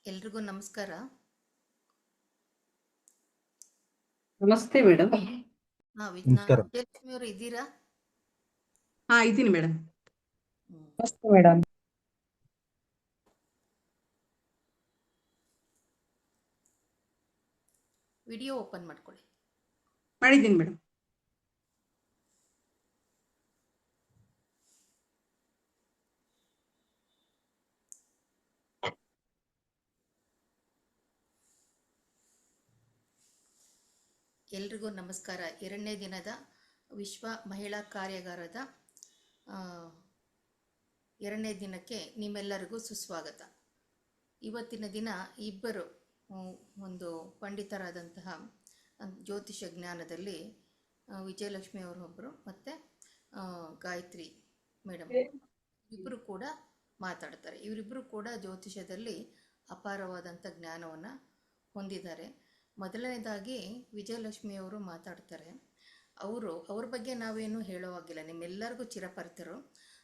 ಎಲ್ರಿಗೂ ನಮಸ್ಕಾರ. ನಮಸ್ತೆ ಮೇಡಮ್. ವಿಜಯಲಕ್ಷ್ಮಿ ಅವರು ಇದ್ದೀರಾ? ಇದ್ದೀನಿ ಮೇಡಮ್. ನಮಸ್ತೆ ಮೇಡಮ್. ವಿಡಿಯೋ ಓಪನ್ ಮಾಡ್ಕೊಳ್ಳಿ. ಮಾಡಿದ್ದೀನಿ ಮೇಡಮ್. ಎಲ್ರಿಗೂ ನಮಸ್ಕಾರ. 2ನೇ ದಿನದ ವಿಶ್ವ ಮಹಿಳಾ ಕಾರ್ಯಾಗಾರದ 2ನೇ ದಿನಕ್ಕೆ ನಿಮ್ಮೆಲ್ಲರಿಗೂ ಸುಸ್ವಾಗತ. ಇವತ್ತಿನ ದಿನ ಇಬ್ಬರು ಒಂದು ಪಂಡಿತರಾದಂತಹ ಜ್ಯೋತಿಷ ಜ್ಞಾನದಲ್ಲಿ ವಿಜಯಲಕ್ಷ್ಮಿ ಅವರೊಬ್ಬರು ಮತ್ತು ಗಾಯತ್ರಿ ಮೇಡಮ್ ಇಬ್ಬರು ಕೂಡ ಮಾತಾಡ್ತಾರೆ. ಇವರಿಬ್ಬರು ಕೂಡ ಜ್ಯೋತಿಷದಲ್ಲಿ ಅಪಾರವಾದಂಥ ಜ್ಞಾನವನ್ನು ಹೊಂದಿದ್ದಾರೆ. ಮೊದಲನೇದಾಗಿ ವಿಜಯಲಕ್ಷ್ಮಿಯವರು ಮಾತಾಡ್ತಾರೆ. ಅವ್ರ ಬಗ್ಗೆ ನಾವೇನು ಹೇಳೋವಾಗಿಲ್ಲ, ನಿಮ್ಮೆಲ್ಲರಿಗೂ ಚಿರಪರಿತರು.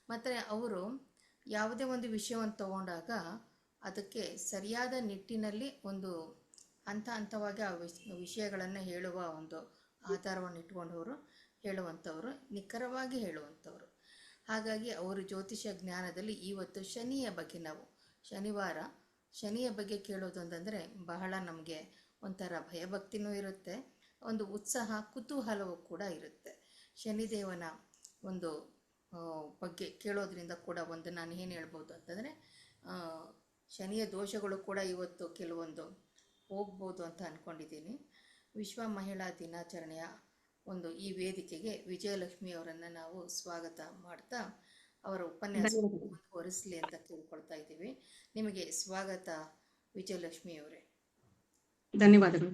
ಮತ್ತು ಅವರು ಯಾವುದೇ ಒಂದು ವಿಷಯವನ್ನು ತಗೊಂಡಾಗ ಅದಕ್ಕೆ ಸರಿಯಾದ ನಿಟ್ಟಿನಲ್ಲಿ ಒಂದು ಹಂತವಾಗಿ ಆ ವಿಷಯಗಳನ್ನು ಹೇಳುವ ಒಂದು ಆಧಾರವನ್ನು ಇಟ್ಕೊಂಡವರು ಹೇಳುವಂಥವರು, ನಿಖರವಾಗಿ ಹೇಳುವಂಥವರು. ಹಾಗಾಗಿ ಅವರು ಜ್ಯೋತಿಷ ಜ್ಞಾನದಲ್ಲಿ ಇವತ್ತು ಶನಿಯ ಬಗ್ಗೆ, ನಾವು ಶನಿಯ ಬಗ್ಗೆ ಕೇಳೋದು ಅಂತಂದರೆ ಬಹಳ ನಮಗೆ ಒಂಥರ ಭಯಭಕ್ತಿನೂ ಇರುತ್ತೆ, ಒಂದು ಉತ್ಸಾಹ ಕುತೂಹಲವೂ ಕೂಡ ಇರುತ್ತೆ. ಶನಿದೇವನ ಒಂದು ಬಗ್ಗೆ ಕೇಳೋದ್ರಿಂದ ಕೂಡ ಒಂದು ನಾನು ಏನು ಹೇಳ್ಬೋದು ಅಂತಂದರೆ ಶನಿಯ ದೋಷಗಳು ಕೂಡ ಇವತ್ತು ಕೆಲವೊಂದು ಹೋಗ್ಬೋದು ಅಂತ ಅಂದ್ಕೊಂಡಿದ್ದೀನಿ. ವಿಶ್ವ ಮಹಿಳಾ ದಿನಾಚರಣೆಯ ಒಂದು ಈ ವೇದಿಕೆಗೆ ವಿಜಯಲಕ್ಷ್ಮಿ ಅವರನ್ನು ನಾವು ಸ್ವಾಗತ ಮಾಡ್ತಾ ಅವರ ಉಪನ್ಯಾಸ ಮುಂದುವರಿಸಲಿ ಅಂತ ಕೇಳ್ಕೊಳ್ತಾ ಇದ್ದೀವಿ. ನಿಮಗೆ ಸ್ವಾಗತ ವಿಜಯಲಕ್ಷ್ಮಿ ಅವರೇ. ಧನ್ಯವಾದಗಳು.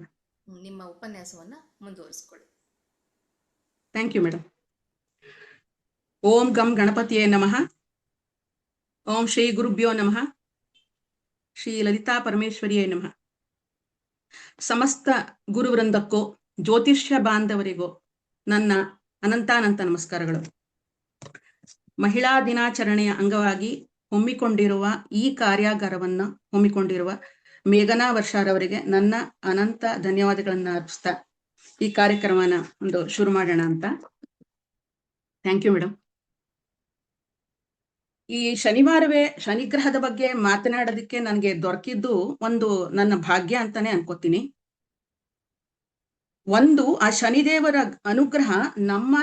ನಿಮ್ಮ ಉಪನ್ಯಾಸವನ್ನು ಮುಂದುವರಿಸ್ಕೊಳ್ಳಿ. Thank you madam. ಓಂ ಗಂ ಗಣಪತಿಯೇ ನಮಃ. ಓಂ ಶ್ರೀ ಗುರುಭ್ಯೋ ನಮಃ. ಶ್ರೀ ಲಲಿತಾ ಪರಮೇಶ್ವರಿಯೇ ನಮಃ. ಸಮಸ್ತ ಗುರುವೃಂದಕ್ಕೂ ಜ್ಯೋತಿಷ್ಯ ಬಾಂಧವರಿಗೂ ನನ್ನ ಅನಂತಾನಂತ ನಮಸ್ಕಾರಗಳು. ಮಹಿಳಾ ದಿನಾಚರಣೆಯ ಅಂಗವಾಗಿ ಹಮ್ಮಿಕೊಂಡಿರುವ ಈ ಕಾರ್ಯಾಗಾರವನ್ನು ಹಮ್ಮಿಕೊಂಡಿರುವ ಮೇಘನಾ ವರ್ಷಾರವರಿಗೆ ನನ್ನ ಅನಂತ ಧನ್ಯವಾದಗಳನ್ನು ಅರ್ಪಿಸ್ತಾ ಈ ಕಾರ್ಯಕ್ರಮನ ಒಂದು ಶುರು ಮಾಡೋಣ ಅಂತ. Thank you madam. ಈ ಶನಿವಾರವೇ ಶನಿಗ್ರಹದ ಬಗ್ಗೆ ಮಾತನಾಡೋದಕ್ಕೆ ನನಗೆ ದೊರಕಿದ್ದು ಒಂದು ನನ್ನ ಭಾಗ್ಯ ಅಂತಾನೆ ಅನ್ಕೋತೀನಿ. ಒಂದು, ಆ ಶನಿದೇವರ ಅನುಗ್ರಹ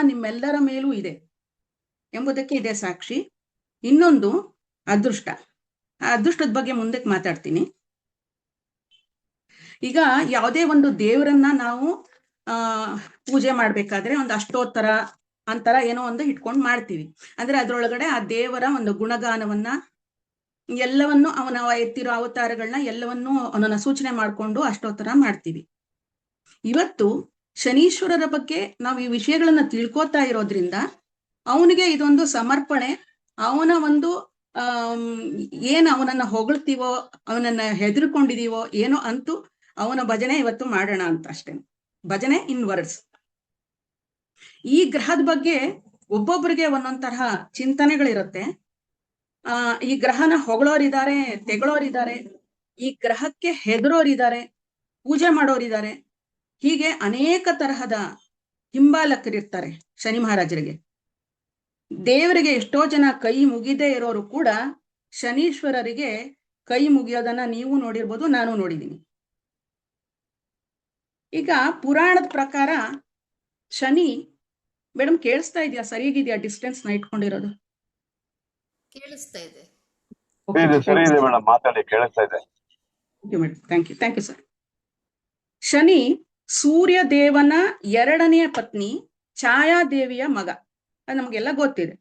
ನಿಮ್ಮೆಲ್ಲರ ಮೇಲೂ ಇದೆ ಎಂಬುದಕ್ಕೆ ಇದೆ ಸಾಕ್ಷಿ. ಇನ್ನೊಂದು ಅದೃಷ್ಟ. ಆ ಅದೃಷ್ಟದ ಬಗ್ಗೆ ಮುಂದಕ್ಕೆ ಮಾತಾಡ್ತೀನಿ. ಈಗ ಯಾವುದೇ ಒಂದು ದೇವರನ್ನ ನಾವು ಪೂಜೆ ಮಾಡ್ಬೇಕಾದ್ರೆ ಒಂದು ಅಷ್ಟೋತ್ತರ ಅಂತರ ಏನೋ ಒಂದು ಇಟ್ಕೊಂಡು ಮಾಡ್ತೀವಿ. ಅಂದ್ರೆ ಅದ್ರೊಳಗಡೆ ಆ ದೇವರ ಒಂದು ಗುಣಗಾನವನ್ನ ಎಲ್ಲವನ್ನು ಅವನ ಎತ್ತಿರೋ ಅವತಾರಗಳನ್ನ ಎಲ್ಲವನ್ನೂ ಅವನನ್ನ ಸೂಚನೆ ಮಾಡ್ಕೊಂಡು ಅಷ್ಟೋತ್ತರ ಮಾಡ್ತೀವಿ. ಇವತ್ತು ಶನೀಶ್ವರರ ಬಗ್ಗೆ ನಾವು ಈ ವಿಷಯಗಳನ್ನ ತಿಳ್ಕೊತಾ ಇರೋದ್ರಿಂದ ಅವನಿಗೆ ಇದೊಂದು ಸಮರ್ಪಣೆ. ಅವನ ಒಂದು ಏನ್ ಅವನನ್ನ ಹೊಗಳ್ತೀವೋ, ಅವನನ್ನ ಹೆದರ್ಕೊಂಡಿದೀವೋ ಏನೋ ಅಂತೂ ಅವನ ಭಜನೆ ಇವತ್ತು ಮಾಡೋಣ ಅಂತ ಅಷ್ಟೇ. ಭಜನೆ ಇನ್ ವರ್ಡ್ಸ್. ಈ ಗ್ರಹದ ಬಗ್ಗೆ ಒಬ್ಬೊಬ್ಬರಿಗೆ ಒಂದೊಂದ್ ತರಹ ಚಿಂತನೆಗಳಿರುತ್ತೆ. ಈ ಗ್ರಹನ ಹೊಗಳೋರಿದ್ದಾರೆ, ತೆಗಳೋರಿದ್ದಾರೆ, ಈ ಗ್ರಹಕ್ಕೆ ಹೆದರೋರಿದ್ದಾರೆ, ಪೂಜೆ ಮಾಡೋರಿದ್ದಾರೆ. ಹೀಗೆ ಅನೇಕ ತರಹದ ಹಿಂಬಾಲಕರಿರ್ತಾರೆ ಶನಿ ಮಹಾರಾಜರಿಗೆ. ದೇವರಿಗೆ ಎಷ್ಟೋ ಜನ ಕೈ ಮುಗಿದೇ ಇರೋರು ಕೂಡ ಶನೀಶ್ವರರಿಗೆ ಕೈ ಮುಗಿಯೋದನ್ನ ನೀವು ನೋಡಿರ್ಬೋದು, ನಾನು ನೋಡಿದ್ದೀನಿ. ಈಗ ಪುರಾಣದ ಪ್ರಕಾರ ಶನಿ, ಮೇಡಮ್ ಕೇಳಿಸ್ತಾ ಇದೆಯಾ? ಸರಿಯಾಗಿದೆಯಾ ಡಿಸ್ಟೆನ್ಸ್ ನ ಇಟ್ಕೊಂಡಿರೋದು? ಕೇಳಿಸ್ತಾ ಇದೆ. Thank you sir. Shani Surya ದೇವನ 2ನೇ ಪತ್ನಿ ಛಾಯಾದೇವಿಯ ಮಗ. ಅದು ನಮ್ಗೆಲ್ಲ ಗೊತ್ತಿದೆ.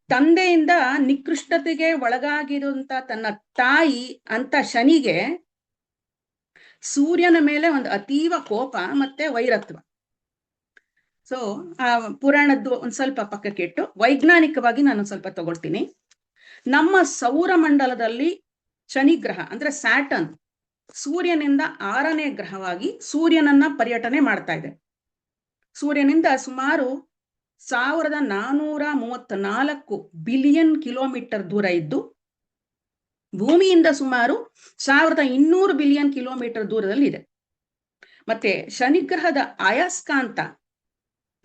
ತಂದೆಯಿಂದ ನಿಕೃಷ್ಟತೆಗೆ ಒಳಗಾಗಿರುವಂತ ತನ್ನ ತಾಯಿ ಅಂತ ಶನಿಗೆ ಸೂರ್ಯನ ಮೇಲೆ ಒಂದು ಅತೀವ ಕೋಪ ಮತ್ತೆ ವೈರತ್ವ. ಸೊ ಆ ಪುರಾಣದ್ದು ಒಂದ್ ಸ್ವಲ್ಪ ಪಕ್ಕಕ್ಕೆ ಇಟ್ಟು ವೈಜ್ಞಾನಿಕವಾಗಿ ನಾನು ಸ್ವಲ್ಪ ತಗೊಳ್ತೀನಿ. ನಮ್ಮ ಸೌರ ಮಂಡಲದಲ್ಲಿ ಶನಿಗ್ರಹ ಅಂದ್ರೆ ಸ್ಯಾಟರ್ನ್ ಸೂರ್ಯನಿಂದ 6ನೇ ಗ್ರಹವಾಗಿ ಸೂರ್ಯನನ್ನ ಪರ್ಯಟನೆ ಮಾಡ್ತಾ ಇದೆ. ಸೂರ್ಯನಿಂದ ಸುಮಾರು 1434 ಬಿಲಿಯನ್ ಕಿಲೋಮೀಟರ್ ದೂರ ಇದ್ದು ಭೂಮಿಯಿಂದ ಸುಮಾರು 1200 ಬಿಲಿಯನ್ ಕಿಲೋಮೀಟರ್ ದೂರದಲ್ಲಿ ಇದೆ. ಮತ್ತೆ ಶನಿಗ್ರಹದ ಅಯಸ್ಕಾಂತ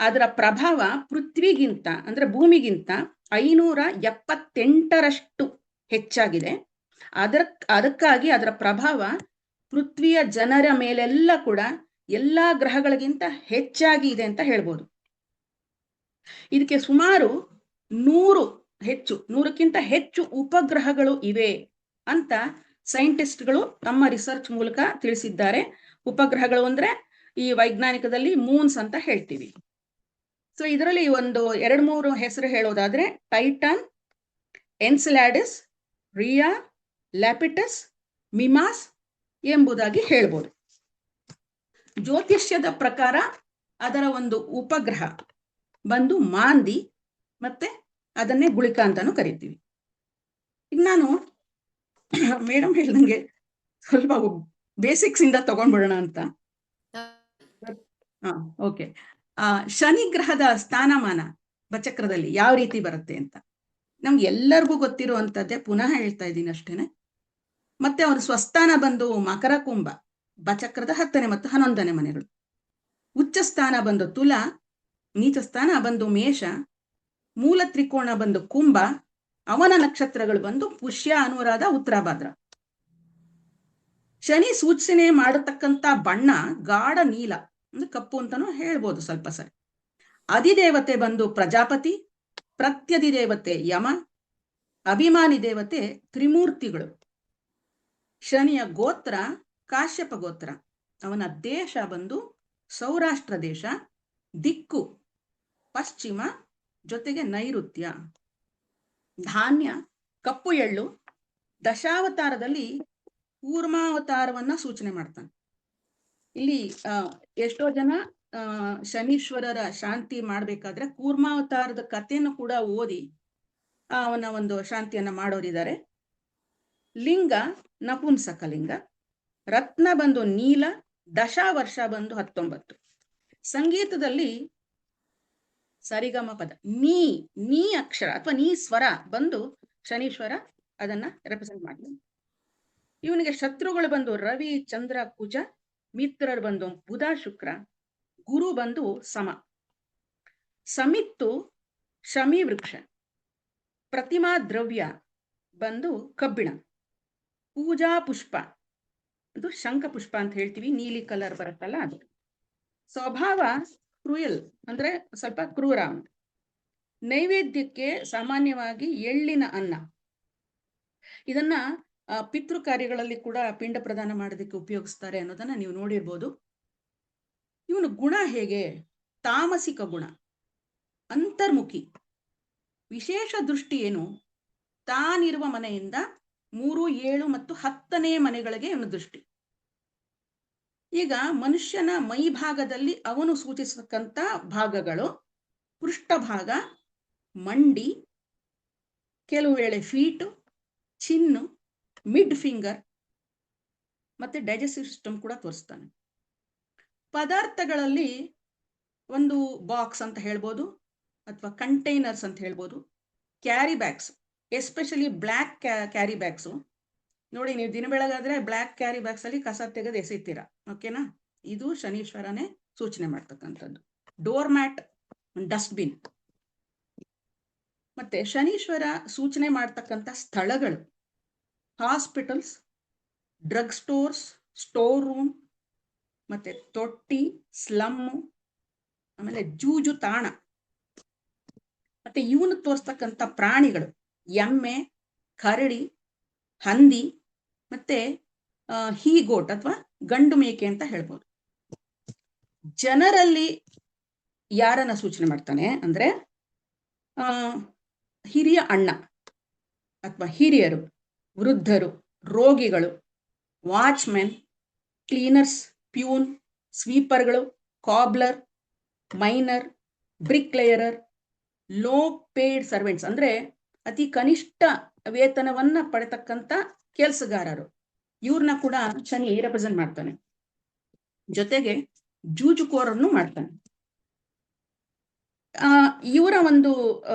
ಅದರ ಪ್ರಭಾವ ಪೃಥ್ವಿಗಿಂತ ಅಂದ್ರೆ ಭೂಮಿಗಿಂತ 578ರಷ್ಟು ಹೆಚ್ಚಾಗಿದೆ. ಅದಕ್ಕಾಗಿ ಅದರ ಪ್ರಭಾವ ಪೃಥ್ವಿಯ ಜನರ ಮೇಲೆಲ್ಲ ಕೂಡ ಎಲ್ಲಾ ಗ್ರಹಗಳಿಗಿಂತ ಹೆಚ್ಚಾಗಿ ಇದೆ ಅಂತ ಹೇಳ್ಬೋದು. ಇದಕ್ಕೆ ಸುಮಾರು 100ಕ್ಕಿಂತ ಹೆಚ್ಚು ಉಪಗ್ರಹಗಳು ಇವೆ ಅಂತ ಸೈಂಟಿಸ್ಟ್ಗಳು ತಮ್ಮ ರಿಸರ್ಚ್ ಮೂಲಕ ತಿಳಿಸಿದ್ದಾರೆ. ಉಪಗ್ರಹಗಳು ಅಂದ್ರೆ ಈ ವೈಜ್ಞಾನಿಕದಲ್ಲಿ ಮೂನ್ಸ್ ಅಂತ ಹೇಳ್ತೀವಿ. ಸೊ ಇದರಲ್ಲಿ ಒಂದು 2-3 ಹೆಸರು ಹೇಳೋದಾದ್ರೆ ಟೈಟಾನ್, ಎನ್ಸೆಲಾಡಸ್, ರಿಯಾ, ಲ್ಯಾಪಿಟಸ್, ಮಿಮಾಸ್ ಎಂಬುದಾಗಿ ಹೇಳ್ಬೋದು. ಜ್ಯೋತಿಷ್ಯದ ಪ್ರಕಾರ ಅದರ ಒಂದು ಉಪಗ್ರಹ ಬಂದು ಮಾಂದಿ, ಮತ್ತೆ ಅದನ್ನೇ ಗುಳಿಕ ಅಂತಾನು ಕರಿತೀವಿ. ಈಗ ನಾನು ಮೇಡಮ್ ಹೇಳ್ದಂಗೆ ಸ್ವಲ್ಪ ಬೇಸಿಕ್ಸ್ ಇಂದ ತಗೊಂಡ್ಬಿಡೋಣ ಅಂತ. ಓಕೆ. ಶನಿ ಗ್ರಹದ ಸ್ಥಾನಮಾನ ಬಚಕ್ರದಲ್ಲಿ ಯಾವ ರೀತಿ ಬರುತ್ತೆ ಅಂತ ನಮ್ಗೆ ಎಲ್ಲರಿಗೂ ಗೊತ್ತಿರುವಂತದ್ದೇ, ಪುನಃ ಹೇಳ್ತಾ ಇದ್ದೀನಿ ಅಷ್ಟೇನೆ. ಮತ್ತೆ ಅವರ ಸ್ವಸ್ಥಾನ ಬಂದು ಮಕರ ಕುಂಭ, ಬಚಕ್ರದ 10ನೇ ಮತ್ತು 11ನೇ ಮನೆಗಳು. ಉಚ್ಚ ಸ್ಥಾನ ಬಂದು ತುಲಾ, ನೀಚ ಸ್ಥಾನ ಬಂದು ಮೇಷ, ಮೂಲ ತ್ರಿಕೋಣ ಬಂದು ಕುಂಭ, ಅವನ ನಕ್ಷತ್ರಗಳು ಬಂದು ಪುಷ್ಯ, ಅನುರಾಧ, ಉತ್ತರಾಭಾದ್ರ. ಶನಿ ಸೂಚನೆ ಮಾಡತಕ್ಕಂತ ಬಣ್ಣ ಗಾಢ ನೀಲ ಅಂದ್ರೆ ಕಪ್ಪು ಅಂತಾನು ಹೇಳ್ಬೋದು ಸ್ವಲ್ಪ ಸರಿ. ಅಧಿದೇವತೆ ಬಂದು ಪ್ರಜಾಪತಿ, ಪ್ರತ್ಯಧಿದೇವತೆ ಯಮ, ಅಭಿಮಾನಿ ದೇವತೆ ತ್ರಿಮೂರ್ತಿಗಳು. ಶನಿಯ ಗೋತ್ರ ಕಾಶ್ಯಪ ಗೋತ್ರ, ಅವನ ದೇಶ ಬಂದು ಸೌರಾಷ್ಟ್ರ ದೇಶ, ದಿಕ್ಕು ಪಶ್ಚಿಮ ಜೊತೆಗೆ ನೈಋತ್ಯ. ಧಾನ್ಯ ಕಪ್ಪು ಎಳ್ಳು. ದಶಾವತಾರದಲ್ಲಿ ಕೂರ್ಮಾವತಾರವನ್ನ ಸೂಚನೆ ಮಾಡ್ತಾನೆ. ಇಲ್ಲಿ ಎಷ್ಟೋ ಜನ ಶನೀಶ್ವರರ ಶಾಂತಿ ಮಾಡ್ಬೇಕಾದ್ರೆ ಕೂರ್ಮಾವತಾರದ ಕಥೆಯನ್ನು ಕೂಡ ಓದಿ ಅವನ ಒಂದು ಶಾಂತಿಯನ್ನ ಮಾಡೋರಿದ್ದಾರೆ. ಲಿಂಗ ನಪುಂಸಕ ಲಿಂಗ. ರತ್ನ ಬಂದು ನೀಲ. ದಶಾವರ್ಷ ಬಂದು 19. ಸಂಗೀತದಲ್ಲಿ ಸರಿಗಮ ಪದ ನೀ ಅಕ್ಷರ ಅಥವಾ ನೀ ಸ್ವರ ಬಂದು ಶನೀಶ್ವರ ಅದನ್ನ ರೆಪ್ರೆಸೆಂಟ್ ಮಾಡ್ತಾನೆ. ಇವನಿಗೆ ಶತ್ರುಗಳು ಬಂದು ರವಿ, ಚಂದ್ರ, ಕುಜ. ಮಿತ್ರರು ಬಂದು ಬುಧ, ಶುಕ್ರ. ಗುರು ಬಂದು ಸಮ. ಸಮಿತ್ತು ಶಮಿ ವೃಕ್ಷ. ಪ್ರತಿಮಾ ದ್ರವ್ಯ ಬಂದು ಕಬ್ಬಿಣ. ಪೂಜಾ ಪುಷ್ಪ ಅದು ಶಂಖ ಪುಷ್ಪ ಅಂತ ಹೇಳ್ತೀವಿ, ನೀಲಿ ಕಲರ್ ಬರುತ್ತಲ್ಲ ಅದು. ಸ್ವಭಾವ ಕ್ರೂಯಲ್ ಅಂದ್ರೆ ಸ್ವಲ್ಪ ಕ್ರೂರ. ನೈವೇದ್ಯಕ್ಕೆ ಸಾಮಾನ್ಯವಾಗಿ ಎಳ್ಳಿನ ಅನ್ನ. ಇದನ್ನ ಪಿತೃ ಕಾರ್ಯಗಳಲ್ಲಿ ಕೂಡ ಪಿಂಡ ಪ್ರದಾನ ಮಾಡೋದಕ್ಕೆ ಉಪಯೋಗಿಸ್ತಾರೆ ಅನ್ನೋದನ್ನ ನೀವು ನೋಡಿರ್ಬೋದು. ಇವನು ಗುಣ ಹೇಗೆ? ತಾಮಸಿಕ ಗುಣ, ಅಂತರ್ಮುಖಿ. ವಿಶೇಷ ದೃಷ್ಟಿ ಏನು? ತಾನಿರುವ ಮನೆಯಿಂದ 3, 7 ಮತ್ತು 10ನೇ ಮನೆಗಳಿಗೆ ಇವನು ದೃಷ್ಟಿ. ಈಗ ಮನುಷ್ಯನ ಮೈ ಭಾಗದಲ್ಲಿ ಅವನು ಸೂಚಿಸತಕ್ಕಂತ ಭಾಗಗಳು ಪೃಷ್ಠಭಾಗ, ಮಂಡಿ, ಕೆಲವು ವೇಳೆ ಫೀಟು, ಚಿನ್ನು, ಮಿಡ್ ಫಿಂಗರ್ ಮತ್ತೆ ಡೈಜೆಸ್ಟಿವ್ ಸಿಸ್ಟಮ್ ಕೂಡ ತೋರಿಸ್ತಾನೆ. ಪದಾರ್ಥಗಳಲ್ಲಿ ಒಂದು ಬಾಕ್ಸ್ ಅಂತ ಹೇಳ್ಬೋದು ಅಥವಾ ಕಂಟೈನರ್ಸ್ ಅಂತ ಹೇಳ್ಬೋದು. Carry bags, especially black carry bags ನೋಡಿ. ನೀವು ದಿನ ಬೆಳಗಾದ್ರೆ ಬ್ಲ್ಯಾಕ್ ಕ್ಯಾರಿ ಬ್ಯಾಗ್ಸ್ ಅಲ್ಲಿ ಕಸ ತೆಗೆದು ಎಸಿತೀರಾ, ಓಕೆನಾ? ಇದು ಶನೀಶ್ವರನೇ ಸೂಚನೆ ಮಾಡ್ತಕ್ಕಂಥದ್ದು. Door mat, dustbin. ಮತ್ತೆ ಶನೀಶ್ವರ ಸೂಚನೆ ಮಾಡ್ತಕ್ಕಂಥ ಸ್ಥಳಗಳು hospitals, drug stores, store room, ಮತ್ತೆ ತೊಟ್ಟಿ, ಸ್ಲಮ್ಮು, ಆಮೇಲೆ ಜೂಜು ತಾಣ. ಮತ್ತೆ ಇವನು ತೋರಿಸ್ತಕ್ಕಂಥ ಪ್ರಾಣಿಗಳು ಎಮ್ಮೆ, ಕರಡಿ, ಹಂದಿ, ಮತ್ತೆ ಹೀಗೋಟ್ ಅಥವಾ ಗಂಡು ಮೇಕೆ ಅಂತ ಹೇಳ್ಬೋದು. ಜನರಲ್ಲಿ ಯಾರನ್ನ ಸೂಚನೆ ಮಾಡ್ತಾನೆ ಅಂದ್ರೆ ಹಿರಿಯ ಅಣ್ಣ ಅಥವಾ ಹಿರಿಯರು, ವೃದ್ಧರು, ರೋಗಿಗಳು, ವಾಚ್ಮೆನ್, ಕ್ಲೀನರ್ಸ್, ಪ್ಯೂನ್, ಸ್ವೀಪರ್ಗಳು, cobbler, miner, brick layerer, low paid servants ಅಂದ್ರೆ ಅತಿ ಕನಿಷ್ಠ ವೇತನವನ್ನ ಪಡೆತಕ್ಕಂತ ಕೆಲಸಗಾರರು. ಇವ್ರನ್ನ ಕೂಡ ಶನಿ ರೆಪ್ರೆಸೆಂಟ್ ಮಾಡ್ತಾನೆ. ಜೊತೆಗೆ ಜೂಜುಕೋರನ್ನು ಮಾಡ್ತಾನೆ. ಇವರ ಒಂದು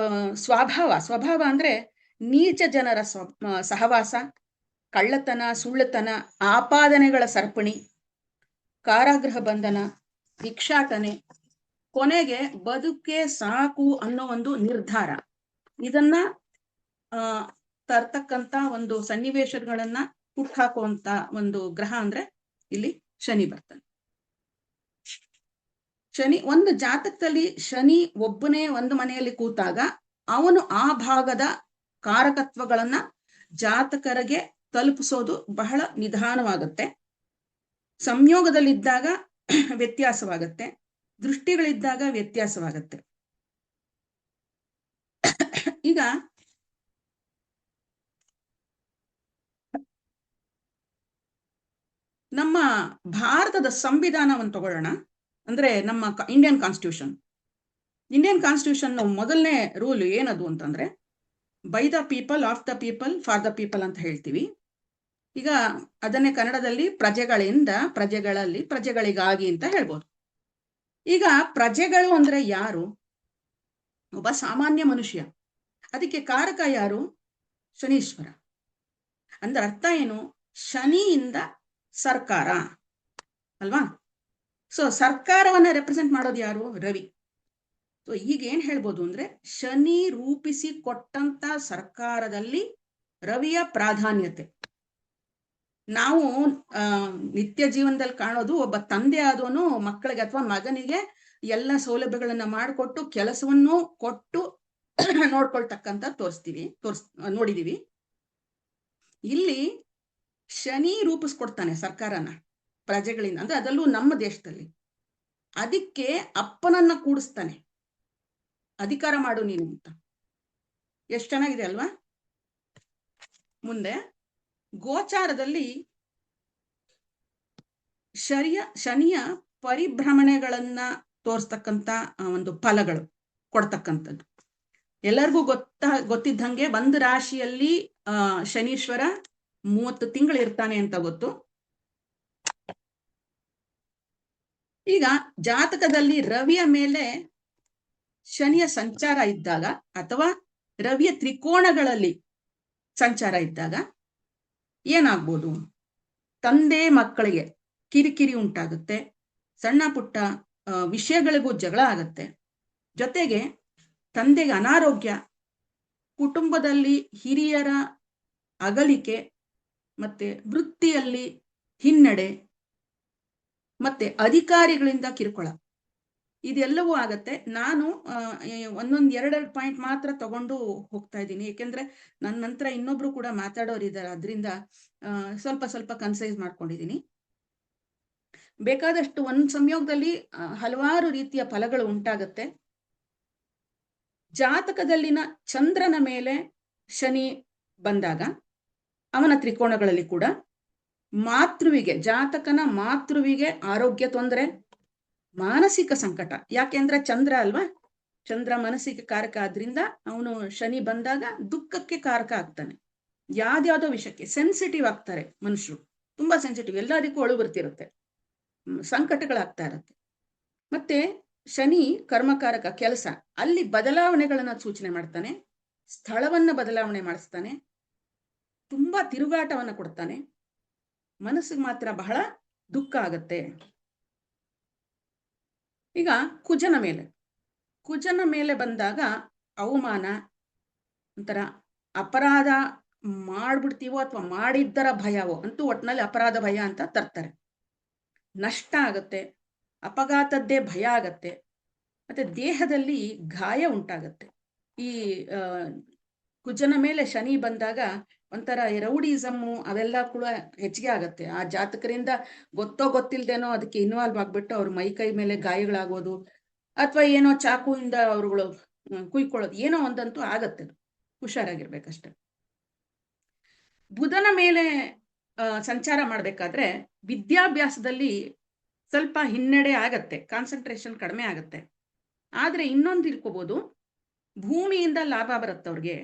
ಸ್ವಭಾವ ಅಂದ್ರೆ ನೀಚ ಜನರ ಸಹವಾಸ, ಕಳ್ಳತನ, ಸುಳ್ಳತನ, ಆಪಾದನೆಗಳ ಸರಪಣಿ, ಕಾರಾಗೃಹ ಬಂಧನ, ಭಿಕ್ಷಾಟನೆ, ಕೊನೆಗೆ ಬದುಕೆ ಸಾಕು ಅನ್ನೋ ಒಂದು ನಿರ್ಧಾರ. ಇದನ್ನ ತರ್ತಕ್ಕಂತ ಒಂದು ಸನ್ನಿವೇಶಗಳನ್ನ ಹುಟ್ಟಾಕುವಂತ ಒಂದು ಗ್ರಹ ಅಂದ್ರೆ ಇಲ್ಲಿ ಶನಿ ಬರ್ತಾನೆ. ಶನಿ ಒಂದು ಜಾತಕದಲ್ಲಿ ಶನಿ ಒಬ್ಬನೇ ಒಂದು ಮನೆಯಲ್ಲಿ ಕೂತಾಗ ಅವನು ಆ ಭಾಗದ ಕಾರಕತ್ವಗಳನ್ನ ಜಾತಕರಿಗೆ ತಲುಪಿಸೋದು ಬಹಳ ನಿಧಾನವಾಗುತ್ತೆ. ಸಂಯೋಗದಲ್ಲಿದ್ದಾಗ ವ್ಯತ್ಯಾಸವಾಗುತ್ತೆ, ದೃಷ್ಟಿಗಳಿದ್ದಾಗ ವ್ಯತ್ಯಾಸವಾಗುತ್ತೆ. ಈಗ ನಮ್ಮ ಭಾರತದ ಸಂವಿಧಾನವನ್ನು ತಗೊಳ್ಳೋಣ. ಅಂದ್ರೆ ನಮ್ಮ ಇಂಡಿಯನ್ ಕಾನ್ಸ್ಟಿಟ್ಯೂಷನ್ ಮೊದಲನೇ ರೂಲ್ ಏನದು ಅಂತಂದ್ರೆ by the people, of the people, for the people ಅಂತ ಹೇಳ್ತೀವಿ. ಈಗ ಅದನ್ನೇ ಕನ್ನಡದಲ್ಲಿ ಪ್ರಜೆಗಳಿಂದ, ಪ್ರಜೆಗಳಲ್ಲಿ, ಪ್ರಜೆಗಳಿಗಾಗಿ ಅಂತ ಹೇಳ್ಬೋದು. ಈಗ ಪ್ರಜೆಗಳು ಅಂದ್ರೆ ಯಾರು? ಒಬ್ಬ ಸಾಮಾನ್ಯ ಮನುಷ್ಯ. ಅದಕ್ಕೆ ಕಾರಕ ಯಾರು? ಶನೀಶ್ವರ. ಅಂದ್ರೆ ಅರ್ಥ ಏನು? ಶನಿಯಿಂದ ಸರ್ಕಾರ ಅಲ್ವಾ? ಸೊ ಸರ್ಕಾರವನ್ನ ರೆಪ್ರೆಸೆಂಟ್ ಮಾಡೋದು ಯಾರು? ರವಿ. ಸೊ ಈಗ ಏನ್ ಹೇಳ್ಬೋದು ಅಂದ್ರೆ ಶನಿ ರೂಪಿಸಿ ಕೊಟ್ಟಂತ ಸರ್ಕಾರದಲ್ಲಿ ರವಿಯ ಪ್ರಾಧಾನ್ಯತೆ. ನಾವು ನಿತ್ಯ ಜೀವನದಲ್ಲಿ ಕಾಣೋದು ಒಬ್ಬ ತಂದೆ ಆದವನು ಮಕ್ಕಳಿಗೆ ಅಥವಾ ಮಗನಿಗೆ ಎಲ್ಲ ಸೌಲಭ್ಯಗಳನ್ನ ಮಾಡಿಕೊಟ್ಟು ಕೆಲಸವನ್ನು ಕೊಟ್ಟು ನೋಡ್ಕೊಳ್ತಕ್ಕಂತ ನೋಡಿದೀವಿ. ಇಲ್ಲಿ ಶನಿ ರೂಪಿಸ್ಕೊಡ್ತಾನೆ ಸರ್ಕಾರನ ಪ್ರಜೆಗಳಿಂದ, ಅಂದ್ರೆ ಅದರಲ್ಲೂ ನಮ್ಮ ದೇಶದಲ್ಲಿ. ಅದಕ್ಕೆ ಅಪ್ಪನನ್ನ ಕೂಡಿಸ್ತಾನೆ, ಅಧಿಕಾರ ಮಾಡು ನೀನು ಅಂತ. ಎಷ್ಟು ಚೆನ್ನಾಗಿದೆ ಅಲ್ವಾ? ಮುಂದೆ ಗೋಚಾರದಲ್ಲಿ ಶನಿಯ ಪರಿಭ್ರಮಣೆಗಳನ್ನ ತೋರಿಸ್ತಕ್ಕಂತ ಒಂದು ಫಲಗಳು ಕೊಡ್ತಕ್ಕಂಥದ್ದು. ಎಲ್ಲರಿಗೂ ಗೊತ್ತಿದ್ದಂಗೆ ಒಂದು ರಾಶಿಯಲ್ಲಿ ಶನೀಶ್ವರ 30 ತಿಂಗಳು ಇರ್ತಾನೆ ಅಂತ ಗೊತ್ತು. ಈಗ ಜಾತಕದಲ್ಲಿ ರವಿಯ ಮೇಲೆ ಶನಿಯ ಸಂಚಾರ ಇದ್ದಾಗ ಅಥವಾ ರವಿಯ ತ್ರಿಕೋಣಗಳಲ್ಲಿ ಸಂಚಾರ ಇದ್ದಾಗ ಏನಾಗ್ಬೋದು? ತಂದೆ ಮಕ್ಕಳಿಗೆ ಕಿರಿಕಿರಿ ಉಂಟಾಗುತ್ತೆ, ಸಣ್ಣ ಪುಟ್ಟ ವಿಷಯಗಳಿಗೂ ಜಗಳ ಆಗತ್ತೆ, ಜೊತೆಗೆ ತಂದೆಗೆ ಅನಾರೋಗ್ಯ, ಕುಟುಂಬದಲ್ಲಿ ಹಿರಿಯರ ಅಗಲಿಕೆ, ಮತ್ತೆ ವೃತ್ತಿಯಲ್ಲಿ ಹಿನ್ನಡೆ, ಮತ್ತೆ ಅಧಿಕಾರಿಗಳಿಂದ ಕಿರುಕುಳ, ಇದೆಲ್ಲವೂ ಆಗತ್ತೆ. ನಾನು ಒಂದೊಂದು 2 ಪಾಯಿಂಟ್ ಮಾತ್ರ ತಗೊಂಡು ಹೋಗ್ತಾ ಇದ್ದೀನಿ, ಯಾಕೆಂದ್ರೆ ನನ್ನ ನಂತರ ಇನ್ನೊಬ್ರು ಕೂಡ ಮಾತಾಡೋರಿದ್ದಾರೆ. ಅದರಿಂದ ಸ್ವಲ್ಪ ಸ್ವಲ್ಪ ಕನ್ಸೈಸ್ ಮಾಡ್ಕೊಂಡಿದ್ದೀನಿ. ಬೇಕಾದಷ್ಟು ಒಂದು ಸಂಯೋಗದಲ್ಲಿ ಹಲವಾರು ರೀತಿಯ ಫಲಗಳು ಉಂಟಾಗತ್ತೆ. ಜಾತಕದಲ್ಲಿನ ಚಂದ್ರನ ಮೇಲೆ ಶನಿ ಬಂದಾಗ ಅವನ ತ್ರಿಕೋಣಗಳಲ್ಲಿ ಕೂಡ ಮಾತೃವಿಗೆ, ಜಾತಕನ ಮಾತೃವಿಗೆ ಆರೋಗ್ಯ ತೊಂದರೆ, ಮಾನಸಿಕ ಸಂಕಟ. ಯಾಕೆಂದ್ರೆ ಚಂದ್ರ ಅಲ್ವಾ, ಚಂದ್ರ ಮನಸ್ಸಿಗೆ ಕಾರಕ. ಆದ್ರಿಂದ ಅವನು ಶನಿ ಬಂದಾಗ ದುಃಖಕ್ಕೆ ಕಾರಕ ಆಗ್ತಾನೆ. ಯಾವ್ದ್ಯಾವ್ದೋ ವಿಷಯಕ್ಕೆ ಸೆನ್ಸಿಟಿವ್ ಆಗ್ತಾರೆ ಮನುಷ್ಯರು, ತುಂಬಾ ಸೆನ್ಸಿಟಿವ್, ಎಲ್ಲದಕ್ಕೂ ಅಳು ಬರ್ತಿರುತ್ತೆ, ಸಂಕಟಗಳಾಗ್ತಾ ಇರತ್ತೆ. ಮತ್ತೆ ಶನಿ ಕರ್ಮಕಾರಕ, ಕೆಲಸ, ಅಲ್ಲಿ ಬದಲಾವಣೆಗಳನ್ನ ಸೂಚನೆ ಮಾಡ್ತಾನೆ, ಸ್ಥಳವನ್ನ ಬದಲಾವಣೆ ಮಾಡಿಸ್ತಾನೆ, ತುಂಬಾ ತಿರುಗಾಟವನ್ನ ಕೊಡ್ತಾನೆ, ಮನಸ್ಸಿಗೆ ಮಾತ್ರ ಬಹಳ ದುಃಖ ಆಗತ್ತೆ. ಈಗ ಕುಜನ ಮೇಲೆ ಬಂದಾಗ ಅವಮಾನ, ಒಂಥರ ಅಪರಾಧ ಮಾಡ್ಬಿಡ್ತೀವೋ ಅಥವಾ ಮಾಡಿದ್ದರ ಭಯವೋ, ಅಂತೂ ಒಟ್ಟಿನಲ್ಲಿ ಅಪರಾಧ ಭಯ ಅಂತ ತರ್ತಾರೆ. ನಷ್ಟ ಆಗತ್ತೆ, ಅಪಘಾತದ್ದೇ ಭಯ ಆಗತ್ತೆ, ಮತ್ತೆ ದೇಹದಲ್ಲಿ ಗಾಯ ಉಂಟಾಗತ್ತೆ. ಈ ಕುಜನ ಮೇಲೆ ಶನಿ ಬಂದಾಗ ಒಂಥರ ರೌಡಿಸಮ್ಮು ಅವೆಲ್ಲ ಕೂಡ ಹೆಚ್ಚಿಗೆ ಆಗತ್ತೆ. ಆ ಜಾತಕರಿಂದ ಗೊತ್ತಿಲ್ದೇನೋ ಅದಕ್ಕೆ ಇನ್ವಾಲ್ವ್ ಆಗ್ಬಿಟ್ಟು ಅವ್ರ ಮೈ ಮೇಲೆ ಗಾಯಗಳಾಗೋದು, ಅಥವಾ ಏನೋ ಚಾಕುವಿಂದ ಅವ್ರುಗಳು ಕುಯ್ಕೊಳ್ಳೋದು, ಏನೋ ಒಂದಂತೂ ಆಗತ್ತೆ. ಹುಷಾರಾಗಿರ್ಬೇಕಷ್ಟೆ. ಬುಧನ ಮೇಲೆ ಸಂಚಾರ ಮಾಡ್ಬೇಕಾದ್ರೆ ವಿದ್ಯಾಭ್ಯಾಸದಲ್ಲಿ ಸ್ವಲ್ಪ ಹಿನ್ನಡೆ ಆಗತ್ತೆ, ಕಾನ್ಸಂಟ್ರೇಷನ್ ಕಡಿಮೆ ಆಗತ್ತೆ. ಆದ್ರೆ ಇನ್ನೊಂದು ತಿಳ್ಕೊಬೋದು, ಭೂಮಿಯಿಂದ ಲಾಭ ಬರುತ್ತೆ ಅವ್ರಿಗೆ.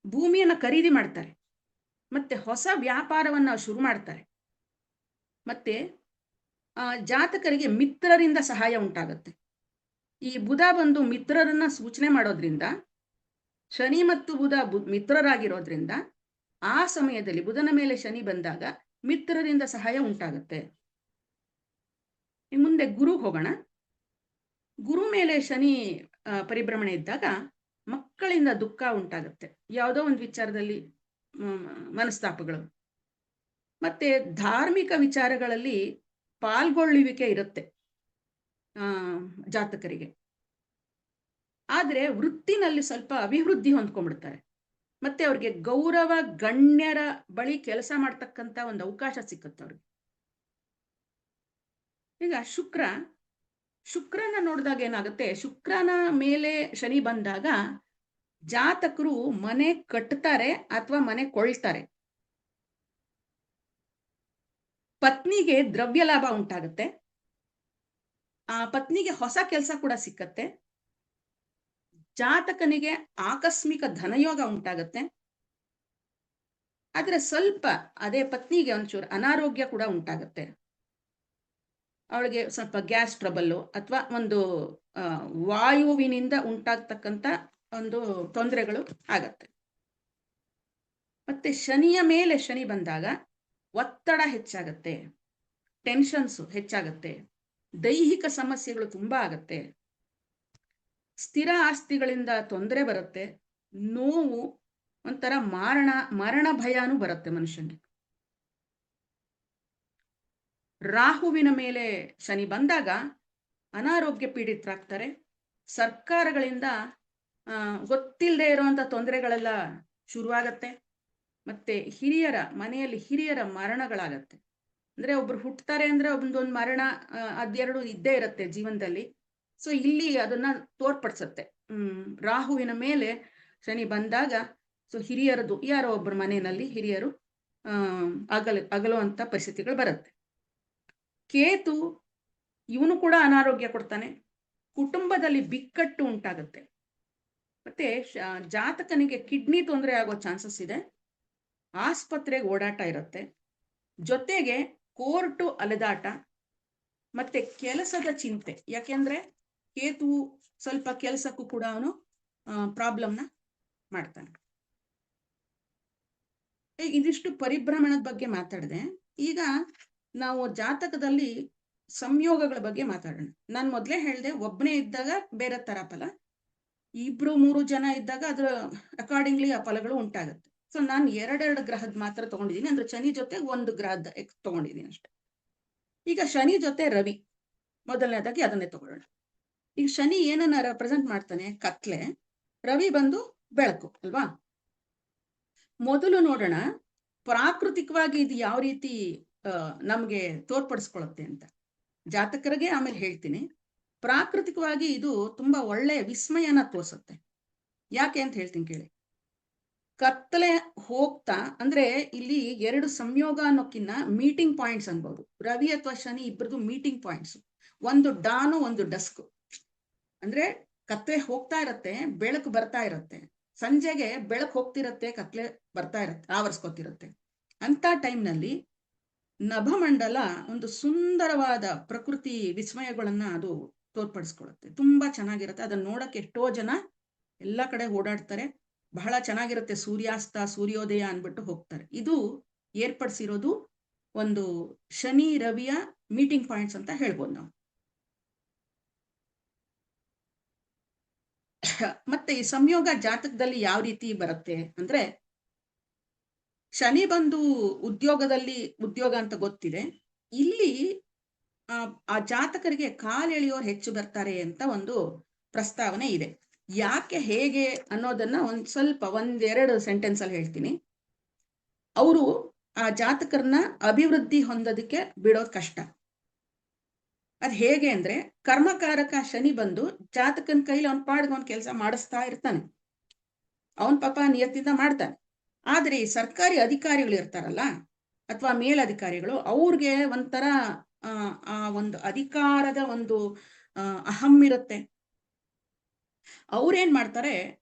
ಭೂಮಿಯನ್ನ ಖರೀದಿ ಮಾಡ್ತಾರೆ, ಮತ್ತೆ ಹೊಸ ವ್ಯಾಪಾರವನ್ನ ಶುರು ಮಾಡ್ತಾರೆ, ಮತ್ತೆ ಜಾತಕರಿಗೆ ಮಿತ್ರರಿಂದ ಸಹಾಯ ಉಂಟಾಗತ್ತೆ. ಈ ಬುಧ ಬಂದು ಮಿತ್ರರನ್ನ ಸೂಚನೆ ಮಾಡೋದ್ರಿಂದ, ಶನಿ ಮತ್ತು ಬುಧ ಮಿತ್ರರಾಗಿರೋದ್ರಿಂದ ಆ ಸಮಯದಲ್ಲಿ ಬುಧನ ಮೇಲೆ ಶನಿ ಬಂದಾಗ ಮಿತ್ರರಿಂದ ಸಹಾಯ ಉಂಟಾಗುತ್ತೆ. ಮುಂದೆ ಗುರು ಹೋಗೋಣ. ಗುರು ಮೇಲೆ ಶನಿ ಪರಿಭ್ರಮಣೆ ಇದ್ದಾಗ ಮಕ್ಕಳಿಂದ ದುಃಖ ಉಂಟಾಗುತ್ತೆ, ಯಾವುದೋ ಒಂದು ವಿಚಾರದಲ್ಲಿ ಮನಸ್ತಾಪಗಳು, ಮತ್ತೆ ಧಾರ್ಮಿಕ ವಿಚಾರಗಳಲ್ಲಿ ಪಾಲ್ಗೊಳ್ಳುವಿಕೆ ಇರುತ್ತೆ ಜಾತಕರಿಗೆ. ಆದ್ರೆ ವೃತ್ತಿನಲ್ಲಿ ಸ್ವಲ್ಪ ಅಭಿವೃದ್ಧಿ ಹೊಂದ್ಕೊಂಡ್ಬಿಡ್ತಾರೆ, ಮತ್ತೆ ಅವ್ರಿಗೆ ಗೌರವ ಗಣ್ಯರ ಬಳಿ ಕೆಲಸ ಮಾಡ್ತಕ್ಕಂತ ಒಂದು ಅವಕಾಶ ಸಿಕ್ಕುತ್ತೆ ಅವ್ರಿಗೆ. ಈಗ ಶುಕ್ರನ ನೋಡಿದಾಗ ಏನಾಗುತ್ತೆ, ಶುಕ್ರನ ಮೇಲೆ ಶನಿ ಬಂದಾಗ ಜಾತಕರು ಮನೆ ಕಟ್ತಾರೆ ಅಥವಾ ಮನೆ ಕೊಳ್ಳ್ತಾರೆ. ಪತ್ನಿಗೆ ದ್ರವ್ಯ ಲಾಭ ಉಂಟಾಗುತ್ತೆ, ಆ ಪತ್ನಿಗೆ ಹೊಸ ಕೆಲಸ ಕೂಡ ಸಿಕ್ಕತ್ತೆ, ಜಾತಕನಿಗೆ ಆಕಸ್ಮಿಕ ಧನಯೋಗ ಉಂಟಾಗತ್ತೆ. ಆದ್ರೆ ಸ್ವಲ್ಪ ಅದೇ ಪತ್ನಿಗೆ ಒಂಚೂರು ಅನಾರೋಗ್ಯ ಕೂಡ ಉಂಟಾಗತ್ತೆ. ಅವಳಿಗೆ ಸ್ವಲ್ಪ ಗ್ಯಾಸ್ ಟ್ರಬಲ್ಲು ಅಥವಾ ಒಂದು ವಾಯುವಿನಿಂದ ಉಂಟಾಗ್ತಕ್ಕಂಥ ಒಂದು ತೊಂದರೆಗಳು ಆಗತ್ತೆ. ಮತ್ತೆ ಶನಿಯ ಮೇಲೆ ಶನಿ ಬಂದಾಗ ಒತ್ತಡ ಹೆಚ್ಚಾಗತ್ತೆ, ಟೆನ್ಷನ್ಸ್ ಹೆಚ್ಚಾಗತ್ತೆ, ದೈಹಿಕ ಸಮಸ್ಯೆಗಳು ತುಂಬಾ ಆಗತ್ತೆ, ಸ್ಥಿರ ಆಸ್ತಿಗಳಿಂದ ತೊಂದರೆ ಬರುತ್ತೆ, ನೋವು, ಒಂಥರ ಮರಣ ಭಯನೂ ಬರುತ್ತೆ ಮನುಷ್ಯನಿಗೆ. ರಾಹುವಿನ ಮೇಲೆ ಶನಿ ಬಂದಾಗ ಅನಾರೋಗ್ಯ ಪೀಡಿತರಾಗ್ತಾರೆ, ಸರ್ಕಾರಗಳಿಂದ ಗೊತ್ತಿಲ್ಲದೆ ಇರುವಂತ ತೊಂದರೆಗಳೆಲ್ಲ ಶುರುವಾಗತ್ತೆ, ಮತ್ತೆ ಮನೆಯಲ್ಲಿ ಹಿರಿಯರ ಮರಣಗಳಾಗತ್ತೆ. ಅಂದ್ರೆ ಒಬ್ರು ಹುಟ್ಟುತ್ತಾರೆ ಅಂದ್ರೆ ಒಂದೊಂದು ಮರಣ ಅದೆರಡು ಇದ್ದೇ ಇರುತ್ತೆ ಜೀವನದಲ್ಲಿ. ಸೊ ಇಲ್ಲಿ ಅದನ್ನ ತೋರ್ಪಡಿಸುತ್ತೆ. ರಾಹುವಿನ ಮೇಲೆ ಶನಿ ಬಂದಾಗ ಸೊ ಹಿರಿಯರದು ಯಾರೋ ಒಬ್ಬರ ಮನೆಯಲ್ಲಿ ಹಿರಿಯರು ಅಗಲುವಂತ ಪರಿಸ್ಥಿತಿಗಳು ಬರುತ್ತೆ. ಕೇತು ಇವನು ಕೂಡ ಅನಾರೋಗ್ಯ ಕೊಡ್ತಾನೆ, ಕುಟುಂಬದಲ್ಲಿ ಬಿಕ್ಕಟ್ಟು ಉಂಟಾಗುತ್ತೆ, ಮತ್ತೆ ಜಾತಕನಿಗೆ ಕಿಡ್ನಿ ತೊಂದರೆ ಆಗೋ ಚಾನ್ಸಸ್ ಇದೆ, ಆಸ್ಪತ್ರೆಗೆ ಓಡಾಟ ಇರುತ್ತೆ, ಜೊತೆಗೆ ಕೋರ್ಟು ಅಲೆದಾಟ, ಮತ್ತೆ ಕೆಲಸದ ಚಿಂತೆ. ಯಾಕೆಂದ್ರೆ ಕೇತು ಸ್ವಲ್ಪ ಕೆಲಸಕ್ಕೂ ಕೂಡ ಅವನು ಪ್ರಾಬ್ಲಮ್ನ ಮಾಡ್ತಾನೆ. ಇದಿಷ್ಟು ಪರಿಭ್ರಮಣದ ಬಗ್ಗೆ ಮಾತಾಡಿದೆ. ಈಗ ನಾವು ಜಾತಕದಲ್ಲಿ ಸಂಯೋಗಗಳ ಬಗ್ಗೆ ಮಾತಾಡೋಣ. ನಾನು ಮೊದಲೇ ಹೇಳಿದೆ, ಒಬ್ಬನೇ ಇದ್ದಾಗ ಬೇರೆ ತರ ಫಲ, 2-3 ಜನ ಇದ್ದಾಗ ಅದರ ಅಕಾರ್ಡಿಂಗ್ಲಿ ಆ ಫಲಗಳು ಉಂಟಾಗುತ್ತೆ. ಸೊ ನಾನು 2 ಗ್ರಹದ ಮಾತ್ರ ತಗೊಂಡಿದ್ದೀನಿ, ಅಂದ್ರೆ ಶನಿ ಜೊತೆ ಒಂದು ಗ್ರಹದ ತಗೊಂಡಿದ್ದೀನಿ ಅಷ್ಟೆ. ಈಗ ಶನಿ ಜೊತೆ ರವಿ ಮೊದಲನೇದಾಗಿ ಅದನ್ನೇ ತಗೊಳ್ಳೋಣ. ಈಗ ಶನಿ ಏನನ್ನ ರೆಪ್ರೆಸೆಂಟ್ ಮಾಡ್ತಾನೆ, ಕತ್ಲೆ, ರವಿ ಬಂದು ಬೆಳಕು ಅಲ್ವಾ. ಮೊದಲು ನೋಡೋಣ ಪ್ರಾಕೃತಿಕವಾಗಿ ಇದು ಯಾವ ರೀತಿ ನಮ್ಗೆ ತೋರ್ಪಡಿಸ್ಕೊಳುತ್ತೆ ಅಂತ ಜಾತಕರಿಗೆ, ಆಮೇಲೆ ಹೇಳ್ತೀನಿ. ಪ್ರಾಕೃತಿಕವಾಗಿ ಇದು ತುಂಬಾ ಒಳ್ಳೆಯ ವಿಸ್ಮಯನ ತೋರಿಸುತ್ತೆ. ಯಾಕೆ ಅಂತ ಹೇಳ್ತೀನಿ ಕೇಳಿ. ಕತ್ತಲೆ ಹೋಗ್ತಾ ಅಂದ್ರೆ ಇಲ್ಲಿ 2 ಸಂಯೋಗ ಅನ್ನೋಕ್ಕಿನ್ನ ಮೀಟಿಂಗ್ ಪಾಯಿಂಟ್ಸ್ ಅನ್ಬೋದು. ರವಿ ಅಥವಾ ಶನಿ ಇಬ್ಬರದು ಮೀಟಿಂಗ್ ಪಾಯಿಂಟ್ಸ್, ಒಂದು ಡಾನು ಒಂದು ಡಸ್ಕ್. ಅಂದ್ರೆ ಕತ್ತಲೆ ಹೋಗ್ತಾ ಇರತ್ತೆ, ಬೆಳಕು ಬರ್ತಾ ಇರತ್ತೆ, ಸಂಜೆಗೆ ಬೆಳಕು ಹೋಗ್ತಿರತ್ತೆ, ಕತ್ಲೆ ಬರ್ತಾ ಇರತ್ತೆ, ಆವರಿಸ್ಕೊತಿರತ್ತೆ. ಅಂತ ಟೈಮ್ನಲ್ಲಿ ನಭಮಂಡಲ ಒಂದು ಸುಂದರವಾದ ಪ್ರಕೃತಿ ವಿಸ್ಮಯಗಳನ್ನ ಅದು ತೋರ್ಪಡಿಸ್ಕೊಳುತ್ತೆ. ತುಂಬಾ ಚೆನ್ನಾಗಿರುತ್ತೆ. ಅದನ್ನ ನೋಡಕ್ಕೆ ಎಷ್ಟೋ ಜನ ಎಲ್ಲ ಕಡೆ ಓಡಾಡ್ತಾರೆ, ಬಹಳ ಚೆನ್ನಾಗಿರುತ್ತೆ. ಸೂರ್ಯಾಸ್ತ ಸೂರ್ಯೋದಯ ಅನ್ಬಿಟ್ಟು ಹೋಗ್ತಾರೆ. ಇದು ಏರ್ಪಡಿಸಿರೋದು ಒಂದು ಶನಿ ರವಿಯ ಮೀಟಿಂಗ್ ಪಾಯಿಂಟ್ಸ್ ಅಂತ ಹೇಳ್ಬೋದು ನಾವು. ಮತ್ತೆ ಈ ಸಂಯೋಗ ಜಾತಕದಲ್ಲಿ ಯಾವ ರೀತಿ ಬರುತ್ತೆ ಅಂದ್ರೆ, ಶನಿ ಬಂದು ಉದ್ಯೋಗ ಅಂತ ಗೊತ್ತಿದೆ. ಇಲ್ಲಿ ಆ ಜಾತಕರಿಗೆ ಕಾಲೆಳೆಯೋರು ಹೆಚ್ಚು ಬರ್ತಾರೆ ಅಂತ ಒಂದು ಪ್ರಸ್ತಾವನೆ ಇದೆ. ಯಾಕೆ ಹೇಗೆ ಅನ್ನೋದನ್ನ ಒಂದೆರಡು ಸೆಂಟೆನ್ಸ್ ಅಲ್ಲಿ ಹೇಳ್ತೀನಿ. ಅವರು ಆ ಜಾತಕರನ್ನ ಅಭಿವೃದ್ಧಿ ಹೊಂದೋದಕ್ಕೆ ಬಿಡೋದು ಕಷ್ಟ. ಅದ್ ಹೇಗೆ ಅಂದ್ರೆ, ಕರ್ಮಕಾರಕ ಶನಿ ಬಂದು ಜಾತಕನ ಕೈಲಿ ಅವನ್ ಪಾಡ್ಗೆ ಅವನ್ ಕೆಲಸ ಮಾಡಿಸ್ತಾ ಇರ್ತಾನೆ, ಅವನ್ ಪಾಪ ನಿಯತ್ತಿಂದ ಮಾಡ್ತಾನೆ. ಆದ್ರೆ ಈ ಸರ್ಕಾರಿ ಅಧಿಕಾರಿಗಳು ಇರ್ತಾರಲ್ಲ ಅಥವಾ ಮೇಲಧಿಕಾರಿಗಳು, ಅವ್ರಿಗೆ ಒಂಥರ ಆ ಒಂದು ಅಧಿಕಾರದ ಒಂದು ಅಹಂ ಇರುತ್ತೆ. ಅವ್ರೇನ್ ಮಾಡ್ತಾರೆ,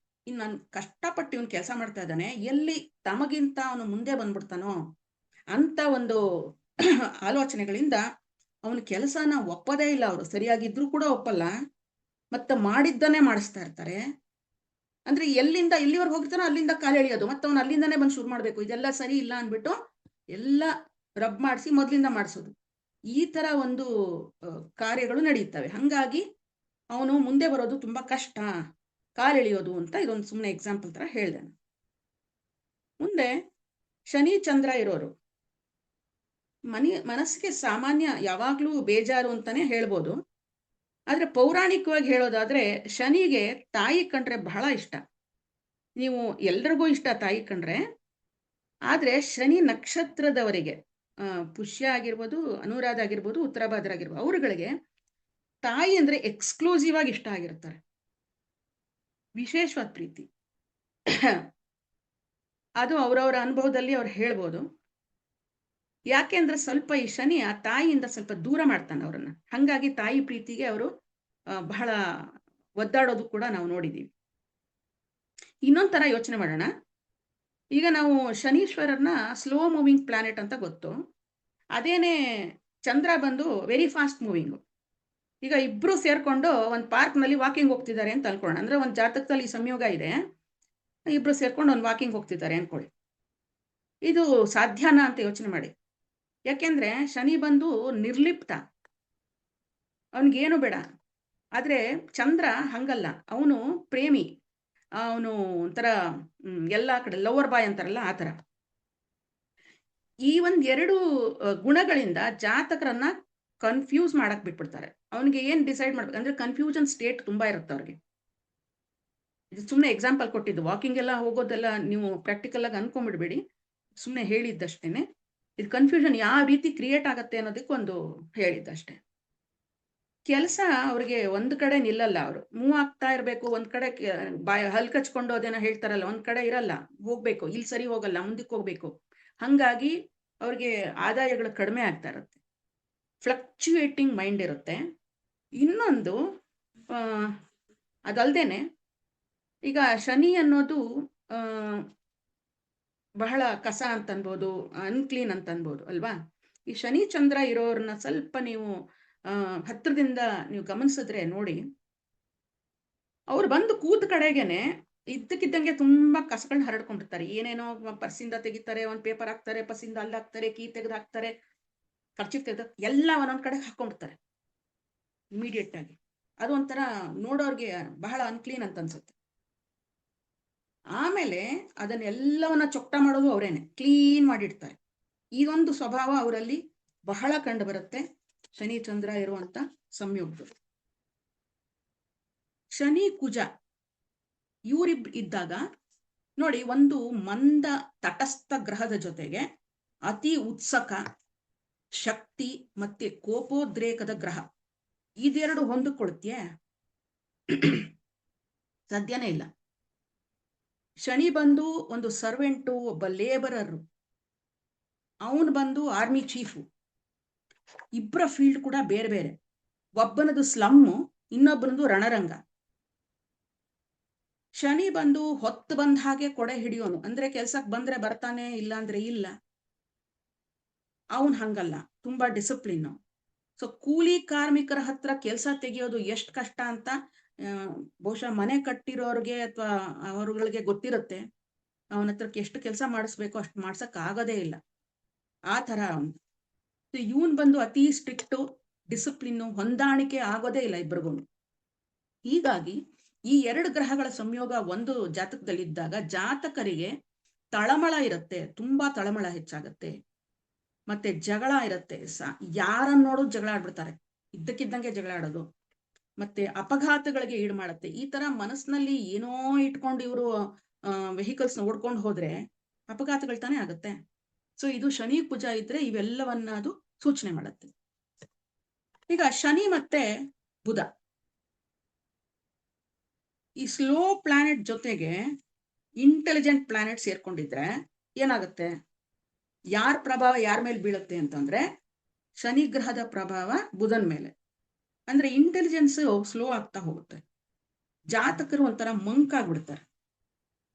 ನಾನು ಕಷ್ಟಪಟ್ಟು ಇವನ್ ಕೆಲಸ ಮಾಡ್ತಾ ಇದ್ದಾನೆ, ಎಲ್ಲಿ ತಮಗಿಂತ ಅವನು ಮುಂದೆ ಬಂದ್ಬಿಡ್ತಾನೋ ಅಂತ ಒಂದು ಆಲೋಚನೆಗಳಿಂದ ಅವನ ಕೆಲಸನ ಒಪ್ಪದೇ ಇಲ್ಲ. ಅವರು ಸರಿಯಾಗಿದ್ರು ಕೂಡ ಒಪ್ಪಲ್ಲ, ಮತ್ತೆ ಮಾಡಿದ್ದನ್ನೇ ಮಾಡಿಸ್ತಾ ಇರ್ತಾರೆ. ಅಂದ್ರೆ ಎಲ್ಲಿಂದ ಎಲ್ಲಿವರೆಗೆ ಹೋಗ್ತಾನೋ ಅಲ್ಲಿಂದ ಕಾಲು ಎಳೆಯೋದು, ಮತ್ತೆ ಅವನು ಅಲ್ಲಿಂದಾನೇ ಬಂದು ಶುರು ಮಾಡ್ಬೇಕು, ಇದೆಲ್ಲ ಸರಿ ಇಲ್ಲ ಅಂದ್ಬಿಟ್ಟು ಎಲ್ಲ ರಬ್ ಮಾಡಿಸಿ ಮೊದಲಿಂದ ಮಾಡಿಸೋದು. ಈ ತರ ಒಂದು ಕಾರ್ಯಗಳು ನಡೆಯುತ್ತವೆ. ಹಂಗಾಗಿ ಅವನು ಮುಂದೆ ಬರೋದು ತುಂಬಾ ಕಷ್ಟ, ಕಾಲೆಳೆಯೋದು ಅಂತ ಇದೊಂದು ಸುಮ್ಮನೆ ಎಕ್ಸಾಂಪಲ್ ತರ ಹೇಳ್ದೆ. ಮುಂದೆ ಶನಿ ಚಂದ್ರ ಇರೋರು ಮನಸ್ಸಿಗೆ ಸಾಮಾನ್ಯ ಯಾವಾಗ್ಲೂ ಬೇಜಾರು ಅಂತಾನೆ ಹೇಳ್ಬೋದು. ಆದ್ರೆ ಪೌರಾಣಿಕವಾಗಿ ಹೇಳೋದಾದ್ರೆ ಶನಿಗೆ ತಾಯಿ ಕಂಡ್ರೆ ಬಹಳ ಇಷ್ಟ. ನೀವು ಎಲ್ರಿಗೂ ಇಷ್ಟ ತಾಯಿ ಕಂಡ್ರೆ, ಆದ್ರೆ ಶನಿ ನಕ್ಷತ್ರದವರಿಗೆ ಪುಷ್ಯ ಆಗಿರ್ಬೋದು, ಅನುರಾಧ ಆಗಿರ್ಬೋದು, ಉತ್ತರ ಭಾದ್ರ ಆಗಿರ್ಬೋದು, ಅವರುಗಳಿಗೆ ತಾಯಿ ಅಂದ್ರೆ ಎಕ್ಸ್ಕ್ಲೂಸಿವ್ ಆಗಿ ಇಷ್ಟ ಆಗಿರ್ತಾರೆ, ವಿಶೇಷವಾದ ಪ್ರೀತಿ. ಅದು ಅವರವರ ಅನುಭವದಲ್ಲಿ ಅವ್ರು ಹೇಳ್ಬೋದು. ಯಾಕೆಂದ್ರೆ ಸ್ವಲ್ಪ ಈ ಶನಿ ಆ ತಾಯಿಯಿಂದ ಸ್ವಲ್ಪ ದೂರ ಮಾಡ್ತಾನೆ ಅವರನ್ನ. ಹಂಗಾಗಿ ತಾಯಿ ಪ್ರೀತಿಗೆ ಅವರು ಬಹಳ ಒದ್ದಾಡೋದು ಕೂಡ ನಾವು ನೋಡಿದೀವಿ. ಇನ್ನೊಂದ್ ತರ ಯೋಚನೆ ಮಾಡೋಣ. ಈಗ ನಾವು ಶನೀಶ್ವರನ್ನ ಸ್ಲೋ ಮೂವಿಂಗ್ ಪ್ಲಾನೆಟ್ ಅಂತ ಗೊತ್ತು. ಅದೇನೆ ಚಂದ್ರ ಬಂದು ವೆರಿ ಫಾಸ್ಟ್ ಮೂವಿಂಗ್. ಈಗ ಇಬ್ರು ಸೇರ್ಕೊಂಡು ಒಂದು ಪಾರ್ಕ್ ನಲ್ಲಿ ವಾಕಿಂಗ್ ಹೋಗ್ತಿದ್ದಾರೆ ಅಂತ ಅನ್ಕೊಳ್ಳೋಣ. ಅಂದ್ರೆ ಒಂದು ಜಾತಕದಲ್ಲಿ ಈ ಸಂಯೋಗ ಇದೆ, ಇಬ್ರು ಸೇರ್ಕೊಂಡು ಒಂದು ವಾಕಿಂಗ್ ಹೋಗ್ತಿದ್ದಾರೆ ಅನ್ಕೊಳ್ಳಿ. ಇದು ಸಾಧ್ಯನಾ ಅಂತ ಯೋಚನೆ ಮಾಡಿ. ಯಾಕೆಂದ್ರೆ ಶನಿ ಬಂದು ನಿರ್ಲಿಪ್ತ, ಅವನಿಗೇನು ಬೇಡ. ಆದ್ರೆ ಚಂದ್ರ ಹಂಗಲ್ಲ, ಅವನು ಪ್ರೇಮಿ, ಅವನು ಒಂಥರ ಎಲ್ಲಾ ಕಡೆ ಲವರ್ ಬಾಯ್ ಅಂತಾರಲ್ಲ ಆ ತರ. ಈ ಒಂದೆರಡು ಗುಣಗಳಿಂದ ಜಾತಕರನ್ನ ಕನ್ಫ್ಯೂಸ್ ಮಾಡಕ್ ಬಿಟ್ಬಿಡ್ತಾರೆ. ಅವನಿಗೆ ಏನ್ ಡಿಸೈಡ್ ಮಾಡ್ಬೇಕು ಅಂದ್ರೆ ಕನ್ಫ್ಯೂಷನ್ ಸ್ಟೇಟ್ ತುಂಬಾ ಇರುತ್ತೆ ಅವ್ರಿಗೆ. ಇದು ಸುಮ್ಮನೆ ಎಕ್ಸಾಂಪಲ್ ಕೊಟ್ಟಿದ್ದು, ವಾಕಿಂಗ್ ಎಲ್ಲ ಹೋಗೋದೆಲ್ಲ ನೀವು ಪ್ರಾಕ್ಟಿಕಲ್ ಆಗಿ ಅನ್ಕೊಂಡ್ಬಿಡ್ಬೇಡಿ, ಸುಮ್ಮನೆ ಹೇಳಿದ್ದಷ್ಟೇನೆ. ಇದು ಕನ್ಫ್ಯೂಷನ್ ಯಾವ ರೀತಿ ಕ್ರಿಯೇಟ್ ಆಗತ್ತೆ ಅನ್ನೋದಕ್ಕೆ ಒಂದು ಹೇಳಿದ್ದಷ್ಟೇ. ಕೆಲಸ ಅವ್ರಿಗೆ ಒಂದ್ ಕಡೆ ನಿಲ್ಲಲ್ಲ, ಅವರು ಮೂವ್ ಆಗ್ತಾ ಇರ್ಬೇಕು. ಒಂದ್ ಕಡೆ ಹಲ್ ಕಚ್ಕೊಂಡು ಅದೇನೋ ಹೇಳ್ತಾರಲ್ಲ, ಒಂದ್ ಕಡೆ ಇರಲ್ಲ, ಹೋಗ್ಬೇಕು, ಇಲ್ಲಿ ಸರಿ ಹೋಗಲ್ಲ, ಮುಂದಕ್ಕೆ ಹೋಗ್ಬೇಕು. ಹಂಗಾಗಿ ಅವ್ರಿಗೆ ಆದಾಯಗಳು ಕಡಿಮೆ ಆಗ್ತಾ ಇರುತ್ತೆ, ಫ್ಲಕ್ಚುಯೇಟಿಂಗ್ ಮೈಂಡ್ ಇರುತ್ತೆ. ಇನ್ನೊಂದು ಅದಲ್ದೇನೆ ಈಗ ಶನಿ ಅನ್ನೋದು ಬಹಳ ಕಸ ಅಂತ ಅನ್ಬೋದು, ಅನ್ಕ್ಲೀನ್ ಅಂತ ಅನ್ಬೋದು ಅಲ್ವಾ. ಈ ಶನಿ ಚಂದ್ರ ಇರೋರನ್ನ ಸ್ವಲ್ಪ ನೀವು ಹತ್ರದಿಂದ ನೀವು ಗಮನಿಸಿದ್ರೆ ನೋಡಿ, ಅವ್ರು ಬಂದು ಕೂತ ಕಡೆಗೇನೆ ಇದ್ದಕ್ಕಿದ್ದಂಗೆ ತುಂಬಾ ಕಸಗಳನ್ನ ಹರಡ್ಕೊಂಡಿರ್ತಾರೆ. ಏನೇನೋ ಪರ್ಸಿಂದ ತೆಗಿತಾರೆ, ಒಂದ್ ಪೇಪರ್ ಹಾಕ್ತಾರೆ, ಪರ್ಸಿಂದ ಅಲ್ಲಿ ಹಾಕ್ತಾರೆ, ಕೀ ತೆಗೆದು ಹಾಕ್ತಾರೆ, ಖರ್ಚು ತೆಗೆದು ಎಲ್ಲ ಒಂದೊಂದ್ ಕಡೆ ಹಾಕೊಂಡಿರ್ತಾರೆ ಇಮಿಡಿಯೇಟ್ ಆಗಿ. ಅದು ಒಂಥರ ನೋಡೋರ್ಗೆ ಬಹಳ ಅನ್ಕ್ಲೀನ್ ಅಂತ ಅನ್ಸುತ್ತೆ. ಆಮೇಲೆ ಅದನ್ನೆಲ್ಲವನ್ನ ಚೊಕ್ಟ ಮಾಡೋದು ಅವರೇನೆ, ಕ್ಲೀನ್ ಮಾಡಿಡ್ತಾರೆ. ಇದೊಂದು ಸ್ವಭಾವ ಅವರಲ್ಲಿ ಬಹಳ ಕಂಡು ಬರುತ್ತೆ ಶನಿ ಚಂದ್ರ ಇರುವಂತ ಸಂಯೋಗಗಳು. ಶನಿ ಕುಜ ಇದ್ದಾಗ ನೋಡಿ, ಒಂದು ಮಂದ ತಟಸ್ಥ ಗ್ರಹದ ಜೊತೆಗೆ ಅತಿ ಉತ್ಸಕ, ಶಕ್ತಿ ಮತ್ತೆ ಕೋಪೋದ್ರೇಕದ ಗ್ರಹ, ಇದೆರಡು ಹೊಂದಿಕೊಳ್ತೀಯೇ? ಸಾಧ್ಯನೇ ಇಲ್ಲ. ಶನಿ ಬಂದು ಒಂದು ಸರ್ವೆಂಟು, ಒಬ್ಬ ಲೇಬರರು, ಅವನು ಬಂದು ಆರ್ಮಿ ಚೀಫು. ಇಬ್ಬರ ಫೀಲ್ಡ್ ಕೂಡ ಬೇರೆ ಬೇರೆ. ಒಬ್ಬನದು ಸ್ಲಮ್ಮು, ಇನ್ನೊಬ್ಬನದು ರಣರಂಗ. ಶನಿ ಬಂದು ಹೊತ್ತು ಬಂದ ಹಾಗೆ ಕೊಡೆ ಹಿಡಿಯೋನು, ಅಂದ್ರೆ ಕೆಲ್ಸಕ್ಕೆ ಬಂದ್ರೆ ಬರ್ತಾನೆ, ಇಲ್ಲ ಅಂದ್ರೆ ಇಲ್ಲ. ಅವನ್ ಹಂಗಲ್ಲ, ತುಂಬಾ ಡಿಸಿಪ್ಲಿನ್. ಸೊ ಕೂಲಿ ಕಾರ್ಮಿಕರ ಹತ್ರ ಕೆಲಸ ತೆಗೆಯೋದು ಎಷ್ಟು ಕಷ್ಟ ಅಂತ ಬಹುಶಃ ಮನೆ ಕಟ್ಟಿರೋರ್ಗೆ ಅಥವಾ ಅವ್ರಗಳಿಗೆ ಗೊತ್ತಿರುತ್ತೆ. ಅವನ ಹತ್ರಕ್ಕೆ ಎಷ್ಟು ಕೆಲಸ ಮಾಡಿಸ್ಬೇಕು ಅಷ್ಟು ಮಾಡ್ಸಕ್ ಆಗೋದೇ ಇಲ್ಲ, ಆ ತರ ಅವನು. ಇವನ್ ಬಂದು ಅತಿ ಸ್ಟ್ರಿಕ್ಟು, ಡಿಸಿಪ್ಲಿನ್, ಹೊಂದಾಣಿಕೆ ಆಗೋದೇ ಇಲ್ಲ ಇಬ್ಬರಿಗೂ. ಹೀಗಾಗಿ ಈ ಎರಡು ಗ್ರಹಗಳ ಸಂಯೋಗ ಒಂದು ಜಾತಕದಲ್ಲಿದ್ದಾಗ ಜಾತಕರಿಗೆ ತಳಮಳ ಇರುತ್ತೆ, ತುಂಬಾ ತಳಮಳ ಹೆಚ್ಚಾಗತ್ತೆ. ಮತ್ತೆ ಜಗಳ ಇರುತ್ತೆ, ಯಾರನ್ನ ನೋಡೋದು ಜಗಳ ಆಡ್ಬಿಡ್ತಾರೆ, ಇದ್ದಕ್ಕಿದ್ದಂಗೆ ಜಗಳ ಆಡೋದು. ಮತ್ತೆ ಅಪಘಾತಗಳಿಗೆ ಈಡು ಮಾಡುತ್ತೆ. ಈ ತರ ಮನಸ್ಸಿನಲ್ಲಿ ಏನೋ ಇಟ್ಕೊಂಡು ಇವರು ವೆಹಿಕಲ್ಸ್ ಓಡ್ಕೊಂಡು ಹೋದ್ರೆ ಅಪಘಾತಗಳು ತಾನೇ ಆಗುತ್ತೆ. ಸೊ ಇದು ಶನಿ ಕುಜ ಇದ್ರೆ ಇವೆಲ್ಲವನ್ನ ಅದು ಸೂಚನೆ ಮಾಡುತ್ತೆ. ಈಗ ಶನಿ ಮತ್ತೆ ಬುಧ, ಈ ಸ್ಲೋ ಪ್ಲಾನೆಟ್ ಜೊತೆಗೆ ಇಂಟೆಲಿಜೆಂಟ್ ಪ್ಲಾನೆಟ್ ಸೇರ್ಕೊಂಡಿದ್ರೆ ಏನಾಗುತ್ತೆ? ಯಾರ ಪ್ರಭಾವ ಯಾರ ಮೇಲೆ ಬೀಳುತ್ತೆ ಅಂತಂದ್ರೆ ಶನಿ ಗ್ರಹದ ಪ್ರಭಾವ ಬುಧನ್ ಮೇಲೆ. ಅಂದ್ರೆ ಇಂಟೆಲಿಜೆನ್ಸ್ ಸ್ಲೋ ಆಗ್ತಾ ಹೋಗುತ್ತೆ. ಜಾತಕರು ಒಂಥರ ಮಂಕ್ ಆಗ್ಬಿಡ್ತಾರೆ.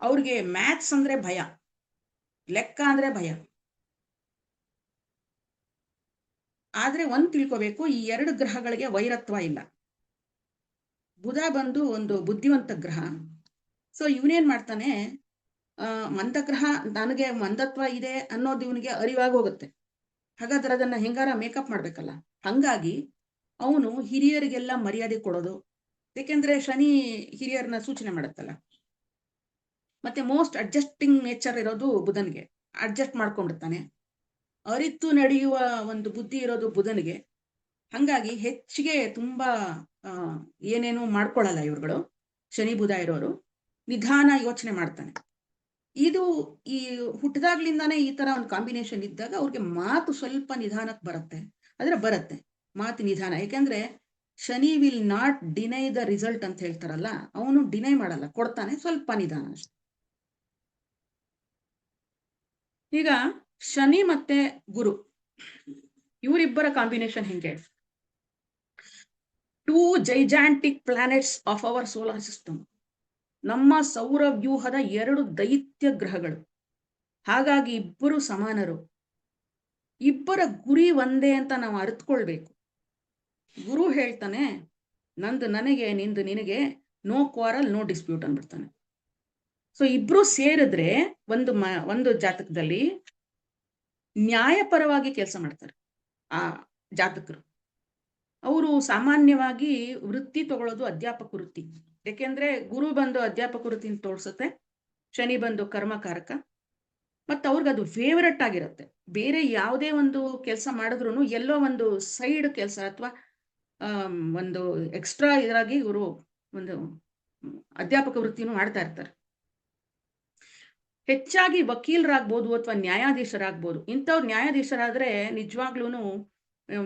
ಅವ್ರಿಗೆ ಮ್ಯಾಥ್ಸ್ ಅಂದ್ರೆ ಭಯ, ಲೆಕ್ಕ ಅಂದ್ರೆ ಭಯ. ಆದ್ರೆ ಒಂದ್ ತಿಳ್ಕೋಬೇಕು, ಈ ಎರಡು ಗ್ರಹಗಳಿಗೆ ವೈರತ್ವ ಇಲ್ಲ. ಬುಧ ಬಂದು ಒಂದು ಬುದ್ಧಿವಂತ ಗ್ರಹ, ಸೊ ಇವನೇನ್ ಮಾಡ್ತಾನೆ, ಮಂದಗ್ರಹ ನನಗೆ ಮಂದತ್ವ ಇದೆ ಅನ್ನೋದು ಇವನಿಗೆ ಅರಿವಾಗಿ ಹೋಗುತ್ತೆ. ಹಾಗಾದ್ರೆ ಅದನ್ನ ಹೆಂಗಾರ ಮೇಕಪ್ ಮಾಡ್ಬೇಕಲ್ಲ. ಹಂಗಾಗಿ ಅವನು ಹಿರಿಯರಿಗೆಲ್ಲ ಮರ್ಯಾದೆ ಕೊಡೋದು, ಯಾಕೆಂದ್ರೆ ಶನಿ ಹಿರಿಯರನ್ನ ಸೂಚನೆ ಮಾಡುತ್ತಲ್ಲ. ಮತ್ತೆ ಮೋಸ್ಟ್ ಅಡ್ಜಸ್ಟಿಂಗ್ ನೇಚರ್ ಇರೋದು ಬುಧನ್ಗೆ, ಅಡ್ಜಸ್ಟ್ ಮಾಡ್ಕೊಂಡಿರ್ತಾನೆ. ಅರಿತು ನಡೆಯುವ ಒಂದು ಬುದ್ಧಿ ಇರೋದು ಬುಧನಿಗೆ. ಹಂಗಾಗಿ ಹೆಚ್ಚಿಗೆ ತುಂಬಾ ಏನೇನು ಮಾಡ್ಕೊಳ್ಳಲ್ಲ ಇವ್ರುಗಳು. ಶನಿ ಬುಧ ಇರೋರು ನಿಧಾನ ಯೋಚನೆ ಮಾಡ್ತಾನೆ. ಇದು ಈ ಹುಟ್ಟಿದಾಗ್ಲಿಂದಾನೇ ಈ ತರ ಒಂದು ಕಾಂಬಿನೇಷನ್ ಇದ್ದಾಗ ಅವ್ರಿಗೆ ಮಾತು ಸ್ವಲ್ಪ ನಿಧಾನಕ್ಕೆ ಬರುತ್ತೆ. ಆದ್ರೆ ಬರುತ್ತೆ ಮಾತು ನಿಧಾನ, ಯಾಕೆಂದ್ರೆ Shani will not deny the result ಅಂತ ಹೇಳ್ತಾರಲ್ಲ, ಅವನು ಡಿನೈ ಮಾಡಲ್ಲ, ಕೊಡ್ತಾನೆ, ಸ್ವಲ್ಪ ನಿಧಾನ ಅಷ್ಟೆ. ಈಗ ಶನಿ ಮತ್ತೆ ಗುರು ಇವರಿಬ್ಬರ ಕಾಂಬಿನೇಷನ್ ಹೆಂಗೆ? 2 gigantic planets of our solar system. ನಮ್ಮ ಸೌರ ವ್ಯೂಹದ 2 ದೈತ್ಯ ಗ್ರಹಗಳು. ಹಾಗಾಗಿ ಇಬ್ಬರು ಸಮಾನರು, ಇಬ್ಬರ ಗುರಿ ಒಂದೇ ಅಂತ ನಾವು ಅರ್ಥಕೊಳ್ಬೇಕು. ಗುರು ಹೇಳ್ತಾನೆ, ನಂದು ನನಗೆ, ನಿಂದು ನಿನಗೆ, ನೋ ಕ್ವಾರಲ್ ನೋ ಡಿಸ್ಪ್ಯೂಟ್ ಅಂದ್ಬಿಡ್ತಾನೆ. ಸೊ ಇಬ್ರು ಸೇರಿದ್ರೆ ಒಂದು ಜಾತಕದಲ್ಲಿ ನ್ಯಾಯಪರವಾಗಿ ಕೆಲಸ ಮಾಡ್ತಾರೆ ಆ ಜಾತಕರು. ಅವರು ಸಾಮಾನ್ಯವಾಗಿ ವೃತ್ತಿ ತಗೊಳ್ಳೋದು ಅಧ್ಯಾಪಕ ವೃತ್ತಿ, ಯಾಕೆಂದ್ರೆ ಗುರು ಬಂದು ಅಧ್ಯಾಪಕ ವೃತ್ತಿನ ತೋರ್ಸುತ್ತೆ, ಶನಿ ಬಂದು ಕರ್ಮಕಾರಕ. ಮತ್ತೆ ಅವ್ರಿಗೆ ಅದು ಫೇವರೆಟ್ ಆಗಿರುತ್ತೆ. ಬೇರೆ ಯಾವುದೇ ಒಂದು ಕೆಲಸ ಮಾಡಿದ್ರು ಎಲ್ಲೋ ಒಂದು ಸೈಡ್ ಕೆಲಸ ಅಥವಾ ಒಂದು ಎಕ್ಸ್ಟ್ರಾ ಇದರಾಗಿ ಇವರು ಒಂದು ಅಧ್ಯಾಪಕ ವೃತ್ತಿನೂ ಮಾಡ್ತಾ ಇರ್ತಾರೆ. ಹೆಚ್ಚಾಗಿ ವಕೀಲರಾಗ್ಬೋದು ಅಥವಾ ನ್ಯಾಯಾಧೀಶರಾಗ್ಬೋದು. ಇಂಥವ್ರು ನ್ಯಾಯಾಧೀಶರಾದ್ರೆ ನಿಜವಾಗ್ಲೂ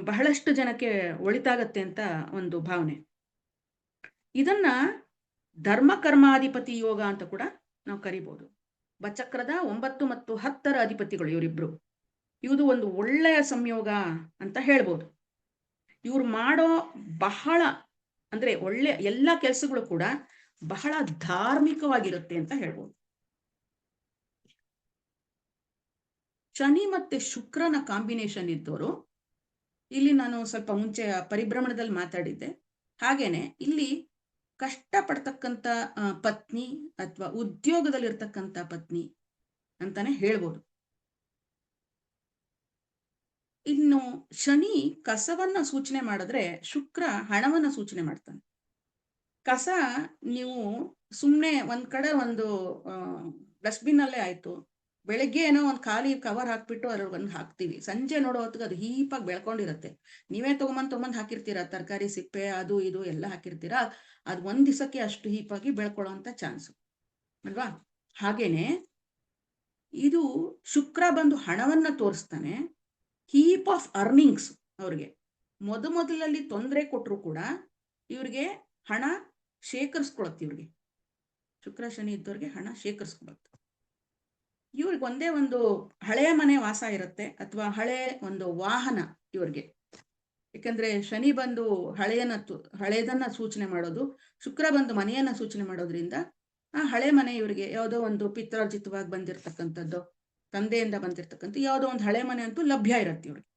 ಬಹಳಷ್ಟು ಜನಕ್ಕೆ ಒಳಿತಾಗತ್ತೆ ಅಂತ ಒಂದು ಭಾವನೆ. ಇದನ್ನ ಧರ್ಮ ಕರ್ಮಾಧಿಪತಿ ಯೋಗ ಅಂತ ಕೂಡ ನಾವು ಕರಿಬಹುದು. ಬಚಕ್ರದ 9 ಮತ್ತು 10ರ ಅಧಿಪತಿಗಳು ಇವರಿಬ್ರು. ಇದು ಒಂದು ಒಳ್ಳೆಯ ಸಂಯೋಗ ಅಂತ ಹೇಳ್ಬೋದು. ಇವ್ರು ಮಾಡೋ ಬಹಳ ಅಂದ್ರೆ ಒಳ್ಳೆ ಎಲ್ಲ ಕೆಲಸಗಳು ಕೂಡ ಬಹಳ ಧಾರ್ಮಿಕವಾಗಿರುತ್ತೆ ಅಂತ ಹೇಳ್ಬೋದು. ಶನಿ ಮತ್ತೆ ಶುಕ್ರನ ಕಾಂಬಿನೇಷನ್ ಇದ್ದವರು, ಇಲ್ಲಿ ನಾನು ಸ್ವಲ್ಪ ಮುಂಚೆ ಪರಿಭ್ರಮಣದಲ್ಲಿ ಮಾತಾಡಿದ್ದೆ, ಹಾಗೇನೆ ಇಲ್ಲಿ ಕಷ್ಟಪಡ್ತಕ್ಕಂಥ ಪತ್ನಿ ಅಥವಾ ಉದ್ಯೋಗದಲ್ಲಿರ್ತಕ್ಕಂಥ ಪತ್ನಿ ಅಂತಾನೆ ಹೇಳ್ಬೋದು. ಇನ್ನು ಶನಿ ಕಸವನ್ನ ಸೂಚನೆ ಮಾಡಿದ್ರೆ ಶುಕ್ರ ಹಣವನ್ನ ಸೂಚನೆ ಮಾಡ್ತಾನೆ. ಕಸ ನೀವು ಸುಮ್ಮನೆ ಒಂದ್ ಕಡೆ ಒಂದು ಡಸ್ಟ್ಬಿನ್ ಅಲ್ಲೇ ಆಯ್ತು, ಬೆಳಗ್ಗೆ ಏನೋ ಒಂದು ಖಾಲಿ ಕವರ್ ಹಾಕ್ಬಿಟ್ಟು ಅದ್ರೊಳಗೆ ಒಂದು ಹಾಕ್ತಿವಿ, ಸಂಜೆ ನೋಡೋ ಹೊತ್ತಿಗೆ ಅದು ಹೀಪಾಗಿ ಬೆಳ್ಕೊಂಡಿರತ್ತೆ. ನೀವೇ ತಗೊಂಬಂದ್ ಹಾಕಿರ್ತೀರಾ, ತರಕಾರಿ ಸಿಪ್ಪೆ ಅದು ಇದು ಎಲ್ಲ ಹಾಕಿರ್ತೀರಾ, ಅದು ಒಂದ್ ದಿವಸಕ್ಕೆ ಅಷ್ಟು ಹೀಪಾಗಿ ಬೆಳ್ಕೊಳ್ಳೋ ಅಂತ ಚಾನ್ಸು ಅಲ್ವಾ. ಹಾಗೇನೆ ಇದು ಶುಕ್ರ ಬಂದು ಹಣವನ್ನ ತೋರಿಸ್ತಾನೆ, ಹೀಪ್ ಆಫ್ ಅರ್ನಿಂಗ್ಸ್. ಅವ್ರಿಗೆ ಮೊದಲಲ್ಲಿ ತೊಂದರೆ ಕೊಟ್ಟರು ಕೂಡ ಇವ್ರಿಗೆ ಹಣ ಶೇಖರಿಸ್ಕೊಳತ್ತೆ. ಇವ್ರಿಗೆ ಶುಕ್ರ ಶನಿ ಇದ್ದವ್ರಿಗೆ ಹಣ ಶೇಖರಿಸ್ಕೊಳತ್ತೆ. ಇವ್ರಿಗೆ ಒಂದೇ ಒಂದು ಹಳೆಯ ಮನೆ ವಾಸ ಇರುತ್ತೆ ಅಥವಾ ಹಳೆ ಒಂದು ವಾಹನ ಇವ್ರಿಗೆ. ಯಾಕಂದ್ರೆ ಶನಿ ಬಂದು ಹಳೆಯದನ್ನ ಸೂಚನೆ ಮಾಡೋದು, ಶುಕ್ರ ಬಂದು ಮನೆಯನ್ನ ಸೂಚನೆ ಮಾಡೋದ್ರಿಂದ ಆ ಹಳೆ ಮನೆ ಇವ್ರಿಗೆ ಯಾವುದೋ ಒಂದು ಪಿತ್ರಾರ್ಜಿತವಾಗಿ ಬಂದಿರತಕ್ಕಂಥದ್ದು, ತಂದೆಯಿಂದ ಬಂದಿರತಕ್ಕಂಥ ಯಾವುದೋ ಒಂದು ಹಳೆ ಮನೆ ಅಂತೂ ಲಭ್ಯ ಇರುತ್ತೆ ಇವ್ರಿಗೆ.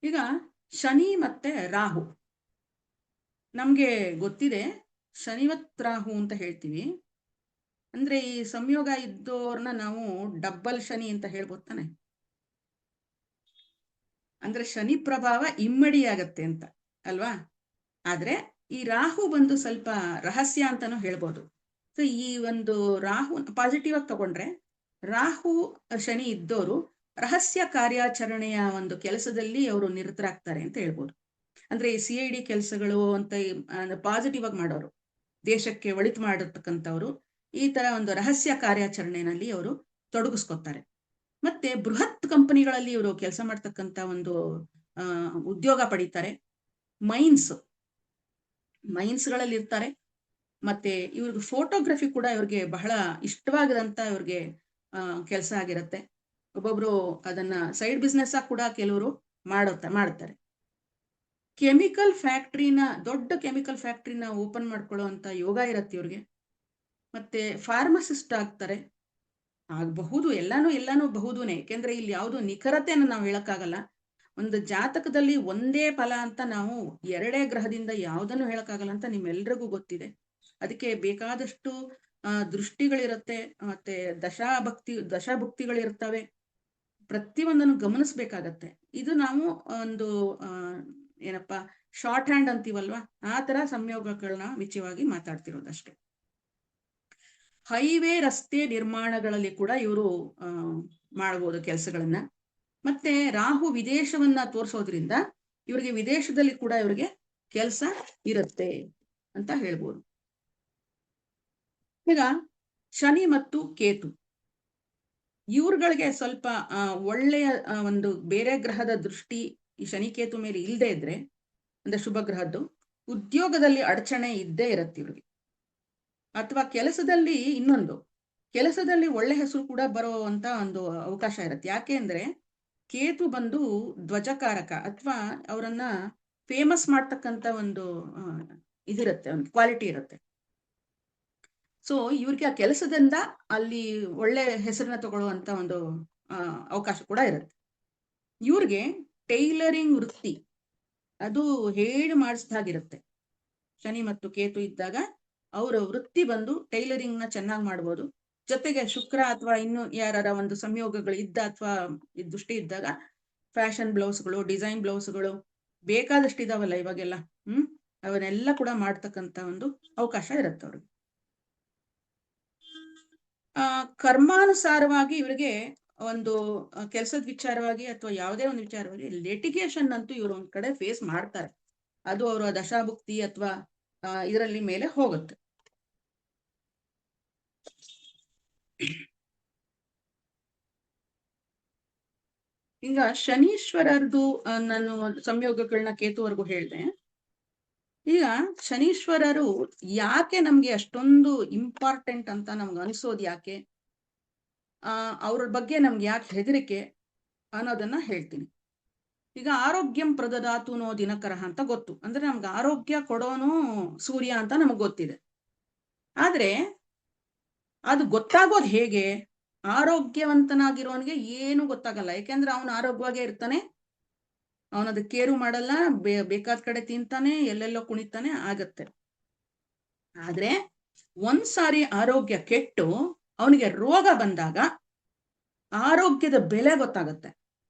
ಈಗ ಶನಿ ಮತ್ತೆ ರಾಹು ನಮ್ಗೆ ಗೊತ್ತಿದೆ, ಶನಿವತ್ ರಾಹು ಅಂತ ಹೇಳ್ತೀವಿ. ಅಂದ್ರೆ ಈ ಸಂಯೋಗ ಇದ್ದೋರ್ನ ನಾವು ಡಬ್ಬಲ್ ಶನಿ ಅಂತ ಹೇಳ್ಬೋದು ತಾನೆ. ಅಂದ್ರೆ ಶನಿ ಪ್ರಭಾವ ಇಮ್ಮಡಿ ಆಗತ್ತೆ ಅಂತ ಅಲ್ವಾ. ಆದ್ರೆ ಈ ರಾಹು ಬಂದು ಸ್ವಲ್ಪ ರಹಸ್ಯ ಅಂತಾನು ಹೇಳ್ಬೋದು. ಸೊ ಈ ಒಂದು ರಾಹು ಪಾಸಿಟಿವ್ ಆಗಿ ತಗೊಂಡ್ರೆ, ರಾಹು ಶನಿ ಇದ್ದವರು ರಹಸ್ಯ ಕಾರ್ಯಾಚರಣೆಯ ಒಂದು ಕೆಲಸದಲ್ಲಿ ಅವರು ನಿರತರಾಗ್ತಾರೆ ಅಂತ ಹೇಳ್ಬೋದು. ಅಂದ್ರೆ ಈ CID ಕೆಲಸಗಳು ಅಂತ ಪಾಸಿಟಿವ್ ಆಗಿ ಮಾಡೋರು, ದೇಶಕ್ಕೆ ಒಳಿತು ಮಾಡಿರ್ತಕ್ಕಂಥವ್ರು ಈ ತರ ಒಂದು ರಹಸ್ಯ ಕಾರ್ಯಾಚರಣೆಯಲ್ಲಿ ಅವರು ತೊಡಗಿಸ್ಕೊತಾರೆ. ಮತ್ತೆ ಬೃಹತ್ ಕಂಪನಿಗಳಲ್ಲಿ ಇವರು ಕೆಲಸ ಮಾಡ್ತಕ್ಕಂಥ ಒಂದು ಉದ್ಯೋಗ ಪಡೀತಾರೆ. ಮೈನ್ಸ್ಗಳಲ್ಲಿ ಇರ್ತಾರೆ. ಮತ್ತೆ ಇವ್ರಿಗೆ ಫೋಟೋಗ್ರಫಿ ಕೂಡ ಇವ್ರಿಗೆ ಬಹಳ ಇಷ್ಟವಾಗದಂತ ಇವ್ರಿಗೆ ಕೆಲಸ ಆಗಿರುತ್ತೆ. ಒಬ್ಬೊಬ್ರು ಅದನ್ನ ಸೈಡ್ ಬಿಸ್ನೆಸ್ ಆಗಿ ಕೂಡ ಕೆಲವರು ಮಾಡ್ತಾರೆ. ದೊಡ್ಡ ಕೆಮಿಕಲ್ ಫ್ಯಾಕ್ಟ್ರಿನ ಓಪನ್ ಮಾಡ್ಕೊಳ್ಳೋ ಅಂತ ಯೋಗ ಇರತ್ತೆ ಇವ್ರಿಗೆ. ಮತ್ತೆ ಫಾರ್ಮಸಿಸ್ಟ್ ಆಗ್ತಾರೆ, ಆಗಬಹುದು. ಎಲ್ಲಾನು ಬಹುದೂನೆ, ಯಾಕೆಂದ್ರೆ ಇಲ್ಲಿ ಯಾವುದು ನಿಖರತೆಯನ್ನು ನಾವು ಹೇಳಕ್ಕಾಗಲ್ಲ. ಒಂದು ಜಾತಕದಲ್ಲಿ ಒಂದೇ ಫಲ ಅಂತ ನಾವು 2 ಗ್ರಹದಿಂದ ಯಾವುದನ್ನು ಹೇಳಕ್ಕಾಗಲ್ಲ ಅಂತ ನಿಮ್ಮೆಲ್ರಿಗೂ ಗೊತ್ತಿದೆ. ಅದಕ್ಕೆ ಬೇಕಾದಷ್ಟು ದೃಷ್ಟಿಗಳಿರುತ್ತೆ, ಮತ್ತೆ ದಶಭುಕ್ತಿಗಳಿರ್ತವೆ. ಪ್ರತಿಯೊಂದನ್ನು ಗಮನಿಸ್ಬೇಕಾಗತ್ತೆ. ಇದು ನಾವು ಒಂದು ಏನಪ್ಪಾ ಶಾರ್ಟ್ ಹ್ಯಾಂಡ್ ಅಂತೀವಲ್ವಾ, ಆ ತರ ಸಂಯೋಗಗಳನ್ನ ವಿಷಯವಾಗಿ ಮಾತಾಡ್ತಿರೋದಷ್ಟೇ. ಹೈವೇ ರಸ್ತೆ ನಿರ್ಮಾಣಗಳಲ್ಲಿ ಕೂಡ ಇವರು ಮಾಡ್ಬೋದು ಕೆಲಸಗಳನ್ನ. ಮತ್ತೆ ರಾಹು ವಿದೇಶವನ್ನ ತೋರಿಸೋದ್ರಿಂದ ಇವರಿಗೆ ವಿದೇಶದಲ್ಲಿ ಕೂಡ ಇವರಿಗೆ ಕೆಲಸ ಇರುತ್ತೆ ಅಂತ ಹೇಳ್ಬೋದು. ಈಗ ಶನಿ ಮತ್ತು ಕೇತು ಇವ್ರುಗಳಿಗೆ ಸ್ವಲ್ಪ ಒಳ್ಳೆಯ ಒಂದು ಬೇರೆ ಗ್ರಹದ ದೃಷ್ಟಿ ಈ ಶನಿ ಕೇತು ಮೇಲೆ ಇಲ್ಲದೆ ಇದ್ರೆ, ಅಂದ್ರೆ ಶುಭ ಗ್ರಹದ್ದು, ಉದ್ಯೋಗದಲ್ಲಿ ಅಡಚಣೆ ಇದ್ದೇ ಇರುತ್ತೆ ಇವ್ರಿಗೆ. ಅಥವಾ ಕೆಲಸದಲ್ಲಿ ಕೆಲಸದಲ್ಲಿ ಒಳ್ಳೆ ಹೆಸರು ಕೂಡ ಬರುವಂತ ಒಂದು ಅವಕಾಶ ಇರುತ್ತೆ. ಯಾಕೆ ಅಂದ್ರೆ ಕೇತು ಬಂದು ಧ್ವಜಕಾರಕ, ಅಥವಾ ಅವರನ್ನ ಫೇಮಸ್ ಮಾಡ್ತಕ್ಕಂತ ಒಂದು ಇದಿರುತ್ತೆ, ಒಂದು ಕ್ವಾಲಿಟಿ ಇರುತ್ತೆ. ಸೊ ಇವ್ರಿಗೆ ಆ ಕೆಲಸದಿಂದ ಅಲ್ಲಿ ಒಳ್ಳೆ ಹೆಸರನ್ನ ತಗೊಳ್ಳುವಂತ ಒಂದು ಅವಕಾಶ ಕೂಡ ಇರುತ್ತೆ. ಇವ್ರಿಗೆ ಟೈಲರಿಂಗ್ ವೃತ್ತಿ ಅದು ಹೇಳಿ ಮಾಡಿಸಿದಾಗಿರುತ್ತೆ. ಶನಿ ಮತ್ತು ಕೇತು ಇದ್ದಾಗ ಅವರ ವೃತ್ತಿ ಬಂದು ಟೈಲರಿಂಗ್ ನ ಚೆನ್ನಾಗಿ ಮಾಡ್ಬೋದು. ಜೊತೆಗೆ ಶುಕ್ರ ಅಥವಾ ಇನ್ನು ಯಾರ ಒಂದು ಸಂಯೋಗಗಳು ಇದ್ದ ಅಥವಾ ದೃಷ್ಟಿ ಇದ್ದಾಗ ಫ್ಯಾಷನ್ ಬ್ಲೌಸ್ಗಳು, ಡಿಸೈನ್ ಬ್ಲೌಸ್ಗಳು ಬೇಕಾದಷ್ಟು ಇದಾವಲ್ಲ ಇವಾಗೆಲ್ಲ, ಅವನ್ನೆಲ್ಲ ಕೂಡ ಮಾಡ್ತಕ್ಕಂತ ಒಂದು ಅವಕಾಶ ಇರುತ್ತೆ ಅವ್ರಿಗೆ. ಕರ್ಮಾನುಸಾರವಾಗಿ ಇವರಿಗೆ ಒಂದು ಕೆಲಸದ ವಿಚಾರವಾಗಿ ಅಥವಾ ಯಾವುದೇ ಒಂದು ವಿಚಾರವಾಗಿ ಲಿಟಿಗೇಷನ್ ಅಂತೂ ಇವರು ಒಂದ್ ಕಡೆ ಫೇಸ್ ಮಾಡ್ತಾರೆ. ಅದು ಅವರ ದಶಾಭುಕ್ತಿ ಅಥವಾ ಇದರಲ್ಲಿ ಮೇಲೆ ಹೋಗುತ್ತೆ. ಈಗ ಶನೀಶ್ವರರದು ನಾನು ಸಂಯೋಗಗಳನ್ನ ಕೇತುವರೆಗೂ ಹೇಳಿದೆ. ಈಗ ಶನೀಶ್ವರರು ಯಾಕೆ ನಮ್ಗೆ ಅಷ್ಟೊಂದು ಇಂಪಾರ್ಟೆಂಟ್ ಅಂತ ನಮ್ಗೆ ಅನ್ಸೋದು ಯಾಕೆ, ಅವ್ರ ಬಗ್ಗೆ ನಮ್ಗೆ ಯಾಕೆ ಹೆದರಿಕೆ ಅನ್ನೋದನ್ನ ಹೇಳ್ತೀನಿ. ಈಗ ಆರೋಗ್ಯಂ ಪ್ರದದಾತುನೋ ದಿನಕರಃ ಅಂತ ಗೊತ್ತು, ಅಂದ್ರೆ ನಮ್ಗೆ ಆರೋಗ್ಯ ಕೊಡೋನು ಸೂರ್ಯ ಅಂತ ನಮಗ್ ಗೊತ್ತಿದೆ. ಆದ್ರೆ ಅದು ಗೊತ್ತಾಗೋದು ಹೇಗೆ? ಆರೋಗ್ಯವಂತನಾಗಿರೋನ್ಗೆ ಏನು ಗೊತ್ತಾಗಲ್ಲ, ಯಾಕೆಂದ್ರೆ ಅವನು ಆರೋಗ್ಯವಾಗೇ ಇರ್ತಾನೆ, ಅವನದು ಕೇರು ಮಾಡಲ್ಲ, ಬೇಕಾದ ಕಡೆ ತಿಂತಾನೆ, ಎಲ್ಲೆಲ್ಲೋ ಕುಣಿತಾನೆ, ಆಗತ್ತೆ. ಆದ್ರೆ ಒಂದ್ಸಾರಿ ಆರೋಗ್ಯ ಕೆಟ್ಟು ಅವನಿಗೆ ರೋಗ ಬಂದಾಗ ಆರೋಗ್ಯದ ಬೆಲೆ ಗೊತ್ತಾಗತ್ತೆ.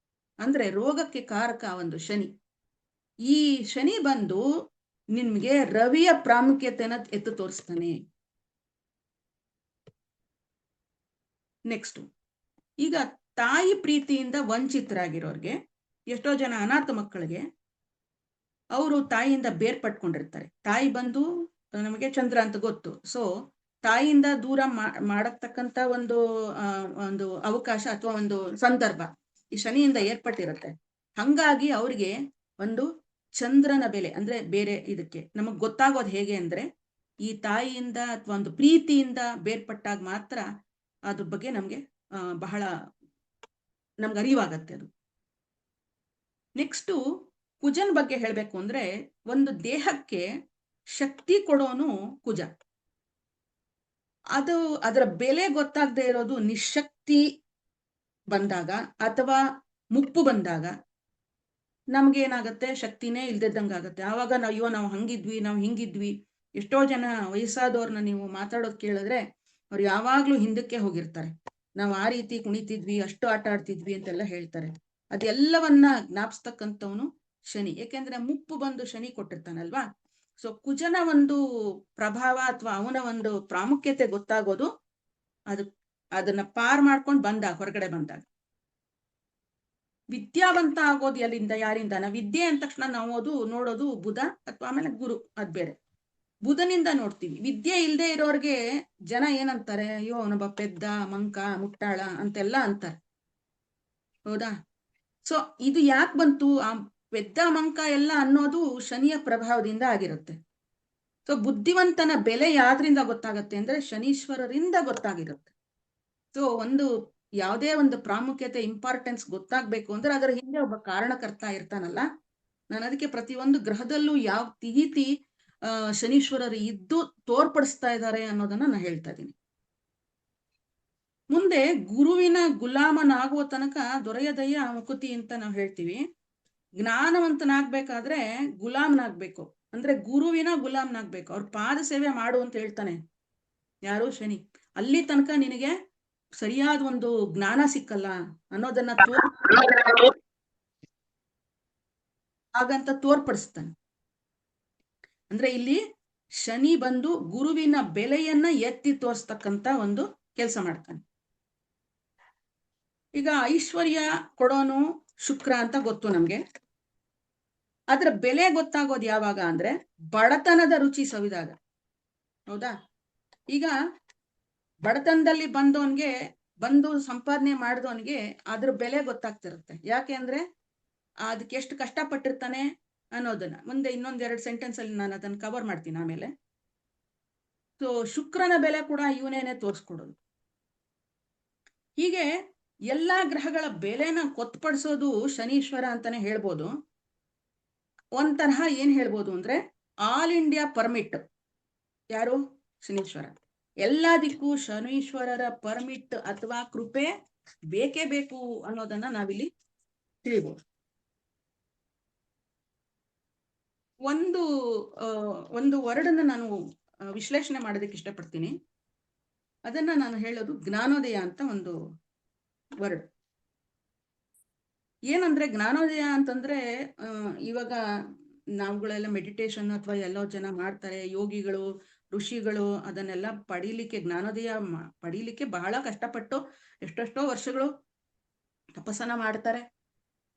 ಅಂದ್ರೆ ರೋಗಕ್ಕೆ ಕಾರಕ ಒಂದು ಶನಿ. ಈ ಶನಿ ಬಂದು ನಿಮ್ಗೆ ರವಿಯ ಪ್ರಾಮುಖ್ಯತೆನ ಎತ್ತು ತೋರಿಸ್ತಾನೆ. ನೆಕ್ಸ್ಟ್, ಈಗ ತಾಯಿ ಪ್ರೀತಿಯಿಂದ ವಂಚಿತರಾಗಿರೋರ್ಗೆ, ಎಷ್ಟೋ ಜನ ಅನಾಥ ಮಕ್ಕಳಿಗೆ ಅವರು ತಾಯಿಯಿಂದ ಬೇರ್ಪಟ್ಕೊಂಡಿರ್ತಾರೆ. ತಾಯಿ ಬಂದು ನಮಗೆ ಚಂದ್ರ ಅಂತ ಗೊತ್ತು. ಸೊ ತಾಯಿಯಿಂದ ದೂರ ಮಾಡತಕ್ಕಂತ ಒಂದು ಅವಕಾಶ ಅಥವಾ ಒಂದು ಸಂದರ್ಭ ಈ ಶನಿಯಿಂದ ಏರ್ಪಟ್ಟಿರುತ್ತೆ. ಹಂಗಾಗಿ ಅವ್ರಿಗೆ ಒಂದು ಚಂದ್ರನ ಬೆಲೆ ಅಂದ್ರೆ ಬೇರೆ ಇದಕ್ಕೆ ನಮಗ್ ಗೊತ್ತಾಗೋದು ಹೇಗೆ ಅಂದ್ರೆ, ಈ ತಾಯಿಯಿಂದ ಅಥವಾ ಒಂದು ಪ್ರೀತಿಯಿಂದ ಬೇರ್ಪಟ್ಟಾಗ ಮಾತ್ರ ಅದ್ರ ಬಗ್ಗೆ ನಮ್ಗೆ ಬಹಳ ನಮ್ಗೆ ಅರಿವಾಗತ್ತೆ ಅದು. ನೆಕ್ಸ್ಟು ಕುಜನ್ ಬಗ್ಗೆ ಹೇಳ್ಬೇಕು ಅಂದ್ರೆ, ಒಂದು ದೇಹಕ್ಕೆ ಶಕ್ತಿ ಕೊಡೋನು ಕುಜ. ಅದರ ಬೆಲೆ ಗೊತ್ತಾಗದೆ ಇರೋದು ನಿಶಕ್ತಿ ಬಂದಾಗ ಅಥವಾ ಮುಪ್ಪು ಬಂದಾಗ ನಮ್ಗೇನಾಗತ್ತೆ, ಶಕ್ತಿನೇ ಇಲ್ದಿದ್ದಂಗಾಗತ್ತೆ. ಆವಾಗ ನಾವು ಹಂಗಿದ್ವಿ, ನಾವು ಹಿಂಗಿದ್ವಿ. ಎಷ್ಟೋ ಜನ ವಯಸ್ಸಾದವ್ರನ್ನ ನೀವು ಮಾತಾಡೋದು ಕೇಳಿದ್ರೆ ಅವ್ರು ಯಾವಾಗ್ಲೂ ಹಿಂದಕ್ಕೆ ಹೋಗಿರ್ತಾರೆ. ನಾವು ಆ ರೀತಿ ಕುಣಿತಿದ್ವಿ, ಅಷ್ಟು ಆಟ ಆಡ್ತಿದ್ವಿ ಅಂತೆಲ್ಲ ಹೇಳ್ತಾರೆ. ಅದೆಲ್ಲವನ್ನ ಜ್ಞಾಪಿಸ್ತಕ್ಕಂಥವನು ಶನಿ, ಯಾಕೆಂದ್ರೆ ಮುಪ್ಪು ಬಂದು ಶನಿ ಕೊಟ್ಟಿರ್ತಾನಲ್ವಾ. ಸೊ ಕುಜನ ಒಂದು ಪ್ರಭಾವ ಅಥವಾ ಅವನ ಒಂದು ಪ್ರಾಮುಖ್ಯತೆ ಗೊತ್ತಾಗೋದು ಅದನ್ನ ಪಾರ್ ಮಾಡ್ಕೊಂಡು ಹೊರಗಡೆ ಬಂದಾಗ. ವಿದ್ಯಾವಂತ ಆಗೋದು ಎಲ್ಲಿಂದ, ಯಾರಿಂದ? ವಿದ್ಯೆ ಅಂದ ತಕ್ಷಣ ನಾವು ನೋಡೋದು ಬುಧ ಅಥವಾ ಆಮೇಲೆ ಗುರು, ಅದ್ ಬೇರೆ. ಬುಧನಿಂದ ನೋಡ್ತೀವಿ. ವಿದ್ಯೆ ಇಲ್ಲದೆ ಇರೋರ್ಗೆ ಜನ ಏನಂತಾರೆ, ಅಯ್ಯೋ ಅವನೊಬ್ಬ ಪೆದ್ದ, ಮಂಕ, ಮುಟ್ಟಾಳ ಅಂತೆಲ್ಲ ಅಂತಾರೆ, ಹೌದಾ? ಸೊ ಇದು ಯಾಕೆ ಬಂತು? ಆ ಪೆದ್ದ ಮಂಕ ಎಲ್ಲ ಅನ್ನೋದು ಶನಿಯ ಪ್ರಭಾವದಿಂದ ಆಗಿರುತ್ತೆ. ಸೊ ಬುದ್ಧಿವಂತನ ಬೆಲೆ ಯಾವ್ದ್ರಿಂದ ಗೊತ್ತಾಗತ್ತೆ ಅಂದ್ರೆ ಶನೀಶ್ವರರಿಂದ ಗೊತ್ತಾಗಿರುತ್ತೆ. ಸೊ ಯಾವುದೇ ಒಂದು ಪ್ರಾಮುಖ್ಯತೆ, ಇಂಪಾರ್ಟೆನ್ಸ್ ಗೊತ್ತಾಗ್ಬೇಕು ಅಂದ್ರೆ ಅದರ ಹಿಂದೆ ಒಬ್ಬ ಕಾರಣಕರ್ತ ಇರ್ತಾನಲ್ಲ. ನಾನು ಅದಕ್ಕೆ ಪ್ರತಿಯೊಂದು ಗ್ರಹದಲ್ಲೂ ಯಾವ ರೀತಿ ಶನೀಶ್ವರರು ಇದ್ದು ತೋರ್ಪಡಿಸ್ತಾ ಇದ್ದಾರೆ ಅನ್ನೋದನ್ನ ನಾನು ಹೇಳ್ತಾ ಇದ್ದೀನಿ. ಮುಂದೆ ಗುರುವಿನ ಗುಲಾಮನಾಗುವ ತನಕ ದೊರೆಯದಯ್ಯ ಮುಕುತಿ ಅಂತ ನಾವು ಹೇಳ್ತೀವಿ. ಜ್ಞಾನವಂತನಾಗ್ಬೇಕಾದ್ರೆ ಗುಲಾಮನಾಗ್ಬೇಕು. ಅಂದ್ರೆ ಗುರುವಿನ ಗುಲಾಮ್ನಾಗ್ಬೇಕು, ಅವ್ರ ಪಾದ ಸೇವೆ ಮಾಡು ಅಂತ ಹೇಳ್ತಾನೆ ಯಾರು? ಶನಿ. ಅಲ್ಲಿ ತನಕ ನಿನಗೆ ಸರಿಯಾದ ಒಂದು ಜ್ಞಾನ ಸಿಕ್ಕಲ್ಲ ಅನ್ನೋದನ್ನ ಹಾಗಂತ ತೋರ್ಪಡಿಸ್ತಾನೆ. ಅಂದ್ರೆ ಇಲ್ಲಿ ಶನಿ ಬಂದು ಗುರುವಿನ ಬೆಲೆಯನ್ನ ಎತ್ತಿ ತೋರಿಸ್ತಕ್ಕಂತ ಒಂದು ಕೆಲಸ ಮಾಡ್ತಾನೆ. ಈಗ ಐಶ್ವರ್ಯ ಕೊಡೋನು ಶುಕ್ರ ಅಂತ ಗೊತ್ತು ನಮ್ಗೆ. ಅದ್ರ ಬೆಲೆ ಗೊತ್ತಾಗೋದು ಯಾವಾಗ ಅಂದ್ರೆ ಬಡತನದ ರುಚಿ ಸವಿದಾಗ. ಹೌದಾ? ಈಗ ಬಡತನದಲ್ಲಿ ಬಂದು ಸಂಪಾದನೆ ಮಾಡಿದವನ್ಗೆ ಅದ್ರ ಬೆಲೆ ಗೊತ್ತಾಗ್ತಿರುತ್ತೆ. ಯಾಕೆ ಅಂದ್ರೆ ಅದಕ್ಕೆ ಎಷ್ಟು ಕಷ್ಟಪಟ್ಟಿರ್ತಾನೆ ಅನ್ನೋದನ್ನ ಮುಂದೆ ಇನ್ನೊಂದೆರಡು ಸೆಂಟೆನ್ಸ್ ಅಲ್ಲಿ ನಾನು ಅದನ್ನ ಕವರ್ ಮಾಡ್ತೀನಿ ಆಮೇಲೆ. ಸೊ ಶುಕ್ರನ ಬೆಲೆ ಕೂಡ ಇವನೇನೆ ತೋರಿಸ್ಕೊಡೋದು. ಹೀಗೆ ಎಲ್ಲಾ ಗ್ರಹಗಳ ಬೆಲೆನ ಕೊತ್ಪಡಿಸೋದು ಶನೀಶ್ವರ ಅಂತಾನೆ ಹೇಳ್ಬೋದು. ಒಂದ್ ತರಹ ಏನ್ ಹೇಳ್ಬೋದು ಅಂದ್ರೆ ಆಲ್ ಇಂಡಿಯಾ ಪರ್ಮಿಟ್ ಯಾರು? ಶನೀಶ್ವರ. ಎಲ್ಲದಕ್ಕೂ ಶನೀಶ್ವರರ ಪರ್ಮಿಟ್ ಅಥವಾ ಕೃಪೆ ಬೇಕೇ ಬೇಕು ಅನ್ನೋದನ್ನ ನಾವಿಲ್ಲಿ ತಿಳಿಬಹುದು. ಒಂದು ವರ್ಡನ್ನ ನಾನು ವಿಶ್ಲೇಷಣೆ ಮಾಡೋದಕ್ಕೆ ಇಷ್ಟಪಡ್ತೀನಿ. ಅದನ್ನ ನಾನು ಹೇಳೋದು ಜ್ಞಾನೋದಯ ಅಂತ ಒಂದು ವರ್ಡ್. ಏನಂದ್ರೆ ಜ್ಞಾನೋದಯ ಅಂತಂದ್ರೆ ಇವಾಗ ನಾವುಗಳೆಲ್ಲ ಮೆಡಿಟೇಷನ್ ಅಥವಾ ಎಲ್ಲೋ ಜನ ಮಾಡ್ತಾರೆ, ಯೋಗಿಗಳು ಋಷಿಗಳು ಅದನ್ನೆಲ್ಲ ಪಡೀಲಿಕ್ಕೆ, ಜ್ಞಾನೋದಯ ಪಡೀಲಿಕ್ಕೆ ಬಹಳ ಕಷ್ಟಪಟ್ಟು ಎಷ್ಟೆಷ್ಟೋ ವರ್ಷಗಳು ತಪಸ್ಸನ್ನ ಮಾಡ್ತಾರೆ.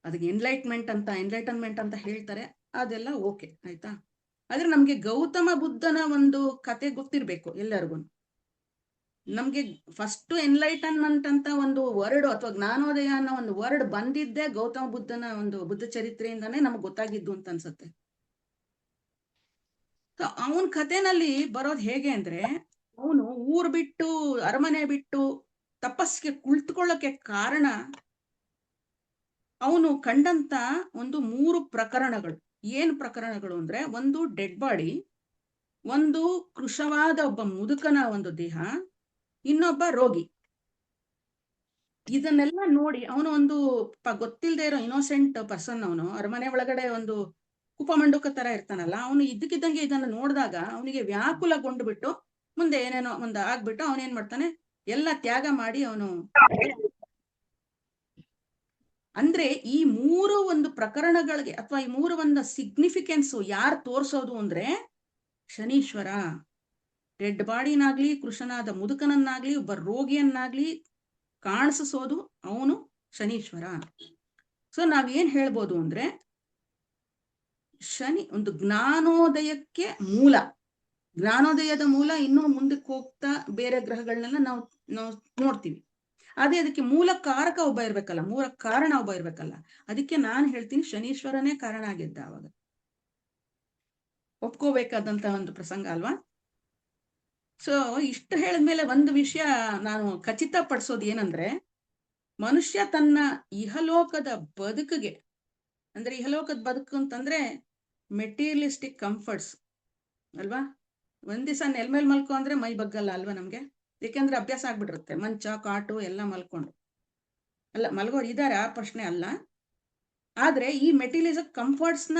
ಅದಕ್ಕೆ ಎನ್ಲೈಟನ್ಮೆಂಟ್ ಅಂತ ಹೇಳ್ತಾರೆ. ಅದೆಲ್ಲ ಓಕೆ, ಆಯ್ತಾ? ಆದ್ರೆ ನಮ್ಗೆ ಗೌತಮ ಬುದ್ಧನ ಒಂದು ಕತೆ ಗೊತ್ತಿರ್ಬೇಕು ಎಲ್ಲರಿಗೂ. ನಮ್ಗೆ ಫಸ್ಟ್ ಎನ್ಲೈಟನ್ಮೆಂಟ್ ಅಂತ ಒಂದು ವರ್ಡ್ ಅಥವಾ ಜ್ಞಾನೋದಯ ಅನ್ನೋ ಒಂದು ವರ್ಡ್ ಬಂದಿದ್ದೇ ಗೌತಮ ಬುದ್ಧನ ಒಂದು ಬುದ್ಧ ಚರಿತ್ರೆಯಿಂದಾನೇ ನಮ್ಗೆ ಗೊತ್ತಾಗಿದ್ದು ಅಂತ ಅನ್ಸುತ್ತೆ. ಅವನ್ ಕಥೆನಲ್ಲಿ ಬರೋದು ಹೇಗೆ ಅಂದ್ರೆ, ಅವನು ಊರ್ ಬಿಟ್ಟು ಅರಮನೆ ಬಿಟ್ಟು ತಪಸ್ಸಿಗೆ ಕುಳಿತುಕೊಳ್ಳೋಕೆ ಕಾರಣ ಅವನು ಕಂಡಂತ ಒಂದು 3 ಪ್ರಕರಣಗಳು. ಏನ್ ಪ್ರಕರಣಗಳು ಅಂದ್ರೆ, ಒಂದು ಡೆಡ್ ಬಾಡಿ, ಒಂದು ಕೃಶವಾದ ಒಬ್ಬ ಮುದುಕನ ಒಂದು ದೇಹ, ಇನ್ನೊಬ್ಬ ರೋಗಿ. ಇದನ್ನೆಲ್ಲ ನೋಡಿ ಅವನು ಒಂದು ಗೊತ್ತಿಲ್ಲದೆ ಇರೋ ಇನ್ನೋಸೆಂಟ್ ಪರ್ಸನ್. ಅವನು ಅರಮನೆ ಒಳಗಡೆ ಒಂದು ಕುಪಮಂಡುಕ ತರ ಇರ್ತಾನಲ್ಲ, ಅವನು ಇದ್ದಕ್ಕಿದ್ದಂಗೆ ಇದನ್ನ ನೋಡಿದಾಗ ಅವನಿಗೆ ವ್ಯಾಕುಲಗೊಂಡ್ಬಿಟ್ಟು ಮುಂದೆ ಏನೇನೋ ಒಂದು ಆಗ್ಬಿಟ್ಟು ಅವನೇನ್ ಮಾಡ್ತಾನೆ, ಎಲ್ಲ ತ್ಯಾಗ ಮಾಡಿ ಅವನು. ಅಂದ್ರೆ ಈ 3 ಒಂದು ಪ್ರಕರಣಗಳಿಗೆ ಅಥವಾ ಈ 3 ಒಂದು ಸಿಗ್ನಿಫಿಕೆನ್ಸ್ ಯಾರು ತೋರ್ಸೋದು ಅಂದ್ರೆ ಶನೀಶ್ವರ. ಡೆಡ್ ಬಾಡಿನಾಗ್ಲಿ, ಕೃಶನಾದ ಮುದುಕನನ್ನಾಗ್ಲಿ, ಒಬ್ಬ ರೋಗಿಯನ್ನಾಗ್ಲಿ ಕಾಣಿಸೋದು ಅವನು ಶನೀಶ್ವರ. ಸೊ ನಾವೇನ್ ಹೇಳ್ಬೋದು ಅಂದ್ರೆ ಶನಿ ಒಂದು ಜ್ಞಾನೋದಯಕ್ಕೆ ಮೂಲ. ಜ್ಞಾನೋದಯದ ಮೂಲ ಇನ್ನೂ ಮುಂದಕ್ಕೆ ಹೋಗ್ತಾ ಬೇರೆ ಗ್ರಹಗಳನ್ನೆಲ್ಲ ನಾವು ನೋಡ್ತೀವಿ. ಅದೇ ಅದಕ್ಕೆ ಮೂಲ ಕಾರಕ ಒಬ್ಬ ಇರ್ಬೇಕಲ್ಲ, ಮೂಲ ಕಾರಣ ಒಬ್ಬ ಇರ್ಬೇಕಲ್ಲ. ಅದಕ್ಕೆ ನಾನು ಹೇಳ್ತೀನಿ ಶನೀಶ್ವರನೇ ಕಾರಣ ಆಗಿದ್ದ. ಅವಾಗ ಒಪ್ಕೋಬೇಕಾದಂತ ಒಂದು ಪ್ರಸಂಗ ಅಲ್ವಾ? ಸೊ ಇಷ್ಟು ಹೇಳಿದ್ಮೇಲೆ ಒಂದು ವಿಷಯ ನಾನು ಖಚಿತಪಡಿಸೋದು ಏನಂದ್ರೆ, ಮನುಷ್ಯ ತನ್ನ ಇಹಲೋಕದ ಬದುಕಿಗೆ, ಅಂದ್ರೆ ಇಹಲೋಕದ ಬದುಕು ಅಂತಂದ್ರೆ ಮೆಟೀರಿಯಲಿಸ್ಟಿಕ್ ಕಂಫರ್ಟ್ಸ್ ಅಲ್ವಾ? ಒಂದ್ ದಿವಸ ನೆಲ್ ಮೇಲೆ ಮಲ್ಕೊ ಅಂದ್ರೆ ಮೈ ಬಗ್ಗಲ್ಲ ಅಲ್ವಾ ನಮ್ಗೆ? ಯಾಕೆಂದ್ರೆ ಅಭ್ಯಾಸ ಆಗ್ಬಿಟ್ಟಿರುತ್ತೆ, ಮಂಚ ಕಾಟು ಎಲ್ಲ ಮಲ್ಕೊಂಡು. ಅಲ್ಲ, ಮಲ್ಗೋರು ಇದಾರೆ, ಆ ಪ್ರಶ್ನೆ ಅಲ್ಲ. ಆದ್ರೆ ಈ ಮೆಟೀರಿಯಲಿಸ್ಟಿಕ್ ಕಂಫರ್ಟ್ಸ್ನ,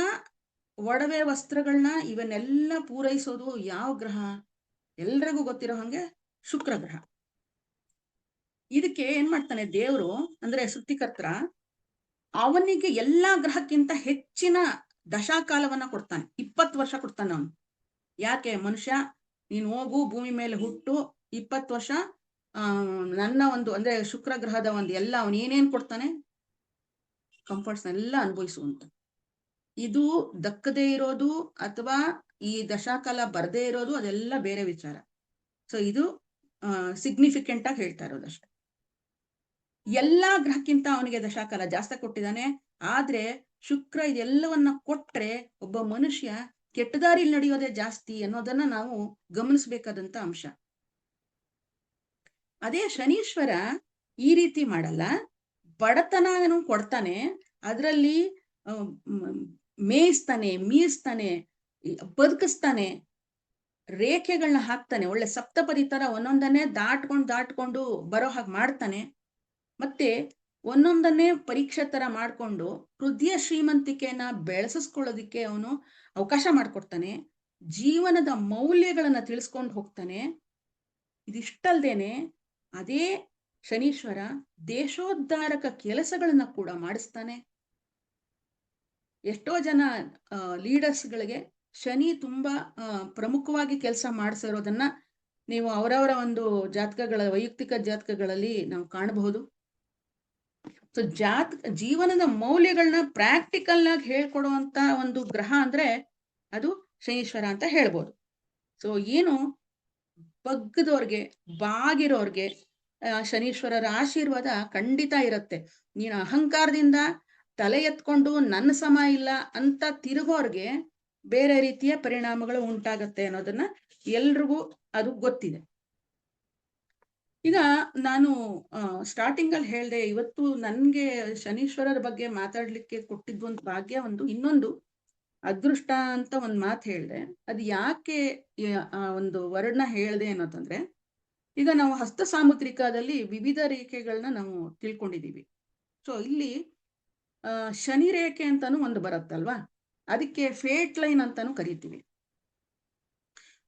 ಒಡವೆ ವಸ್ತ್ರಗಳನ್ನ ಇವನ್ನೆಲ್ಲ ಪೂರೈಸೋದು ಯಾವ ಗ್ರಹ? ಎಲ್ರಿಗೂ ಗೊತ್ತಿರೋ ಹಂಗೆ ಶುಕ್ರ ಗ್ರಹ. ಇದಕ್ಕೆ ಏನ್ ಮಾಡ್ತಾನೆ ದೇವರು ಅಂದ್ರೆ ಸೃಷ್ಟಿಕರ್ತ, ಅವನಿಗೆ ಎಲ್ಲಾ ಗ್ರಹಕ್ಕಿಂತ ಹೆಚ್ಚಿನ ದಶಾಕಾಲವನ್ನ ಕೊಡ್ತಾನೆ. 20 ವರ್ಷ ಕೊಡ್ತಾನೆ ಅವನು. ಯಾಕೆ? ಮನುಷ್ಯ ನೀನು ಹೋಗು, ಭೂಮಿ ಮೇಲೆ ಹುಟ್ಟು 20 ವರ್ಷ ನನ್ನ ಒಂದು ಅಂದ್ರೆ ಶುಕ್ರ ಗ್ರಹದ ಒಂದು ಎಲ್ಲ ಅವನು ಏನೇನ್ ಕೊಡ್ತಾನೆ ಕಂಫರ್ಟ್ಸ್ ಎಲ್ಲ ಅನುಭವಿಸುವಂತ. ಇದು ದಕ್ಕದೇ ಇರೋದು ಅಥವಾ ಈ ದಶಾಕಾಲ ಬರ್ದೇ ಇರೋದು ಅದೆಲ್ಲ ಬೇರೆ ವಿಚಾರ. ಸೊ ಇದು ಸಿಗ್ನಿಫಿಕೆಂಟ್ ಆಗಿ ಹೇಳ್ತಾ ಇರೋದಷ್ಟೇ. ಎಲ್ಲಾ ಗ್ರಹಕ್ಕಿಂತ ಅವನಿಗೆ ದಶಾಕಾಲ ಜಾಸ್ತಿ ಕೊಟ್ಟಿದ್ದಾನೆ. ಆದ್ರೆ ಶುಕ್ರ ಇದೆಲ್ಲವನ್ನ ಕೊಟ್ರೆ ಒಬ್ಬ ಮನುಷ್ಯ ಕೆಟ್ಟದಾರಿಲಿ ನಡೆಯೋದೇ ಜಾಸ್ತಿ ಅನ್ನೋದನ್ನ ನಾವು ಗಮನಿಸ್ಬೇಕಾದಂತ ಅಂಶ. ಅದೇ ಶನೀಶ್ವರ ಈ ರೀತಿ ಮಾಡಲ್ಲ. ಬಡತನನು ಕೊಡ್ತಾನೆ, ಅದರಲ್ಲಿ ಮೇಯಿಸ್ತಾನೆ, ಮೀರಿಸ್ತಾನೆ, ಬದುಕಿಸ್ತಾನೆ, ರೇಖೆಗಳನ್ನ ಹಾಕ್ತಾನೆ. ಒಳ್ಳೆ ಸಪ್ತಪದಿ ತರ ಒಂದೊಂದನ್ನೇ ದಾಟ್ಕೊಂಡು ಬರೋ ಹಾಗೆ ಮಾಡ್ತಾನೆ. ಮತ್ತೆ ಒಂದೊಂದನ್ನೇ ಪರೀಕ್ಷೆ ತರ ಮಾಡ್ಕೊಂಡು ಹೃದಯ ಶ್ರೀಮಂತಿಕೆಯನ್ನ ಬೆಳೆಸಿಸ್ಕೊಳ್ಳೋದಿಕ್ಕೆ ಅವನು ಅವಕಾಶ ಮಾಡಿಕೊಡ್ತಾನೆ, ಜೀವನದ ಮೌಲ್ಯಗಳನ್ನ ತಿಳಿಸ್ಕೊಂಡು ಹೋಗ್ತಾನೆ. ಇದಿಷ್ಟಲ್ದೇನೆ ಅದೇ ಶನೀಶ್ವರ ದೇಶೋದ್ಧಾರಕ ಕೆಲಸಗಳನ್ನ ಕೂಡ ಮಾಡಿಸ್ತಾನೆ. ಎಷ್ಟೋ ಜನ ಲೀಡರ್ಸ್ಗಳಿಗೆ ಶನಿ ತುಂಬಾ ಪ್ರಮುಖವಾಗಿ ಕೆಲಸ ಮಾಡಿಸಿರೋದನ್ನ ನೀವು ಅವರವರ ಒಂದು ಜಾತಕಗಳ ವೈಯಕ್ತಿಕ ಜಾತಕಗಳಲ್ಲಿ ನಾವು ಕಾಣಬಹುದು. ಸೊ ಜೀವನದ ಮೌಲ್ಯಗಳನ್ನ ಪ್ರಾಕ್ಟಿಕಲ್ ಆಗಿ ಹೇಳ್ಕೊಡುವಂತ ಒಂದು ಗ್ರಹ ಅಂದ್ರೆ ಅದು ಶನೀಶ್ವರ ಅಂತ ಹೇಳ್ಬೋದು. ಸೊ ಏನು ಬಗ್ಗದವ್ರಿಗೆ ಬಾಗಿರೋರ್ಗೆ ಶನೀಶ್ವರರ ಆಶೀರ್ವಾದ ಖಂಡಿತ ಇರುತ್ತೆ. ನೀನು ಅಹಂಕಾರದಿಂದ ತಲೆ ಎತ್ಕೊಂಡು ನನ್ನ ಸಮ ಇಲ್ಲ ಅಂತ ತಿರುಗೋರ್ಗೆ ಬೇರೆ ರೀತಿಯ ಪರಿಣಾಮಗಳು ಉಂಟಾಗತ್ತೆ ಅನ್ನೋದನ್ನ ಎಲ್ರಿಗೂ ಅದು ಗೊತ್ತಿದೆ. ಈಗ ನಾನು ಸ್ಟಾರ್ಟಿಂಗ್ ಅಲ್ಲಿ ಹೇಳ್ದೆ, ಇವತ್ತು ನನ್ಗೆ ಶನೀಶ್ವರರ ಬಗ್ಗೆ ಮಾತಾಡ್ಲಿಕ್ಕೆ ಕೊಟ್ಟಿದ್ದು ಒಂದು ಭಾಗ್ಯ, ಇನ್ನೊಂದು ಅದೃಷ್ಟ ಅಂತ ಒಂದು ಮಾತು ಹೇಳ್ದೆ. ಅದು ಯಾಕೆ ಒಂದು ವರ್ಡ್ನ ಹೇಳ್ದೆ ಅನ್ನೋದಂದ್ರೆ, ಈಗ ನಾವು ಹಸ್ತ ಸಾಮುದ್ರಿಕದಲ್ಲಿ ವಿವಿಧ ರೇಖೆಗಳನ್ನ ನಾವು ತಿಳ್ಕೊಂಡಿದೀವಿ. ಸೊ ಇಲ್ಲಿ ಶನಿ ರೇಖೆ ಅಂತಾನು ಒಂದು ಬರುತ್ತಲ್ವಾ, ಅದಕ್ಕೆ ಫೇಟ್ ಲೈನ್ ಅಂತಾನು ಕರಿತೀವಿ.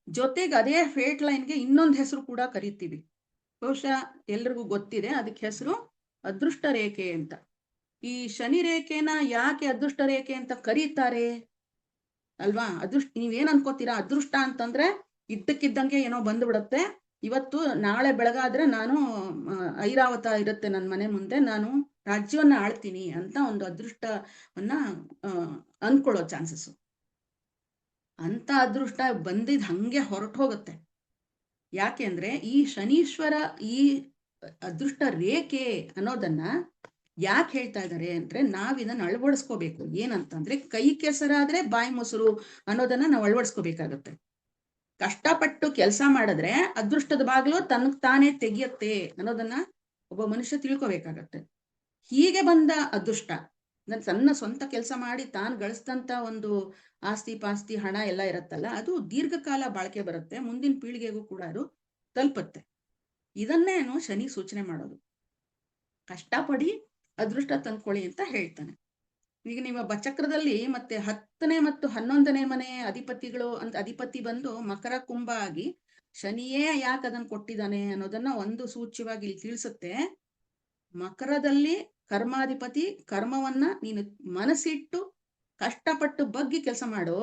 ಜೊತೆಗೆ ಅದೇ ಫೇಟ್ ಲೈನ್ಗೆ ಇನ್ನೊಂದು ಹೆಸರು ಕೂಡ ಕರಿತೀವಿ, ಬಹುಶಃ ಎಲ್ರಿಗೂ ಗೊತ್ತಿದೆ. ಅದಕ್ಕೆ ಹೆಸರು ಅದೃಷ್ಟ ರೇಖೆ ಅಂತ. ಈ ಶನಿ ರೇಖೆನ ಯಾಕೆ ಅದೃಷ್ಟ ರೇಖೆ ಅಂತ ಕರೀತಾರೆ ಅಲ್ವಾ? ನೀವೇನ್ ಅನ್ಕೋತೀರಾ? ಅದೃಷ್ಟ ಅಂತಂದ್ರೆ ಇದ್ದಕ್ಕಿದ್ದಂಗೆ ಏನೋ ಬಂದ್ಬಿಡತ್ತೆ. ಇವತ್ತು ನಾಳೆ ಬೆಳಗಾದ್ರೆ ನಾನು ಐರಾವತ ಇರುತ್ತೆ ನನ್ನ ಮನೆ ಮುಂದೆ, ನಾನು ರಾಜ್ಯವನ್ನ ಆಳ್ತೀನಿ ಅಂತ ಒಂದು ಅದೃಷ್ಟವನ್ನ ಅನ್ಕೊಳ್ಳೋ ಚಾನ್ಸಸ್. ಅಂತ ಅದೃಷ್ಟ ಬಂದಿದ್ ಹಂಗೆ ಹೊರಟು ಹೋಗುತ್ತೆ. ಯಾಕೆ ಅಂದ್ರೆ ಈ ಶನೀಶ್ವರ ಈ ಅದೃಷ್ಟ ರೇಖೆ ಅನ್ನೋದನ್ನ ಯಾಕೆ ಹೇಳ್ತಾ ಇದ್ದಾರೆ ಅಂದ್ರೆ, ನಾವ್ ಇದನ್ನ ಅಳವಡಿಸ್ಕೋಬೇಕು. ಏನಂತಂದ್ರೆ, ಕೈ ಕೆಸರಾದ್ರೆ ಬಾಯಿ ಮೊಸರು ಅನ್ನೋದನ್ನ ನಾವು ಅಳವಡಿಸ್ಕೋಬೇಕಾಗತ್ತೆ. ಕಷ್ಟಪಟ್ಟು ಕೆಲಸ ಮಾಡಿದ್ರೆ ಅದೃಷ್ಟದ ಬಾಗಿಲು ತನಗ್ ತಾನೇ ತೆಗಿಯತ್ತೆ ಅನ್ನೋದನ್ನ ಒಬ್ಬ ಮನುಷ್ಯ ತಿಳ್ಕೊಬೇಕಾಗತ್ತೆ. ಹೀಗೆ ಬಂದ ಅದೃಷ್ಟ, ತನ್ನ ಸ್ವಂತ ಕೆಲಸ ಮಾಡಿ ತಾನು ಗಳಿಸಿದಂತ ಒಂದು ಆಸ್ತಿ ಪಾಸ್ತಿ ಹಣ ಎಲ್ಲ ಇರತ್ತಲ್ಲ, ಅದು ದೀರ್ಘಕಾಲ ಬಾಳ್ಕೆ ಬರುತ್ತೆ, ಮುಂದಿನ ಪೀಳಿಗೆಗೂ ಕೂಡ ಅದು ತಲುಪತ್ತೆ. ಇದನ್ನೇನು ಶನಿ ಸೂಚನೆ ಮಾಡೋದು. ಕಷ್ಟಪಡಿ ಅದೃಷ್ಟ ತಂದ್ಕೊಳ್ಳಿ ಅಂತ ಹೇಳ್ತಾನೆ. ಈಗ ನಿಮ್ಮ ಬಚಕ್ರದಲ್ಲಿ ಮತ್ತೆ 10ನೇ ಮತ್ತು 11ನೇ ಮನೆ ಅಧಿಪತಿ ಬಂದು ಮಕರ ಕುಂಭ ಆಗಿ ಶನಿಯೇ ಯಾಕೆ ಅದನ್ನ ಕೊಟ್ಟಿದ್ದಾನೆ ಅನ್ನೋದನ್ನ ಒಂದು ಸೂಚ್ಯವಾಗಿ ಇಲ್ಲಿ ತಿಳಿಸುತ್ತೆ. ಮಕರದಲ್ಲಿ ಕರ್ಮಾಧಿಪತಿ, ಕರ್ಮವನ್ನ ನೀನು ಮನಸ್ಸಿಟ್ಟು ಕಷ್ಟಪಟ್ಟು ಬಗ್ಗಿ ಕೆಲಸ ಮಾಡು,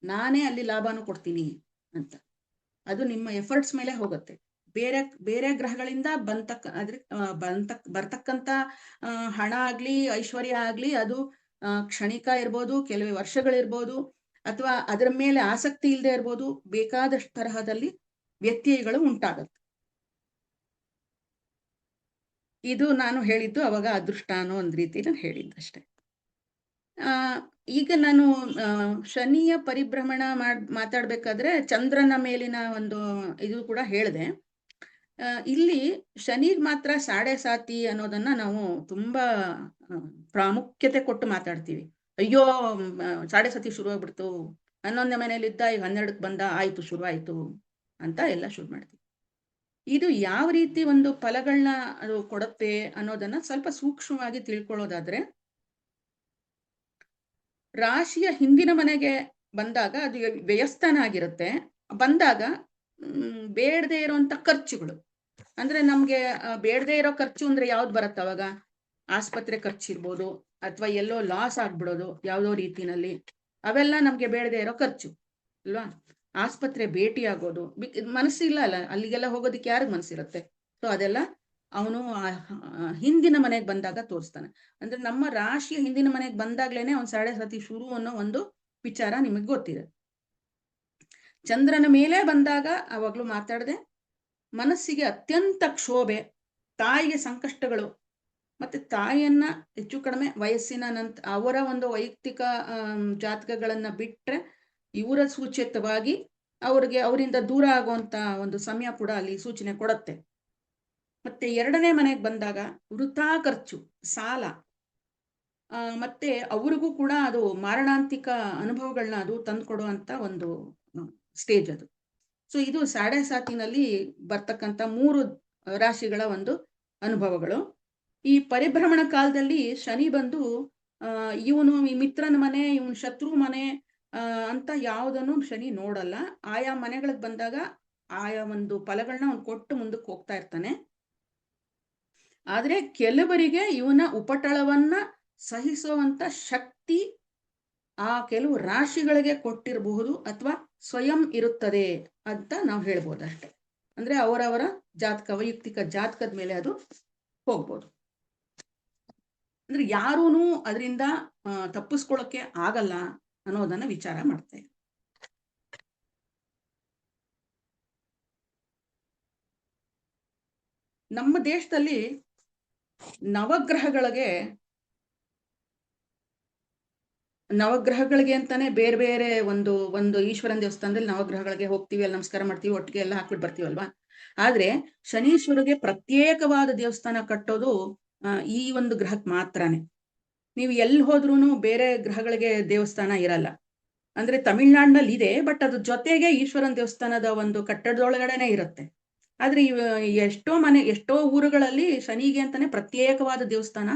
ನಾನೇ ಅಲ್ಲಿ ಲಾಭನೂ ಕೊಡ್ತೀನಿ ಅಂತ. ಅದು ನಿಮ್ಮ ಎಫರ್ಟ್ಸ್ ಮೇಲೆ ಹೋಗುತ್ತೆ. ಬೇರೆ ಗ್ರಹಗಳಿಂದ ಬರ್ತಕ್ಕಂತ ಹಣ ಆಗ್ಲಿ ಐಶ್ವರ್ಯ ಆಗ್ಲಿ ಅದು ಕ್ಷಣಿಕ ಇರ್ಬೋದು, ಕೆಲವೇ ವರ್ಷಗಳಿರ್ಬೋದು, ಅಥವಾ ಅದರ ಮೇಲೆ ಆಸಕ್ತಿ ಇಲ್ಲದೆ ಇರ್ಬೋದು, ಬೇಕಾದಷ್ಟು ತರಹದಲ್ಲಿ ವ್ಯತ್ಯಯಗಳು ಉಂಟಾಗತ್ತೆ. ಇದು ನಾನು ಹೇಳಿದ್ದು ಅವಾಗ ಅದೃಷ್ಟ ಅನ್ನೋ ಒಂದು ರೀತಿ ನಾನು ಹೇಳಿದ್ದಷ್ಟೆ. ಈಗ ನಾನು ಶನಿಯ ಪರಿಭ್ರಮಣ ಮಾತಾಡ್ಬೇಕಾದ್ರೆ ಚಂದ್ರನ ಮೇಲಿನ ಒಂದು ಇದು ಕೂಡ ಹೇಳಿದೆ. ಇಲ್ಲಿ ಶನಿಗ್ ಮಾತ್ರ ಸಾಡೆ ಸಾತಿ ಅನ್ನೋದನ್ನ ನಾವು ತುಂಬಾ ಪ್ರಾಮುಖ್ಯತೆ ಕೊಟ್ಟು ಮಾತಾಡ್ತೀವಿ. ಅಯ್ಯೋ ಸಾಡೆ ಸಾತಿ ಶುರುವಾಗ್ಬಿಡ್ತು, 11ನೇ ಮನೇಲಿದ್ದ ಈಗ 12ಕ್ಕೆ ಬಂದ, ಆಯ್ತು ಶುರುವಾಯ್ತು ಅಂತ ಎಲ್ಲ ಶುರು ಮಾಡ್ತೀವಿ. ಇದು ಯಾವ ರೀತಿ ಒಂದು ಫಲಗಳನ್ನ ಅದು ಕೊಡುತ್ತೆ ಅನ್ನೋದನ್ನ ಸ್ವಲ್ಪ ಸೂಕ್ಷ್ಮವಾಗಿ ತಿಳ್ಕೊಳ್ಳೋದಾದ್ರೆ, ರಾಶಿಯ ಹಿಂದಿನ ಮನೆಗೆ ಬಂದಾಗ ಅದು ವ್ಯಯಸ್ಥಾನ ಆಗಿರುತ್ತೆ. ಬಂದಾಗ ಬೇಡದೆ ಇರುವಂತ ಖರ್ಚುಗಳು, ಅಂದ್ರೆ ನಮ್ಗೆ ಬೇಡದೆ ಇರೋ ಖರ್ಚು ಅಂದ್ರೆ ಯಾವ್ದು ಬರುತ್ತೆ ಅವಾಗ? ಆಸ್ಪತ್ರೆ ಖರ್ಚಿರ್ಬೋದು, ಅಥವಾ ಎಲ್ಲೋ ಲಾಸ್ ಆಗ್ಬಿಡೋದು ಯಾವುದೋ ರೀತಿನಲ್ಲಿ, ಅವೆಲ್ಲ ನಮ್ಗೆ ಬೇಡದೆ ಇರೋ ಖರ್ಚು ಅಲ್ವಾ? ಆಸ್ಪತ್ರೆ ಭೇಟಿ ಆಗೋದು, ಮನಸ್ಸಿಲ್ಲ ಅಲ್ಲ ಅಲ್ಲಿಗೆಲ್ಲ ಹೋಗೋದಕ್ಕೆ ಯಾರಿಗ್ ಮನಸ್ಸಿರುತ್ತೆ? ಸೊ ಅದೆಲ್ಲ ಅವನು ಹಿಂದಿನ ಮನೆಗೆ ಬಂದಾಗ ತೋರಿಸ್ತಾನೆ. ಅಂದ್ರೆ ನಮ್ಮ ರಾಶಿಯ ಹಿಂದಿನ ಮನೆಗೆ ಬಂದಾಗ್ಲೇನೆ ಅವ್ನು ಸಾಡೆ ಸಾತಿ ಶುರು ಅನ್ನೋ ಒಂದು ವಿಚಾರ ನಿಮಗೆ ಗೊತ್ತಿದೆ. ಚಂದ್ರನ ಮೇಲೆ ಬಂದಾಗ ಅವಾಗ್ಲೂ ಮಾತಾಡದೆ, ಮನಸ್ಸಿಗೆ ಅತ್ಯಂತ ಕ್ಷೋಭೆ, ತಾಯಿಗೆ ಸಂಕಷ್ಟಗಳು, ಮತ್ತೆ ತಾಯಿಯನ್ನ ಹೆಚ್ಚು ಕಡಿಮೆ ವಯಸ್ಸಿನ ನಂತರ ಅವರ ಒಂದು ವೈಯಕ್ತಿಕ ಜಾತಕಗಳನ್ನ ಬಿಟ್ರೆ ಇವರ ಸೂಚಿತವಾಗಿ ಅವರಿಂದ ದೂರ ಆಗುವಂತ ಒಂದು ಸಮಯ ಕೂಡ ಅಲ್ಲಿ ಸೂಚನೆ ಕೊಡುತ್ತೆ. ಮತ್ತೆ 2ನೇ ಮನೆಗೆ ಬಂದಾಗ ವೃಥಾ ಖರ್ಚು, ಸಾಲ, ಮತ್ತೆ ಅವ್ರಿಗೂ ಕೂಡ ಅದು ಮಾರಣಾಂತಿಕ ಅನುಭವಗಳನ್ನ ಅದು ತಂದ್ಕೊಡುವಂತ ಒಂದು ಸ್ಟೇಜ್ ಅದು. ಸೊ ಇದು ಸಾಡೆ ಸಾತಿನಲ್ಲಿ ಬರ್ತಕ್ಕಂಥ 3 ರಾಶಿಗಳ ಒಂದು ಅನುಭವಗಳು. ಈ ಪರಿಭ್ರಮಣ ಕಾಲದಲ್ಲಿ ಶನಿ ಬಂದು ಇವನು ಈ ಮಿತ್ರನ ಮನೆ, ಇವನು ಶತ್ರು ಮನೆ, ಅಂತ ಯಾವುದನ್ನು ಶನಿ ನೋಡಲ್ಲ. ಆಯಾ ಮನೆಗಳಿಗೆ ಬಂದಾಗ ಆಯಾ ಒಂದು ಫಲಗಳನ್ನ ಅವ್ನು ಕೊಟ್ಟು ಮುಂದಕ್ಕೆ ಹೋಗ್ತಾ ಇರ್ತಾನೆ. ಆದ್ರೆ ಕೆಲವರಿಗೆ ಇವನ ಉಪಟಳವನ್ನ ಸಹಿಸುವಂತ ಶಕ್ತಿ ಆ ಕೆಲವು ರಾಶಿಗಳಿಗೆ ಕೊಟ್ಟಿರಬಹುದು ಅಥವಾ ಸ್ವಯಂ ಇರುತ್ತದೆ ಅಂತ ನಾವು ಹೇಳ್ಬೋದು ಅಷ್ಟೆ. ಅಂದ್ರೆ ಅವರವರ ಜಾತಕ, ವೈಯಕ್ತಿಕ ಜಾತಕದ ಮೇಲೆ ಅದು ಹೋಗ್ಬೋದು. ಅಂದ್ರೆ ಯಾರೂನು ಅದರಿಂದ ತಪ್ಪಿಸ್ಕೊಳ್ಳೋಕೆ ಆಗಲ್ಲ ಅನ್ನೋದನ್ನ ವಿಚಾರ ಮಾಡ್ತೇವೆ. ನಮ್ಮ ದೇಶದಲ್ಲಿ ನವಗ್ರಹಗಳಿಗೆ ಅಂತಾನೆ ಬೇರೆ ಬೇರೆ ಒಂದು ಈಶ್ವರನ ದೇವಸ್ಥಾನದಲ್ಲಿ ನವಗ್ರಹಗಳಿಗೆ ಹೋಗ್ತೀವಿ, ಅಲ್ಲಿ ನಮಸ್ಕಾರ ಮಾಡ್ತೀವಿ, ಒಟ್ಟಿಗೆ ಎಲ್ಲ ಹಾಕ್ಬಿಟ್ಟು ಬರ್ತೀವಲ್ವಾ. ಆದ್ರೆ ಶನೀಶ್ವರಿಗೆ ಪ್ರತ್ಯೇಕವಾದ ದೇವಸ್ಥಾನ ಕಟ್ಟೋದು ಈ ಒಂದು ಗ್ರಹಕ್ಕೆ ಮಾತ್ರನೇ. ನೀವು ಎಲ್ಲಿ ಹೋದ್ರೂನು ಬೇರೆ ಗ್ರಹಗಳಿಗೆ ದೇವಸ್ಥಾನ ಇರಲ್ಲ. ಅಂದ್ರೆ ತಮಿಳ್ನಾಡಿನಲ್ಲಿ ಇದೆ, ಬಟ್ ಅದ್ರ ಜೊತೆಗೆ ಈಶ್ವರನ ದೇವಸ್ಥಾನದ ಒಂದು ಕಟ್ಟಡದೊಳಗಡೆನೆ ಇರುತ್ತೆ. ಆದ್ರೆ ಎಷ್ಟೋ ಊರುಗಳಲ್ಲಿ ಶನಿಗೆ ಅಂತಾನೆ ಪ್ರತ್ಯೇಕವಾದ ದೇವಸ್ಥಾನ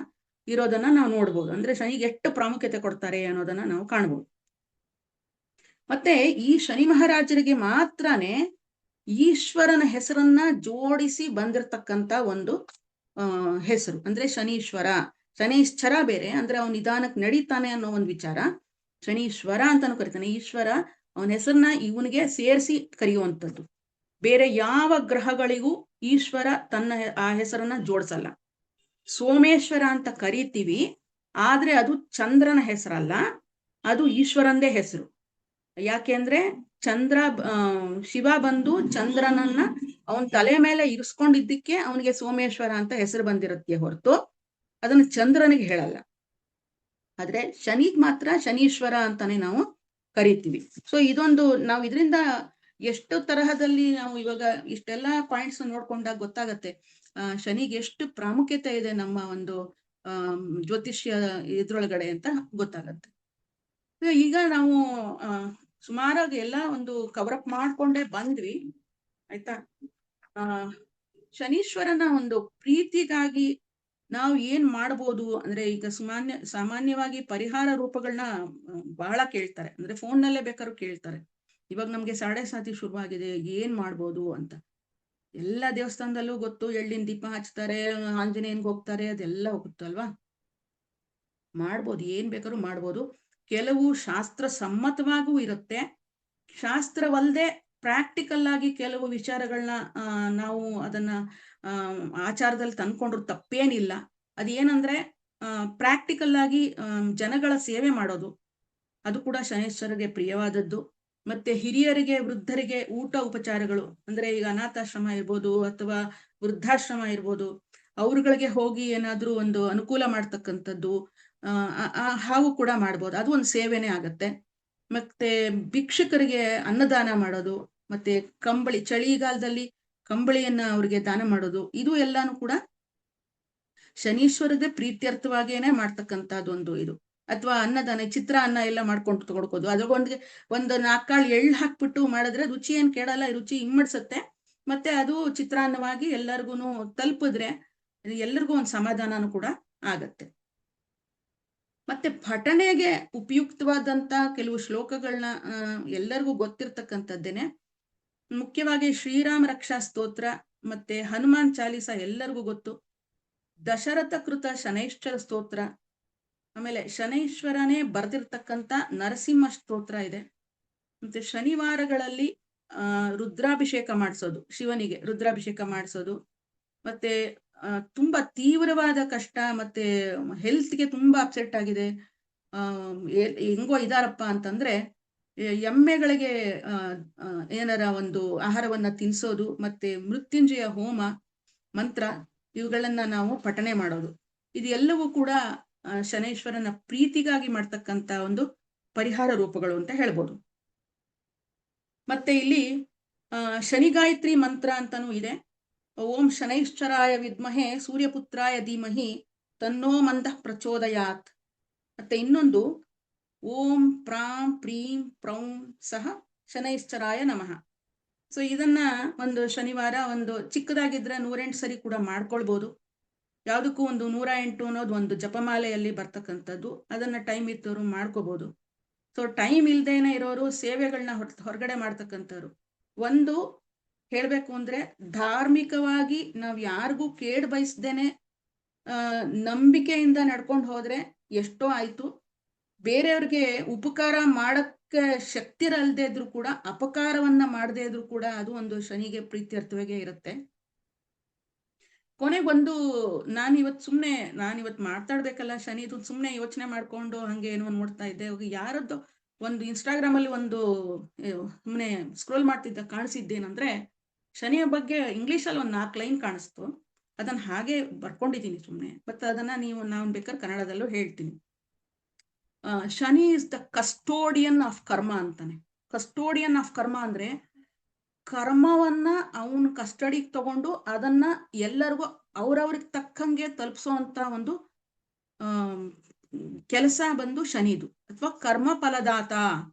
ಇರೋದನ್ನ ನಾವು ನೋಡ್ಬೋದು. ಅಂದ್ರೆ ಶನಿಗೆ ಎಷ್ಟು ಪ್ರಾಮುಖ್ಯತೆ ಕೊಡ್ತಾರೆ ಅನ್ನೋದನ್ನ ನಾವು ಕಾಣ್ಬೋದು. ಮತ್ತೆ ಈ ಶನಿ ಮಹಾರಾಜರಿಗೆ ಮಾತ್ರನೇ ಈಶ್ವರನ ಹೆಸರನ್ನ ಜೋಡಿಸಿ ಬಂದಿರತಕ್ಕಂತ ಒಂದು ಹೆಸರು. ಅಂದ್ರೆ ಶನೀಶ್ವರ, ಶನೈಶ್ಚರ ಬೇರೆ, ಅಂದ್ರೆ ಅವನ ನಿಧಾನಕ್ಕೆ ನಡೀತಾನೆ ಅನ್ನೋ ಒಂದು ವಿಚಾರ. ಶನೀಶ್ವರ ಅಂತಾನು ಕರಿತಾನೆ. ಈಶ್ವರ ಅವನ ಹೆಸರನ್ನ ಇವನಿಗೆ ಸೇರಿಸಿ ಕರೆಯುವಂಥದ್ದು. ಬೇರೆ ಯಾವ ಗ್ರಹಗಳಿಗೂ ಈಶ್ವರ ತನ್ನ ಆ ಹೆಸರನ್ನ ಜೋಡಿಸಲ್ಲ. ಸೋಮೇಶ್ವರ ಅಂತ ಕರಿತೀವಿ, ಆದ್ರೆ ಅದು ಚಂದ್ರನ ಹೆಸರಲ್ಲ, ಅದು ಈಶ್ವರಂದೇ ಹೆಸರು. ಯಾಕೆಂದ್ರೆ ಶಿವ ಬಂದು ಚಂದ್ರನನ್ನ ಅವನ ತಲೆ ಮೇಲೆ ಇರಿಸ್ಕೊಂಡಿದ್ದಕ್ಕೆ ಅವನಿಗೆ ಸೋಮೇಶ್ವರ ಅಂತ ಹೆಸರು ಬಂದಿರುತ್ತೆ ಹೊರತು ಅದನ್ನ ಚಂದ್ರನಿಗೆ ಹೇಳಲ್ಲ. ಆದ್ರೆ ಶನಿಗ್ ಮಾತ್ರ ಶನೀಶ್ವರ ಅಂತಾನೆ ನಾವು ಕರಿತೀವಿ. ಸೊ ನಾವು ಇದರಿಂದ ಎಷ್ಟು ತರಹದಲ್ಲಿ ನಾವು ಇವಾಗ ಇಷ್ಟೆಲ್ಲಾ ಪಾಯಿಂಟ್ಸ್ ನೋಡ್ಕೊಂಡಾಗ ಗೊತ್ತಾಗತ್ತೆ ಶನಿಗೆ ಎಷ್ಟು ಪ್ರಾಮುಖ್ಯತೆ ಇದೆ ನಮ್ಮ ಒಂದು ಜ್ಯೋತಿಷ್ಯ ಇದ್ರೊಳಗಡೆ ಅಂತ ಗೊತ್ತಾಗತ್ತೆ. ಈಗ ನಾವು ಸುಮಾರಾಗಿ ಎಲ್ಲ ಒಂದು ಕವರಪ್ ಮಾಡ್ಕೊಂಡೇ ಬಂದ್ವಿ, ಆಯ್ತಾ. ಶನೀಶ್ವರನ ಒಂದು ಪ್ರೀತಿಗಾಗಿ ನಾವು ಏನ್ ಮಾಡ್ಬೋದು ಅಂದ್ರೆ, ಈಗ ಸಾಮಾನ್ಯವಾಗಿ ಪರಿಹಾರ ರೂಪಗಳನ್ನ ಬಹಳ ಕೇಳ್ತಾರೆ. ಅಂದ್ರೆ ಫೋನ್ನಲ್ಲೇ ಬೇಕಾದ್ರೂ ಕೇಳ್ತಾರೆ. ಇವಾಗ ನಮ್ಗೆ ಸಾಡೆ ಶುರುವಾಗಿದೆ, ಏನ್ ಮಾಡ್ಬೋದು ಅಂತ. ಎಲ್ಲ ದೇವಸ್ಥಾನದಲ್ಲೂ ಗೊತ್ತು, ಎಳ್ಳಿನ ದೀಪ ಹಚ್ತಾರೆ, ಆಂಜನೇಯನ್ಗೆ ಹೋಗ್ತಾರೆ, ಅದೆಲ್ಲ ಹೋಗುತ್ತಲ್ವಾ. ಮಾಡ್ಬೋದು, ಏನ್ ಬೇಕಾದ್ರೂ ಮಾಡ್ಬೋದು. ಕೆಲವು ಶಾಸ್ತ್ರ ಸಮ್ಮತವಾಗೂ ಇರುತ್ತೆ, ಶಾಸ್ತ್ರವಲ್ಲದೆ ಪ್ರಾಕ್ಟಿಕಲ್ ಆಗಿ ಕೆಲವು ವಿಚಾರಗಳನ್ನ ನಾವು ಅದನ್ನ ಆಚಾರದಲ್ಲಿ ತಂದ್ಕೊಂಡ್ರು ತಪ್ಪೇನಿಲ್ಲ. ಅದೇನಂದ್ರೆ ಪ್ರಾಕ್ಟಿಕಲ್ ಆಗಿ ಜನಗಳ ಸೇವೆ ಮಾಡೋದು, ಅದು ಕೂಡ ಶನೈಶ್ವರಗೆ ಪ್ರಿಯವಾದದ್ದು. ಮತ್ತೆ ಹಿರಿಯರಿಗೆ, ವೃದ್ಧರಿಗೆ ಊಟ ಉಪಚಾರಗಳು, ಅಂದ್ರೆ ಈಗ ಅನಾಥಾಶ್ರಮ ಇರ್ಬೋದು ಅಥವಾ ವೃದ್ಧಾಶ್ರಮ ಇರ್ಬೋದು, ಅವ್ರುಗಳಿಗೆ ಹೋಗಿ ಏನಾದ್ರೂ ಒಂದು ಅನುಕೂಲ ಮಾಡ್ತಕ್ಕಂಥದ್ದು ಹಾಗೂ ಕೂಡ ಮಾಡ್ಬೋದು, ಅದು ಒಂದು ಸೇವೆನೇ ಆಗತ್ತೆ. ಮತ್ತೆ ಭಿಕ್ಷುಕರಿಗೆ ಅನ್ನದಾನ ಮಾಡೋದು, ಮತ್ತೆ ಚಳಿಗಾಲದಲ್ಲಿ ಕಂಬಳಿಯನ್ನ ಅವ್ರಿಗೆ ದಾನ ಮಾಡೋದು, ಇದು ಎಲ್ಲಾನು ಕೂಡ ಶನೀಶ್ವರದ ಪ್ರೀತ್ಯರ್ಥವಾಗೇನೆ ಮಾಡ್ತಕ್ಕಂಥದ್ದೊಂದು ಇದು. ಅಥವಾ ಅನ್ನದಾನ, ಚಿತ್ರಾನ್ನ ಎಲ್ಲ ಮಾಡ್ಕೊಂಡು ತಗೊಡ್ಕೋದು, ಅದ್ರೊಂದಿಗೆ ಒಂದು 4 ಕಾಳು ಎಳ್ಳು ಹಾಕ್ಬಿಟ್ಟು ಮಾಡಿದ್ರೆ ರುಚಿ ಏನ್ ಕೇಳಲ್ಲ, ರುಚಿ ಇಮ್ಮಡ್ಸತ್ತೆ. ಮತ್ತೆ ಅದು ಚಿತ್ರಾನ್ನವಾಗಿ ಎಲ್ಲರಿಗೂ ತಲುಪಿದ್ರೆ ಎಲ್ಲರಿಗೂ ಒಂದು ಸಮಾಧಾನನೂ ಕೂಡ ಆಗತ್ತೆ. ಮತ್ತೆ ಪಠಣೆಗೆ ಉಪಯುಕ್ತವಾದಂತ ಕೆಲವು ಶ್ಲೋಕಗಳನ್ನ ಎಲ್ಲರಿಗೂ ಗೊತ್ತಿರ್ತಕ್ಕಂಥದ್ದೇನೆ. ಮುಖ್ಯವಾಗಿ ಶ್ರೀರಾಮ ರಕ್ಷಾ ಸ್ತೋತ್ರ ಮತ್ತೆ ಹನುಮಾನ್ ಚಾಲಿಸ ಎಲ್ಲರಿಗೂ ಗೊತ್ತು. ದಶರಥ ಕೃತ ಶನೈಶ್ಚರ ಸ್ತೋತ್ರ, ಆಮೇಲೆ ಶನೈಶ್ವರನೇ ಬರ್ದಿರ್ತಕ್ಕಂಥ ನರಸಿಂಹ ಸ್ತೋತ್ರ ಇದೆ. ಮತ್ತೆ ಶನಿವಾರಗಳಲ್ಲಿ ರುದ್ರಾಭಿಷೇಕ ಮಾಡಿಸೋದು, ಶಿವನಿಗೆ ರುದ್ರಾಭಿಷೇಕ ಮಾಡಿಸೋದು. ಮತ್ತೆ ತುಂಬಾ ತೀವ್ರವಾದ ಕಷ್ಟ, ಮತ್ತೆ ಹೆಲ್ತ್ಗೆ ತುಂಬಾ ಅಪ್ಸೆಟ್ ಆಗಿದೆ, ಹೆಂಗೋ ಇದಾರಪ್ಪ ಅಂತಂದ್ರೆ ಎಮ್ಮೆಗಳಿಗೆ ಏನಾರ ಒಂದು ಆಹಾರವನ್ನ ತಿನ್ಸೋದು, ಮತ್ತೆ ಮೃತ್ಯುಂಜಯ ಹೋಮ ಮಂತ್ರ ಇವುಗಳನ್ನ ನಾವು ಪಠನೆ ಮಾಡೋದು. ಇದು ಎಲ್ಲವೂ ಕೂಡ ಶನೈಶ್ವರನ ಪ್ರೀತಿಗಾಗಿ ಮಾಡ್ತಕ್ಕಂತ ಒಂದು ಪರಿಹಾರ ರೂಪಗಳು ಅಂತ ಹೇಳ್ಬೋದು. ಮತ್ತೆ ಇಲ್ಲಿ ಶನಿಗಾಯತ್ರಿ ಮಂತ್ರ ಅಂತಾನೂ ಇದೆ. ಓಂ ಶನೈಶ್ಚರಾಯ ವಿದ್ಮಹೆ ಸೂರ್ಯಪುತ್ರಾಯ ಧೀಮಹಿ ತನ್ನೋ ಮಂದಃ ಪ್ರಚೋದಯಾತ್. ಮತ್ತೆ ಇನ್ನೊಂದು ಓಂ ಪ್ರಾಂ ಪ್ರೀಂ ಪ್ರೌಂ ಸಹ ಶನೈಶ್ಚರಾಯ ನಮಃ. ಸೊ ಇದನ್ನ ಒಂದು ಶನಿವಾರ ಒಂದು ಚಿಕ್ಕದಾಗಿದ್ರೆ 108 ಸರಿ ಕೂಡ ಮಾಡ್ಕೊಳ್ಬೋದು. ಯಾವುದಕ್ಕೂ ಒಂದು 108 ಅನ್ನೋದು ಒಂದು ಜಪಮಾಲೆಯಲ್ಲಿ ಬರ್ತಕ್ಕಂಥದ್ದು, ಅದನ್ನ ಟೈಮ್ ಇದ್ದವರು ಮಾಡ್ಕೋಬಹುದು. ಸೊ ಟೈಮ್ ಇಲ್ದೇನೆ ಇರೋರು ಸೇವೆಗಳನ್ನ ಹೊರಗಡೆ ಮಾಡ್ತಕ್ಕಂಥವ್ರು. ಒಂದು ಹೇಳ್ಬೇಕು ಅಂದ್ರೆ ಧಾರ್ಮಿಕವಾಗಿ ನಾವ್ ಯಾರಿಗೂ ಕೇಡ್ ಬಯಸ್ದೇನೆ ನಂಬಿಕೆಯಿಂದ ನಡ್ಕೊಂಡು ಹೋದ್ರೆ ಎಷ್ಟೋ ಆಯ್ತು. ಬೇರೆಯವ್ರಿಗೆ ಉಪಕಾರ ಮಾಡಕ್ಕೆ ಶಕ್ತಿ ಇರಲ್ದೇ ಇದ್ರು ಕೂಡ ಅಪಕಾರವನ್ನ ಮಾಡದೇ ಇದ್ರು ಕೂಡ ಅದು ಒಂದು ಶನಿಗೆ ಪ್ರೀತ್ಯರ್ಥವಾಗೇ ಇರುತ್ತೆ. ಕೊನೆಗೊಂದು ನಾನಿವತ್ತು ಮಾತಾಡ್ಬೇಕಲ್ಲ ಶನಿದು ಸುಮ್ನೆ ಯೋಚನೆ ಮಾಡ್ಕೊಂಡು ಹಂಗೆ ಏನೋ ನೋಡ್ತಾ ಇದ್ದೆ. ಯಾರದ್ದು ಒಂದು ಇನ್ಸ್ಟಾಗ್ರಾಮ್ ಅಲ್ಲಿ ಒಂದು ಸುಮ್ನೆ ಸ್ಕ್ರೋಲ್ ಮಾಡ್ತಿದ್ದ ಕಾಣಿಸಿದ್ದೇನಂದ್ರೆ ಶನಿಯ ಬಗ್ಗೆ ಇಂಗ್ಲಿಷ್ ಅಲ್ಲಿ ಒಂದು 4 ಲೈನ್ ಕಾಣಿಸ್ತು. ಅದನ್ನ ಹಾಗೆ ಬರ್ಕೊಂಡಿದ್ದೀನಿ ಸುಮ್ನೆ. ಮತ್ತೆ ಅದನ್ನ ನಾನು ಬೇಕಾದ್ರೆ ಕನ್ನಡದಲ್ಲೂ ಹೇಳ್ತೀನಿ. Shani is the custodian of ಕರ್ಮ ಅಂತಾನೆ. ಕಸ್ಟೋಡಿಯನ್ ಆಫ್ ಕರ್ಮ ಅಂದ್ರೆ ಕರ್ಮವನ್ನ ಅವನು ಕಸ್ಟಡಿಗೆ ತಗೊಂಡು ಅದನ್ನ ಎಲ್ಲರಿಗೂ ಅವ್ರವ್ರಿಗೆ ತಕ್ಕಂಗೆ ತಲುಪಿಸುವಂತ ಒಂದು ಕೆಲಸ ಬಂದು ಶನಿದು, ಅಥವಾ ಕರ್ಮ ಫಲದಾತ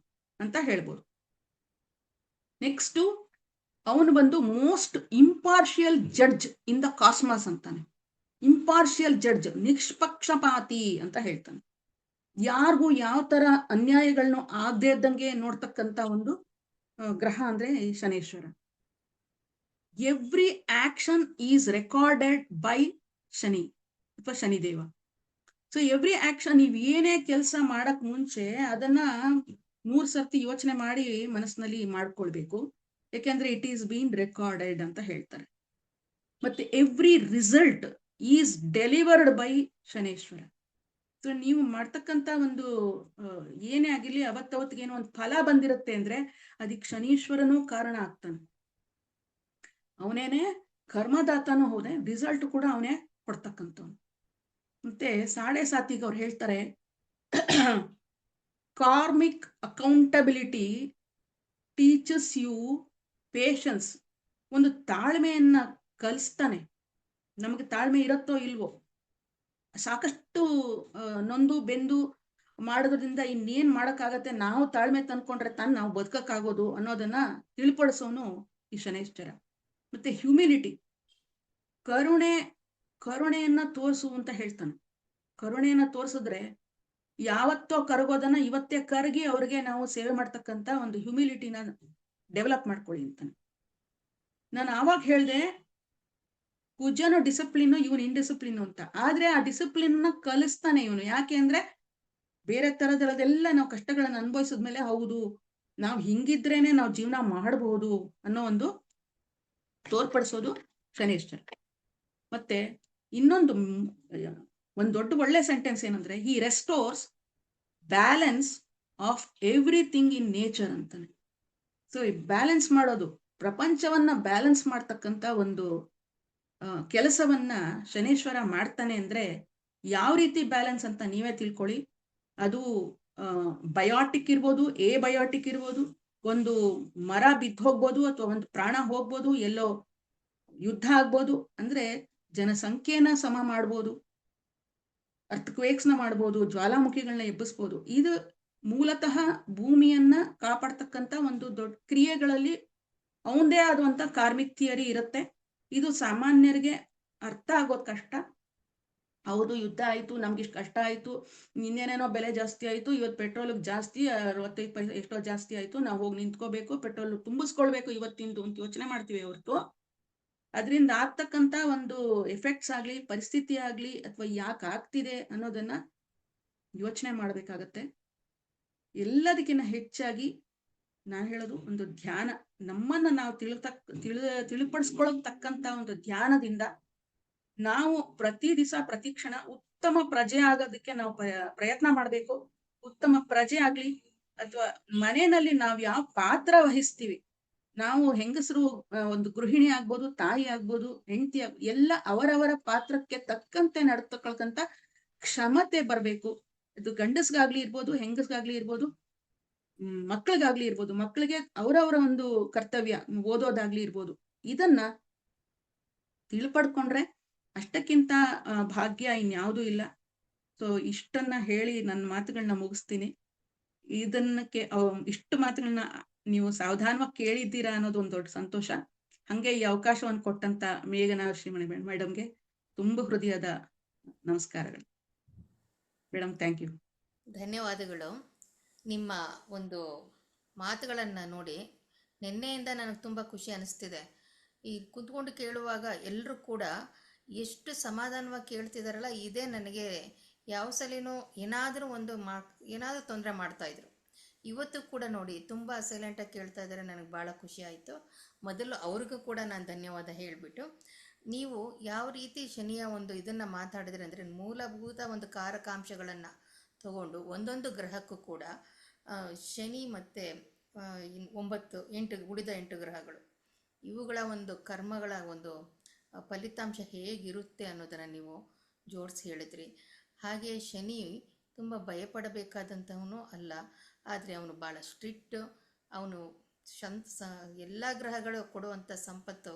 ಅಂತ ಹೇಳ್ಬೋದು. ನೆಕ್ಸ್ಟ್ ಅವನು ಬಂದು most impartial judge in the cosmos ಅಂತಾನೆ. ಇಂಪಾರ್ಷಿಯಲ್ ಜಡ್ಜ್, ನಿಷ್ಪಕ್ಷಪಾತಿ ಅಂತ ಹೇಳ್ತಾನೆ. ಯಾರಿಗೂ ಯಾವ ತರ ಅನ್ಯಾಯಗಳನ್ನು ಆಗದೆ ಇದ್ದಂಗೆ ನೋಡ್ತಕ್ಕಂತ ಒಂದು ಗ್ರಹ ಅಂದ್ರೆ ಈ Shaneshwara. Every action is recorded by Shani ಅಥವಾ ಶನಿದೇವ. ಸೊ ಎವ್ರಿ ಆಕ್ಷನ್, ನೀವ್ ಏನೇ ಕೆಲಸ ಮಾಡಕ್ ಮುಂಚೆ ಅದನ್ನ 3 ಸರ್ತಿ ಯೋಚನೆ ಮಾಡಿ ಮನಸ್ಸಿನಲ್ಲಿ ಮಾಡ್ಕೊಳ್ಬೇಕು. ಯಾಕೆಂದ್ರೆ ಇಟ್ ಈಸ್ ಬೀನ್ ರೆಕಾರ್ಡೆಡ್ ಅಂತ ಹೇಳ್ತಾರೆ. ಮತ್ತೆ every result is delivered by Shaneshwara. So ನೀವು ಮಾಡ್ತಕ್ಕಂತ ಒಂದು ಏನೇ ಆಗಿರ್ಲಿ ಅವತ್ತವತ್ತಿಗೇನೋ ಒಂದು ಫಲ ಬಂದಿರುತ್ತೆ ಅಂದ್ರೆ ಅದಕ್ಕೆ ಶನೀಶ್ವರನೂ ಕಾರಣ ಆಗ್ತಾನೆ. ಅವನೇನೆ ಕರ್ಮದಾತನೂ ಹೌದೇ, ರಿಸಲ್ಟ್ ಕೂಡ ಅವನೇ ಕೊಡ್ತಕ್ಕಂಥವ್ನು. ಮತ್ತೆ 7.7 ಅವ್ರು ಹೇಳ್ತಾರೆ karmic accountability teaches you patience. ಒಂದು ತಾಳ್ಮೆಯನ್ನ ಕಲಿಸ್ತಾನೆ. ನಮಗೆ ತಾಳ್ಮೆ ಇರುತ್ತೋ ಇಲ್ವೋ, ಸಾಕಷ್ಟು ನೊಂದು ಬೆಂದು ಮಾಡೋದ್ರಿಂದ ಇನ್ನೇನ್ ಮಾಡಕ್ಕಾಗತ್ತೆ, ನಾವು ತಾಳ್ಮೆ ತಂದ್ಕೊಂಡ್ರೆ ನಾವು ಬದುಕಕ್ಕಾಗೋದು ಅನ್ನೋದನ್ನ ತಿಳ್ಪಡಿಸೋನು ಈ ಶನೈಶ್ಚರ. ಮತ್ತೆ ಹ್ಯೂಮಿಲಿಟಿ, ಕರುಣೆಯನ್ನ ತೋರಿಸು ಅಂತ ಹೇಳ್ತಾನೆ. ಕರುಣೆಯನ್ನ ತೋರಿಸಿದ್ರೆ ಯಾವತ್ತೋ ಕರಗೋದನ್ನ ಇವತ್ತೇ ಕರಗಿ ಅವ್ರಿಗೆ ನಾವು ಸೇವೆ ಮಾಡ್ತಕ್ಕಂತ ಒಂದು ಹ್ಯೂಮಿಲಿಟಿನ ಡೆವಲಪ್ ಮಾಡ್ಕೊಳ್ಳಿ ಅಂತಾನೆ. ನಾನು ಆವಾಗ ಹೇಳ್ದೆ ಕುಜನು ಡಿಸಿಪ್ಲಿನ್, ಇವನು ಇಂಡಿಸಿಪ್ಲಿನ್ ಅಂತ. ಆದ್ರೆ ಆ ಡಿಸಿಪ್ಲಿನ್ ನ ಕಲಿಸ್ತಾನೆ ಇವನು. ಯಾಕೆ ಅಂದ್ರೆ ಬೇರೆ ತರದೆಲ್ಲ ನಾವು ಕಷ್ಟಗಳನ್ನ ಅನುಭವಿಸಿದ್ಮೇಲೆ ಹೌದು ನಾವು ಹಿಂಗಿದ್ರೇನೆ ನಾವು ಜೀವನ ಮಾಡಬಹುದು ಅನ್ನೋ ಒಂದು ತೋರ್ಪಡಿಸೋದು ಶನೀಶ್ವರ. ಮತ್ತೆ ಇನ್ನೊಂದು ದೊಡ್ಡ ಒಳ್ಳೆ ಸೆಂಟೆನ್ಸ್ ಏನಂದ್ರೆ he restores balance of everything in nature ಅಂತಾನೆ. ಸೊ ಈ ಬ್ಯಾಲೆನ್ಸ್ ಮಾಡೋದು, ಪ್ರಪಂಚವನ್ನ ಬ್ಯಾಲೆನ್ಸ್ ಮಾಡ್ತಕ್ಕಂತ ಒಂದು ಕೆಲಸವನ್ನ ಶನೇಶ್ವರ ಮಾಡ್ತಾನೆ. ಅಂದ್ರೆ ಯಾವ ರೀತಿ ಬ್ಯಾಲೆನ್ಸ್ ಅಂತ ನೀವೇ ತಿಳ್ಕೊಳ್ಳಿ. ಅದು ಬಯೋಟಿಕ್ ಇರ್ಬೋದು, ಬಯೋಟಿಕ್ ಇರ್ಬೋದು, ಒಂದು ಮರ ಬಿದ್ದು ಹೋಗ್ಬೋದು, ಅಥವಾ ಒಂದು ಪ್ರಾಣ ಹೋಗ್ಬೋದು, ಎಲ್ಲೋ ಯುದ್ಧ ಆಗ್ಬೋದು, ಅಂದ್ರೆ ಜನಸಂಖ್ಯೆನ ಸಮ ಮಾಡ್ಬೋದು, ಅರ್ಥಕ್ವೇಕ್ಸ್ನ ಮಾಡ್ಬೋದು, ಜ್ವಾಲಾಮುಖಿಗಳನ್ನ ಎಬ್ಬಿಸ್ಬೋದು. ಇದು ಮೂಲತಃ ಭೂಮಿಯನ್ನ ಕಾಪಾಡ್ತಕ್ಕಂತ ಒಂದು ದೊಡ್ಡ ಕ್ರಿಯೆಗಳಲ್ಲಿ ಅವಂದೇ ಆದಂತ ಕಾರ್ಮಿಕ್ ಥಿಯರಿ ಇರುತ್ತೆ. ಇದು ಸಾಮಾನ್ಯರಿಗೆ ಅರ್ಥ ಆಗೋದ್ ಕಷ್ಟ. ಹೌದು, ಯುದ್ಧ ಆಯ್ತು, ನಮ್ಗಿಷ್ಟು ಕಷ್ಟ ಆಯ್ತು, ಇನ್ನೇನೇನೋ ಬೆಲೆ ಜಾಸ್ತಿ ಆಯ್ತು, ಇವತ್ತು ಪೆಟ್ರೋಲ್ ಜಾಸ್ತಿ 65 ಪೈಸೆ ಎಷ್ಟೋ ಜಾಸ್ತಿ ಆಯ್ತು, ನಾವು ಹೋಗಿ ನಿಂತ್ಕೋಬೇಕು, ಪೆಟ್ರೋಲ್ ತುಂಬಿಸ್ಕೊಳ್ಬೇಕು ಇವತ್ತಿಂದು ಅಂತ ಯೋಚನೆ ಮಾಡ್ತೀವಿ ಹೊರತು ಅದರಿಂದ ಆಗ್ತಕ್ಕಂತ ಒಂದು ಎಫೆಕ್ಟ್ಸ್ ಆಗ್ಲಿ, ಪರಿಸ್ಥಿತಿ ಆಗ್ಲಿ, ಅಥವಾ ಯಾಕೆ ಆಗ್ತಿದೆ ಅನ್ನೋದನ್ನ ಯೋಚನೆ ಮಾಡ್ಬೇಕಾಗತ್ತೆ. ಎಲ್ಲದಕ್ಕಿಂತ ಹೆಚ್ಚಾಗಿ ನಾನು ಹೇಳೋದು ಒಂದು ಧ್ಯಾನ. ನಮ್ಮನ್ನ ನಾವು ತಿಳಿಪಡಿಸ್ಕೊಳತಕ್ಕಂತ ಒಂದು ಧ್ಯಾನದಿಂದ ನಾವು ಪ್ರತಿ ದಿವಸ ಪ್ರತಿ ಕ್ಷಣ ಉತ್ತಮ ಪ್ರಜೆ ಆಗೋದಕ್ಕೆ ನಾವು ಪ್ರಯತ್ನ ಮಾಡ್ಬೇಕು. ಉತ್ತಮ ಪ್ರಜೆ ಆಗ್ಲಿ, ಅಥವಾ ಮನೆಯಲ್ಲಿ ನಾವ್ ಯಾವ ಪಾತ್ರ ವಹಿಸ್ತೀವಿ, ನಾವು ಹೆಂಗಸರು ಒಂದು ಗೃಹಿಣಿ ಆಗ್ಬೋದು, ತಾಯಿ ಆಗ್ಬೋದು, ಹೆಂಡತಿ ಎಲ್ಲ ಅವರವರ ಪಾತ್ರಕ್ಕೆ ತಕ್ಕಂತೆ ನಡ್ತಕ್ಕಂತ ಕ್ಷಮತೆ ಬರ್ಬೇಕು. ಇದು ಗಂಡಸ್ಗಾಗ್ಲಿ ಇರ್ಬೋದು, ಹೆಂಗಸ್ಗಾಗ್ಲಿ ಇರ್ಬೋದು, ಮಕ್ಳಿಗಾಗ್ಲಿ ಇರ್ಬೋದು. ಮಕ್ಳಿಗೆ ಅವರವರ ಒಂದು ಕರ್ತವ್ಯ, ಓದೋದಾಗ್ಲಿ ಇರ್ಬೋದು, ಇದನ್ನ ತಿಳ್ಪಡ್ಕೊಂಡ್ರೆ ಅಷ್ಟಕ್ಕಿಂತ ಭಾಗ್ಯ ಇನ್ಯಾವುದೂ ಇಲ್ಲ. ಸೊ ಇಷ್ಟನ್ನ ಹೇಳಿ ನನ್ನ ಮಾತುಗಳನ್ನ ಮುಗಿಸ್ತೀನಿ. ಇಷ್ಟು ಮಾತುಗಳನ್ನ ನೀವು ಸಾವಧಾನವಾಗಿ ಕೇಳಿದ್ದೀರಾ ಅನ್ನೋದು ಒಂದು ದೊಡ್ಡ ಸಂತೋಷ. ಹಂಗೆ ಈ ಅವಕಾಶವನ್ನು ಕೊಟ್ಟಂತ ಮೇಘನಾ ಶ್ರೀಮಣಿ ಮೇಡಮ್ಗೆ ತುಂಬಾ ಹೃದಯದ ನಮಸ್ಕಾರಗಳು. Madam, thank you. ಧನ್ಯವಾದಗಳು. ನಿಮ್ಮ ಒಂದು ಮಾತುಗಳನ್ನು ನೋಡಿ ನಿನ್ನೆಯಿಂದ ನನಗೆ ತುಂಬ ಖುಷಿ ಅನ್ನಿಸ್ತಿದೆ. ಈ ಕುತ್ಕೊಂಡು ಕೇಳುವಾಗ ಎಲ್ಲರೂ ಕೂಡ ಎಷ್ಟು ಸಮಾಧಾನವಾಗಿ ಕೇಳ್ತಿದಾರಲ್ಲ, ಇದೇ ನನಗೆ ಯಾವ ಸಲಿನೂ ಏನಾದರೂ ಏನಾದರೂ ತೊಂದರೆ ಮಾಡ್ತಾಯಿದ್ರು. ಇವತ್ತು ಕೂಡ ನೋಡಿ ತುಂಬ ಸೈಲೆಂಟಾಗಿ ಕೇಳ್ತಾ ಇದ್ದಾರೆ. ನನಗೆ ಭಾಳ ಖುಷಿ ಆಯಿತು. ಮೊದಲು ಅವ್ರಿಗೂ ಕೂಡ ನಾನು ಧನ್ಯವಾದ ಹೇಳಿಬಿಟ್ಟು, ನೀವು ಯಾವ ರೀತಿ ಶನಿಯ ಒಂದು ಇದನ್ನು ಮಾತಾಡಿದ್ರೆ ಅಂದರೆ ಮೂಲಭೂತ ಒಂದು ಕಾರಕಾಂಶಗಳನ್ನು ತಗೊಂಡು ಒಂದೊಂದು ಗ್ರಹಕ್ಕೂ ಕೂಡ ಶನಿ ಮತ್ತು 8 ಉಳಿದ 8 ಗ್ರಹಗಳು ಇವುಗಳ ಒಂದು ಕರ್ಮಗಳ ಒಂದು ಫಲಿತಾಂಶ ಹೇಗಿರುತ್ತೆ ಅನ್ನೋದನ್ನು ನೀವು ಜೋಡಿಸಿ ಹೇಳಿದ್ರಿ. ಹಾಗೆ ಶನಿ ತುಂಬ ಭಯಪಡಬೇಕಾದಂಥವನು ಅಲ್ಲ, ಆದರೆ ಅವನು ಭಾಳ ಸ್ಟ್ರಿಕ್ಟ್. ಅವನು ಎಲ್ಲ ಗ್ರಹಗಳು ಕೊಡುವಂಥ ಸಂಪತ್ತು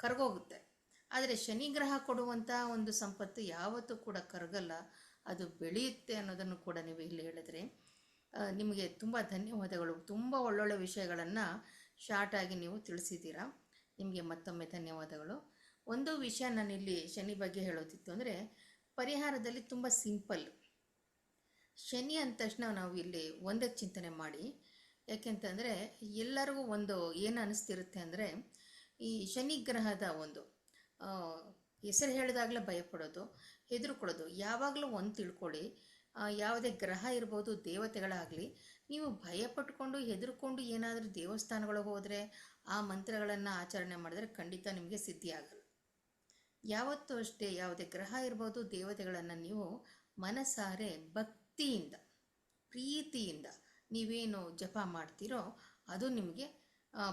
ಕರಗೋಗುತ್ತೆ, ಆದರೆ ಶನಿ ಗ್ರಹ ಕೊಡುವಂಥ ಒಂದು ಸಂಪತ್ತು ಯಾವತ್ತೂ ಕೂಡ ಕರಗಲ್ಲ, ಅದು ಬೆಳೆಯುತ್ತೆ ಅನ್ನೋದನ್ನು ಕೂಡ ನೀವು ಇಲ್ಲಿ ಹೇಳಿದ್ರಿ. ನಿಮಗೆ ತುಂಬ ಧನ್ಯವಾದಗಳು. ತುಂಬ ಒಳ್ಳೊಳ್ಳೆ ವಿಷಯಗಳನ್ನು ಶಾರ್ಟಾಗಿ ನೀವು ತಿಳಿಸಿದ್ದೀರಾ. ನಿಮಗೆ ಮತ್ತೊಮ್ಮೆ ಧನ್ಯವಾದಗಳು. ಒಂದು ವಿಷಯ ನಾನಿಲ್ಲಿ ಶನಿ ಬಗ್ಗೆ ಹೇಳೋದಿತ್ತು ಅಂದರೆ, ಪರಿಹಾರದಲ್ಲಿ ತುಂಬ ಸಿಂಪಲ್. ಶನಿ ಅಂದ ತಕ್ಷಣ ನಾವು ಇಲ್ಲಿ ಒಂದೇ ಚಿಂತನೆ ಮಾಡಿ. ಯಾಕೆಂತಂದರೆ ಎಲ್ಲರಿಗೂ ಒಂದು ಏನು ಅನ್ನಿಸ್ತಿರುತ್ತೆ ಅಂದರೆ, ಈ ಶನಿ ಗ್ರಹದ ಒಂದು ಹೆಸರು ಹೇಳಿದಾಗಲೇ ಭಯಪಡೋದು, ಹೆದರ್ಕೊಳ್ಳೋದು. ಯಾವಾಗಲೂ ಒಂದು ತಿಳ್ಕೊಳ್ಳಿ, ಯಾವುದೇ ಗ್ರಹ ಇರ್ಬೋದು, ದೇವತೆಗಳಾಗಲಿ, ನೀವು ಭಯಪಟ್ಕೊಂಡು ಹೆದರ್ಕೊಂಡು ಏನಾದರೂ ದೇವಸ್ಥಾನಗಳಿಗೆ ಹೋದರೆ ಆ ಮಂತ್ರಗಳನ್ನು ಆಚರಣೆ ಮಾಡಿದ್ರೆ ಖಂಡಿತ ನಿಮಗೆ ಸಿದ್ಧಿ ಆಗಲ್ಲ. ಯಾವತ್ತೂ ಅಷ್ಟೇ ಯಾವುದೇ ಗ್ರಹ ಇರ್ಬೋದು, ದೇವತೆಗಳನ್ನು ನೀವು ಮನಸಾರೆ ಭಕ್ತಿಯಿಂದ ಪ್ರೀತಿಯಿಂದ ನೀವೇನು ಜಪ ಮಾಡ್ತೀರೋ ಅದು ನಿಮಗೆ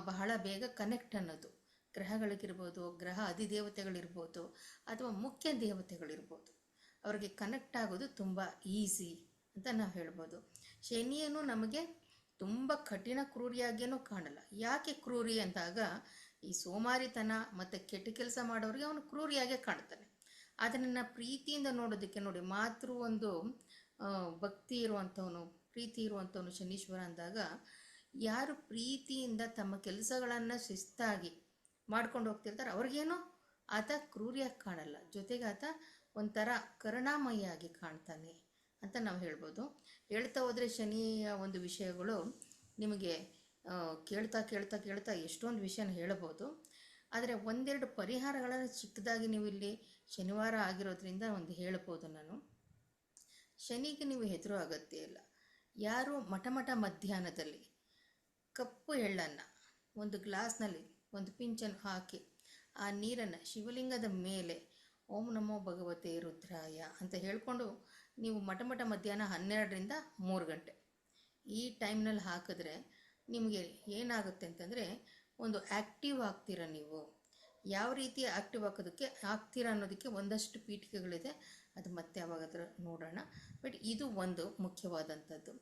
ಬಹಳ ಬೇಗ ಕನೆಕ್ಟ್ ಅನ್ನೋದು. ಗ್ರಹಗಳಿಗಿರ್ಬೋದು, ಗ್ರಹ ಅಧಿದೇವತೆಗಳಿರ್ಬೋದು, ಅಥವಾ ಮುಖ್ಯ ದೇವತೆಗಳಿರ್ಬೋದು, ಅವ್ರಿಗೆ ಕನೆಕ್ಟ್ ಆಗೋದು ತುಂಬ ಈಸಿ ಅಂತ ನಾವು ಹೇಳ್ಬೋದು. ಶನಿಯನ್ನು ನಮಗೆ ತುಂಬ ಕಠಿಣ ಕ್ರೂರಿಯಾಗೇನೂ ಕಾಣಲ್ಲ. ಯಾಕೆ ಕ್ರೂರಿ ಅಂದಾಗ, ಈ ಸೋಮಾರಿತನ ಮತ್ತು ಕೆಟ್ಟ ಕೆಲಸ ಮಾಡೋರಿಗೆ ಅವನು ಕ್ರೂರಿಯಾಗೇ ಕಾಣ್ತಾನೆ. ಅದನ್ನು ಪ್ರೀತಿಯಿಂದ ನೋಡೋದಕ್ಕೆ ನೋಡಿ, ಒಂದು ಭಕ್ತಿ ಇರುವಂಥವನು, ಪ್ರೀತಿ ಇರುವಂಥವನು ಶನೀಶ್ವರ ಅಂದಾಗ, ಯಾರು ಪ್ರೀತಿಯಿಂದ ತಮ್ಮ ಕೆಲಸಗಳನ್ನು ಶಿಸ್ತಾಗಿ ಮಾಡ್ಕೊಂಡು ಹೋಗ್ತಿರ್ತಾರೆ ಅವ್ರಿಗೇನೋ ಆತ ಕ್ರೂರಿಯಾಗಿ ಕಾಣಲ್ಲ, ಜೊತೆಗೆ ಆತ ಒಂಥರ ಕರುಣಾಮಯಿಯಾಗಿ ಕಾಣ್ತಾನೆ ಅಂತ ನಾವು ಹೇಳ್ಬೋದು. ಹೇಳ್ತಾ ಹೋದರೆ ಶನಿಯ ಒಂದು ವಿಷಯಗಳು ನಿಮಗೆ ಕೇಳ್ತಾ ಕೇಳ್ತಾ ಕೇಳ್ತಾ ಎಷ್ಟೊಂದು ವಿಷಯನ ಹೇಳ್ಬೋದು. ಆದರೆ ಒಂದೆರಡು ಪರಿಹಾರಗಳನ್ನು ಚಿಕ್ಕದಾಗಿ ನೀವು ಇಲ್ಲಿ ಶನಿವಾರ ಆಗಿರೋದ್ರಿಂದ ಒಂದು ಹೇಳ್ಬೋದು ನಾನು. ಶನಿಗೆ ನೀವು ಹೆದರೋ ಅಗತ್ಯ ಇಲ್ಲ. ಯಾರು ಮಠ ಮಧ್ಯಾಹ್ನದಲ್ಲಿ ಕಪ್ಪು ಎಳ್ಳನ್ನು ಒಂದು ಗ್ಲಾಸ್ನಲ್ಲಿ ಒಂದು ಪಿಂಚನ್ನು ಹಾಕಿ ಆ ನೀರನ್ನು ಶಿವಲಿಂಗದ ಮೇಲೆ ಓಂ ನಮೋ ಭಗವತೆ ರುದ್ರಾಯ ಅಂತ ಹೇಳ್ಕೊಂಡು ನೀವು ಮಠ ಮಧ್ಯಾಹ್ನ 12ರಿಂದ 3 ಗಂಟೆ ಈ ಟೈಮ್ನಲ್ಲಿ ಹಾಕಿದ್ರೆ ನಿಮಗೆ ಏನಾಗುತ್ತೆ ಅಂತಂದರೆ, ಒಂದು ಆ್ಯಕ್ಟಿವ್ ಆಗ್ತೀರ. ನೀವು ಯಾವ ರೀತಿ ಆ್ಯಕ್ಟಿವ್ ಆಗ್ತೀರಾ ಅನ್ನೋದಕ್ಕೆ ಒಂದಷ್ಟು ಪೀಠಿಕೆಗಳಿದೆ, ಅದು ಮತ್ತೆ ಯಾವಾಗಾದ್ರೂ ನೋಡೋಣ. ಬಟ್ ಇದು ಒಂದು ಮುಖ್ಯವಾದಂಥದ್ದು.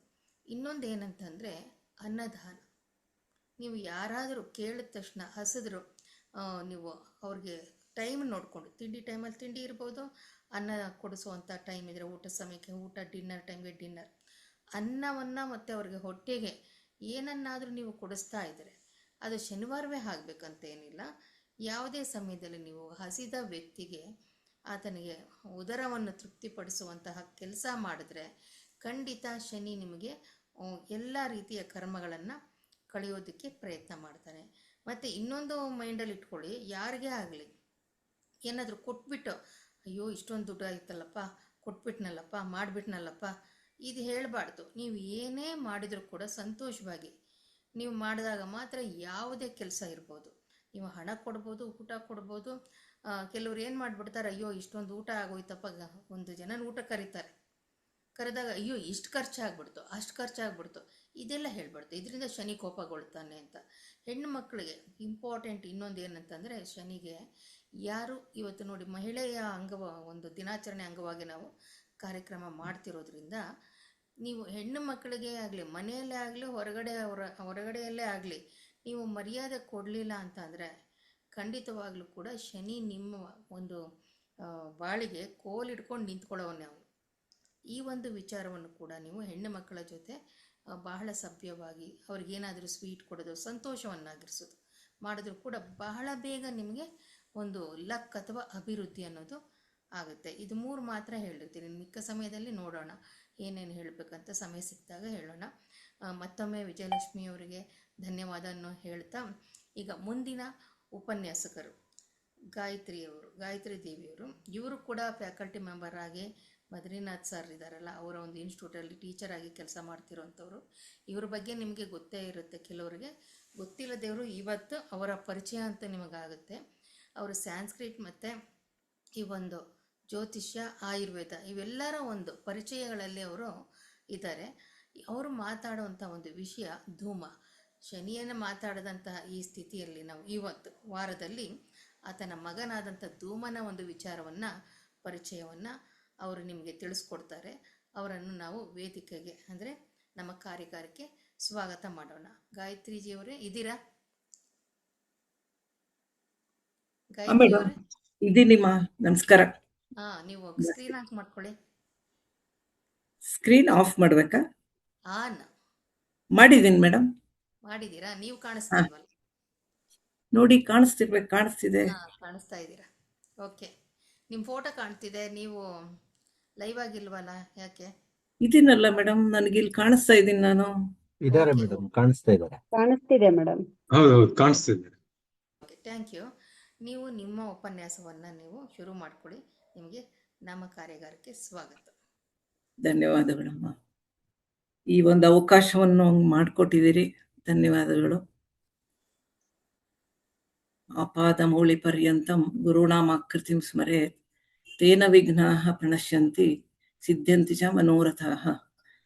ಇನ್ನೊಂದು ಏನಂತಂದರೆ ಅನ್ನದಾನ. ನೀವು ಯಾರಾದರೂ ಕೇಳಿದ ತಕ್ಷಣ ಹಸಿದ್ರು ನೀವು ಅವ್ರಿಗೆ ಟೈಮ್ ನೋಡಿಕೊಂಡು, ತಿಂಡಿ ಟೈಮಲ್ಲಿ ತಿಂಡಿ ಇರ್ಬೋದು, ಅನ್ನ ಕೊಡಿಸುವಂಥ ಟೈಮ್ ಇದ್ದರೆ ಊಟ ಸಮಯಕ್ಕೆ ಊಟ, ಡಿನ್ನರ್ ಟೈಮ್ಗೆ ಡಿನ್ನರ್, ಅನ್ನವನ್ನು ಮತ್ತು ಅವ್ರಿಗೆ ಹೊಟ್ಟೆಗೆ ಏನನ್ನಾದರೂ ನೀವು ಕೊಡಿಸ್ತಾ ಇದ್ದರೆ ಅದು ಶನಿವಾರವೇ ಆಗಬೇಕಂತ ಏನಿಲ್ಲ. ಯಾವುದೇ ಸಮಯದಲ್ಲಿ ನೀವು ಹಸಿದ ವ್ಯಕ್ತಿಗೆ ಆತನಿಗೆ ಉದರವನ್ನು ತೃಪ್ತಿಪಡಿಸುವಂತಹ ಕೆಲಸ ಮಾಡಿದ್ರೆ ಖಂಡಿತ ಶನಿ ನಿಮಗೆ ಎಲ್ಲ ರೀತಿಯ ಕರ್ಮಗಳನ್ನು ಕಳೆಯೋದಕ್ಕೆ ಪ್ರಯತ್ನ ಮಾಡ್ತಾನೆ. ಮತ್ತು ಇನ್ನೊಂದು ಮೈಂಡಲ್ಲಿ ಇಟ್ಕೊಳ್ಳಿ, ಯಾರಿಗೇ ಆಗಲಿ ಏನಾದರೂ ಕೊಟ್ಬಿಟ್ಟು ಅಯ್ಯೋ ಇಷ್ಟೊಂದು ದುಡ್ಡು ಆಯ್ತಲ್ಲಪ್ಪ, ಕೊಟ್ಬಿಟ್ನಲ್ಲಪ್ಪ, ಮಾಡಿಬಿಟ್ನಲ್ಲಪ್ಪ, ಇದು ಹೇಳಬಾರ್ದು. ನೀವು ಏನೇ ಮಾಡಿದರೂ ಕೂಡ ಸಂತೋಷವಾಗಿ ನೀವು ಮಾಡಿದಾಗ ಮಾತ್ರ ಯಾವುದೇ ಕೆಲಸ ಇರ್ಬೋದು, ನೀವು ಹಣ ಕೊಡ್ಬೋದು, ಊಟ ಕೊಡ್ಬೋದು. ಕೆಲವ್ರು ಏನು ಮಾಡಿಬಿಡ್ತಾರೆ, ಅಯ್ಯೋ ಇಷ್ಟೊಂದು ಊಟ ಆಗೋಯ್ತಪ್ಪ, ಒಂದು ಜನನ ಊಟ ಕರೆದಾಗ ಅಯ್ಯೋ ಇಷ್ಟು ಖರ್ಚಾಗ್ಬಿಡ್ತು, ಅಷ್ಟು ಖರ್ಚಾಗ್ಬಿಡ್ತು, ಇದೆಲ್ಲ ಹೇಳ್ಬಾರ್ದು. ಇದರಿಂದ ಶನಿ ಕೋಪಗೊಳ್ತಾನೆ ಅಂತ. ಹೆಣ್ಣು ಮಕ್ಕಳಿಗೆ ಇಂಪಾರ್ಟೆಂಟ್ ಇನ್ನೊಂದು ಏನಂತಂದರೆ, ಶನಿಗೆ ಯಾರು ಇವತ್ತು ನೋಡಿ ಮಹಿಳೆಯ ಒಂದು ದಿನಾಚರಣೆ ಅಂಗವಾಗಿ ನಾವು ಕಾರ್ಯಕ್ರಮ ಮಾಡ್ತಿರೋದ್ರಿಂದ, ನೀವು ಹೆಣ್ಣು ಮಕ್ಕಳಿಗೆ ಆಗಲಿ, ಮನೆಯಲ್ಲೇ ಆಗಲಿ, ಹೊರಗಡೆಯಲ್ಲೇ ಆಗಲಿ, ನೀವು ಮರ್ಯಾದೆ ಕೊಡಲಿಲ್ಲ ಅಂತ ಅಂದರೆ ಖಂಡಿತವಾಗ್ಲೂ ಕೂಡ ಶನಿ ನಿಮ್ಮ ಒಂದು ಬಾಳಿಗೆ ಕೋಲಿಡ್ಕೊಂಡು ನಿಂತ್ಕೊಳ್ಳೋವನ್ನೇ ಅವನು. ಈ ಒಂದು ವಿಚಾರವನ್ನು ಕೂಡ ನೀವು ಹೆಣ್ಣು ಮಕ್ಕಳ ಜೊತೆ ಬಹಳ ಸಭ್ಯವಾಗಿ ಅವ್ರಿಗೇನಾದರೂ ಸ್ವೀಟ್ ಕೊಡೋದು, ಸಂತೋಷವನ್ನಾಗಿರಿಸೋದು ಮಾಡಿದ್ರೂ ಕೂಡ ಬಹಳ ಬೇಗ ನಿಮಗೆ ಒಂದು ಲಕ್ ಅಥವಾ ಅಭಿವೃದ್ಧಿ ಅನ್ನೋದು ಆಗುತ್ತೆ. ಇದು 3 ಮಾತ್ರ ಹೇಳಿರ್ತೀನಿ. ಮಿಕ್ಕ ಸಮಯದಲ್ಲಿ ನೋಡೋಣ ಏನೇನು ಹೇಳಬೇಕಂತ, ಸಮಯ ಸಿಕ್ಕಿದಾಗ ಹೇಳೋಣ. ಮತ್ತೊಮ್ಮೆ ವಿಜಯಲಕ್ಷ್ಮಿ ಅವರಿಗೆ ಧನ್ಯವಾದವನ್ನು ಹೇಳ್ತಾ, ಈಗ ಮುಂದಿನ ಉಪನ್ಯಾಸಕರು ಗಾಯತ್ರಿ ದೇವಿಯವರು. ಇವರು ಕೂಡ ಫ್ಯಾಕಲ್ಟಿ ಮೆಂಬರ್ ಆಗಿ ಬದ್ರಿನಾಥ್ ಸರ್ ಇದ್ದಾರಲ್ಲ, ಅವರ ಒಂದು ಇನ್ಸ್ಟಿಟ್ಯೂಟಲ್ಲಿ ಟೀಚರ್ ಆಗಿ ಕೆಲಸ ಮಾಡ್ತಿರೋಂಥವ್ರು. ಇವ್ರ ಬಗ್ಗೆ ನಿಮಗೆ ಗೊತ್ತೇ ಇರುತ್ತೆ, ಕೆಲವರಿಗೆ ಗೊತ್ತಿಲ್ಲದೇವರು ಇವತ್ತು ಅವರ ಪರಿಚಯ ಅಂತ ನಿಮಗಾಗುತ್ತೆ. ಅವರು ಸ್ಯಾನ್ಸ್ಕ್ರಿಟ್ ಮತ್ತು ಈ ಒಂದು ಜ್ಯೋತಿಷ್ಯ, ಆಯುರ್ವೇದ ಇವೆಲ್ಲರ ಒಂದು ಪರಿಚಯಗಳಲ್ಲಿ ಅವರು ಇದ್ದಾರೆ. ಅವರು ಮಾತಾಡುವಂಥ ಒಂದು ವಿಷಯ ಧೂಮ. ಶನಿಯನ್ನು ಮಾತಾಡದಂತಹ ಈ ಸ್ಥಿತಿಯಲ್ಲಿ ನಾವು ಇವತ್ತು ವಾರದಲ್ಲಿ ಆತನ ಮಗನಾದಂಥ ಧೂಮನ ಒಂದು ವಿಚಾರವನ್ನು, ಪರಿಚಯವನ್ನು ಅವರು ನಿಮಗೆ ತಿಳಿಸ್ಕೊಡ್ತಾರೆ. ಅವರನ್ನು ನಾವು ವೇದಿಕೆಗೆ ಅಂದರೆ ನಮ್ಮ ಕಾರ್ಯಕಾರಕ್ಕೆ ಸ್ವಾಗತ ಮಾಡೋಣ. ಗಾಯತ್ರಿಜಿಯವರೇ ಇದ್ದೀರಾ? ಗಾಯತ್ರಿಯವರೇ ಇದೀನಿ ಮಾ, ನಮಸ್ಕಾರ. ನೀವು ಸ್ಕ್ರೀನ್ ಆಫ್ ಮಾಡ್ಕೊಳ್ಳಿ. ಸ್ಕ್ರೀನ್ ಆಫ್ ಮಾಡ್ಬೇಕಾ? ಆನ್ ಮಾಡಿದೀನಿ ಮೇಡಮ್. ಮಾಡಿದ್ದೀರಾ? ನೀವು ಕಾಣಿಸ್ತಿಲ್ವಲ್ಲ? ನೋಡಿ, ಕಾಣಿಸ್ತಿದೆ. ಕಾಣಿಸ್ತಾ ಇದ್ದೀರಾ? ಓಕೆ. ನಿಮ್ಮ ಫೋಟೋ ಕಾಣ್ತಿದೆ, ನೀವು ಲೈವ್ ಆಗಿಲ್ವಲ್ಲ, ಯಾಕೆ? ಇದೀನಲ್ಲ ಮೇಡಮ್, ನನಗೆ ಇಲ್ಲಿ ಕಾಣಿಸ್ತಾ ಇದ್ದೀನಿ ನಾನು. ಇದಾರೆ ಮೇಡಮ್, ಕಾಣಿಸ್ತಾ ಇದ್ದಾರೆ. ಕಾಣಿಸ್ತಿದೆ ಮೇಡಮ್. ಹೌದು, ಕಾಣಿಸ್ತಿದೆ. Okay, thank you. ನೀವು ನಿಮ್ಮ ಉಪನ್ಯಾಸವನ್ನು ನೀವು ಶುರು ಮಾಡ್ಕೊಳ್ಳಿ. ನಿಮಗೆ ನಮ್ಮ ಕಾರ್ಯಾಗಾರಕ್ಕೆ ಸ್ವಾಗತ. ಧನ್ಯವಾದಗಳಮ್ಮ. ಈ ಒಂದು ಅವಕಾಶವನ್ನು ಮಾಡಿಕೊಟ್ಟಿದ್ದೀರಿ, ಧನ್ಯವಾದಗಳು. ಆಪಾದಮೌಳಿ ಪರ್ಯಂತಂ ಗುರುಣಾಮಾಕೃತಿಂ ಸ್ಮರೇತ್ ತೇನ ವಿಘ್ನಾಃ ಪ್ರಣಶ್ಯಂತಿ ಸಿದ್ಧ್ಯಂತಿ ಚ ಮನೋರಥಾಃ.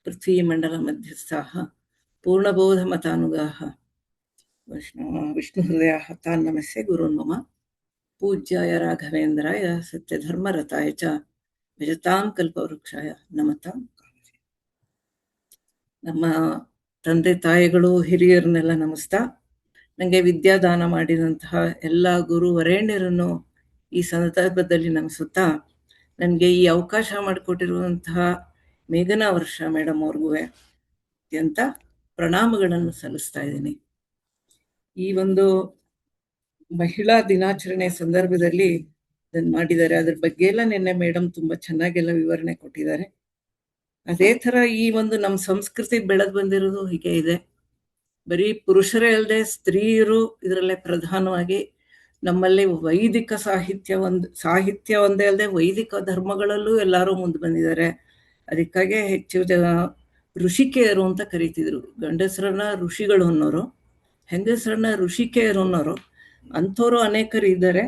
ಪೃಥ್ವೀಮಂಡಲ ಮಧ್ಯಸ್ಥಾಃ ಪೂರ್ಣಬೋಧಮತಾನುಗಾಃ ವಿಷ್ಣುಹೃದಯಾಃ ತಾನ್ ನಮಸ್ಯೆ ಗುರುನ್ ಮಮ. ಪೂಜ್ಯಾಯ ರಾಘವೇಂದ್ರಾಯ ಸತ್ಯಧರ್ಮರತಾಯ ಚ ಭಜತಾಂ ಕಲ್ಪವೃಕ್ಷಾಯ ನಮತಾಂ. ನಮ್ಮ ತಂದೆ ತಾಯಿಗಳು ಹಿರಿಯರನ್ನೆಲ್ಲ ನಮಿಸ್ತಾ, ನನಗೆ ವಿದ್ಯಾದಾನ ಮಾಡಿದಂತಹ ಎಲ್ಲ ಗುರು ವರೇಣ್ಯರನ್ನು ಈ ಸಂದರ್ಭದಲ್ಲಿ ನಮಿಸುತ್ತಾ, ನನಗೆ ಈ ಅವಕಾಶ ಮಾಡಿಕೊಟ್ಟಿರುವಂತಹ ಮೇಘನಾ ವರ್ಷ ಮೇಡಮ್ ಅವ್ರಿಗೂ ಅತ್ಯಂತ ಪ್ರಣಾಮಗಳನ್ನು ಸಲ್ಲಿಸ್ತಾ ಇದ್ದೀನಿ. ಈ ಒಂದು ಮಹಿಳಾ ದಿನಾಚರಣೆ ಸಂದರ್ಭದಲ್ಲಿ ಇದನ್ನು ಮಾಡಿದ್ದಾರೆ. ಅದ್ರ ಬಗ್ಗೆ ಎಲ್ಲ ನಿನ್ನೆ ಮೇಡಮ್ ತುಂಬಾ ಚೆನ್ನಾಗೆಲ್ಲ ವಿವರಣೆ ಕೊಟ್ಟಿದ್ದಾರೆ. ಅದೇ ಥರ ಈ ಒಂದು ನಮ್ಮ ಸಂಸ್ಕೃತಿ ಬೆಳೆದು ಬಂದಿರೋದು ಹೀಗೆ ಇದೆ. ಬರೀ ಪುರುಷರೇ ಅಲ್ಲದೆ ಸ್ತ್ರೀಯರು ಇದರಲ್ಲೇ ಪ್ರಧಾನವಾಗಿ ನಮ್ಮಲ್ಲಿ ವೈದಿಕ ಸಾಹಿತ್ಯ ಒಂದೇ ಅಲ್ಲದೆ ವೈದಿಕ ಧರ್ಮಗಳಲ್ಲೂ ಎಲ್ಲರೂ ಮುಂದೆ ಬಂದಿದ್ದಾರೆ. ಅದಕ್ಕಾಗಿ ಹೆಚ್ಚು ಜನ ಋಷಿಕೆಯರು ಅಂತ ಕರೀತಿದ್ರು. ಗಂಡಸರನ್ನ ಋಷಿಗಳು ಅನ್ನೋರು, ಹೆಂಗಸರನ್ನ ಋಷಿಕೆಯರು ಅನ್ನೋರು. ಅಂಥವ್ರು ಅನೇಕರು ಇದ್ದಾರೆ.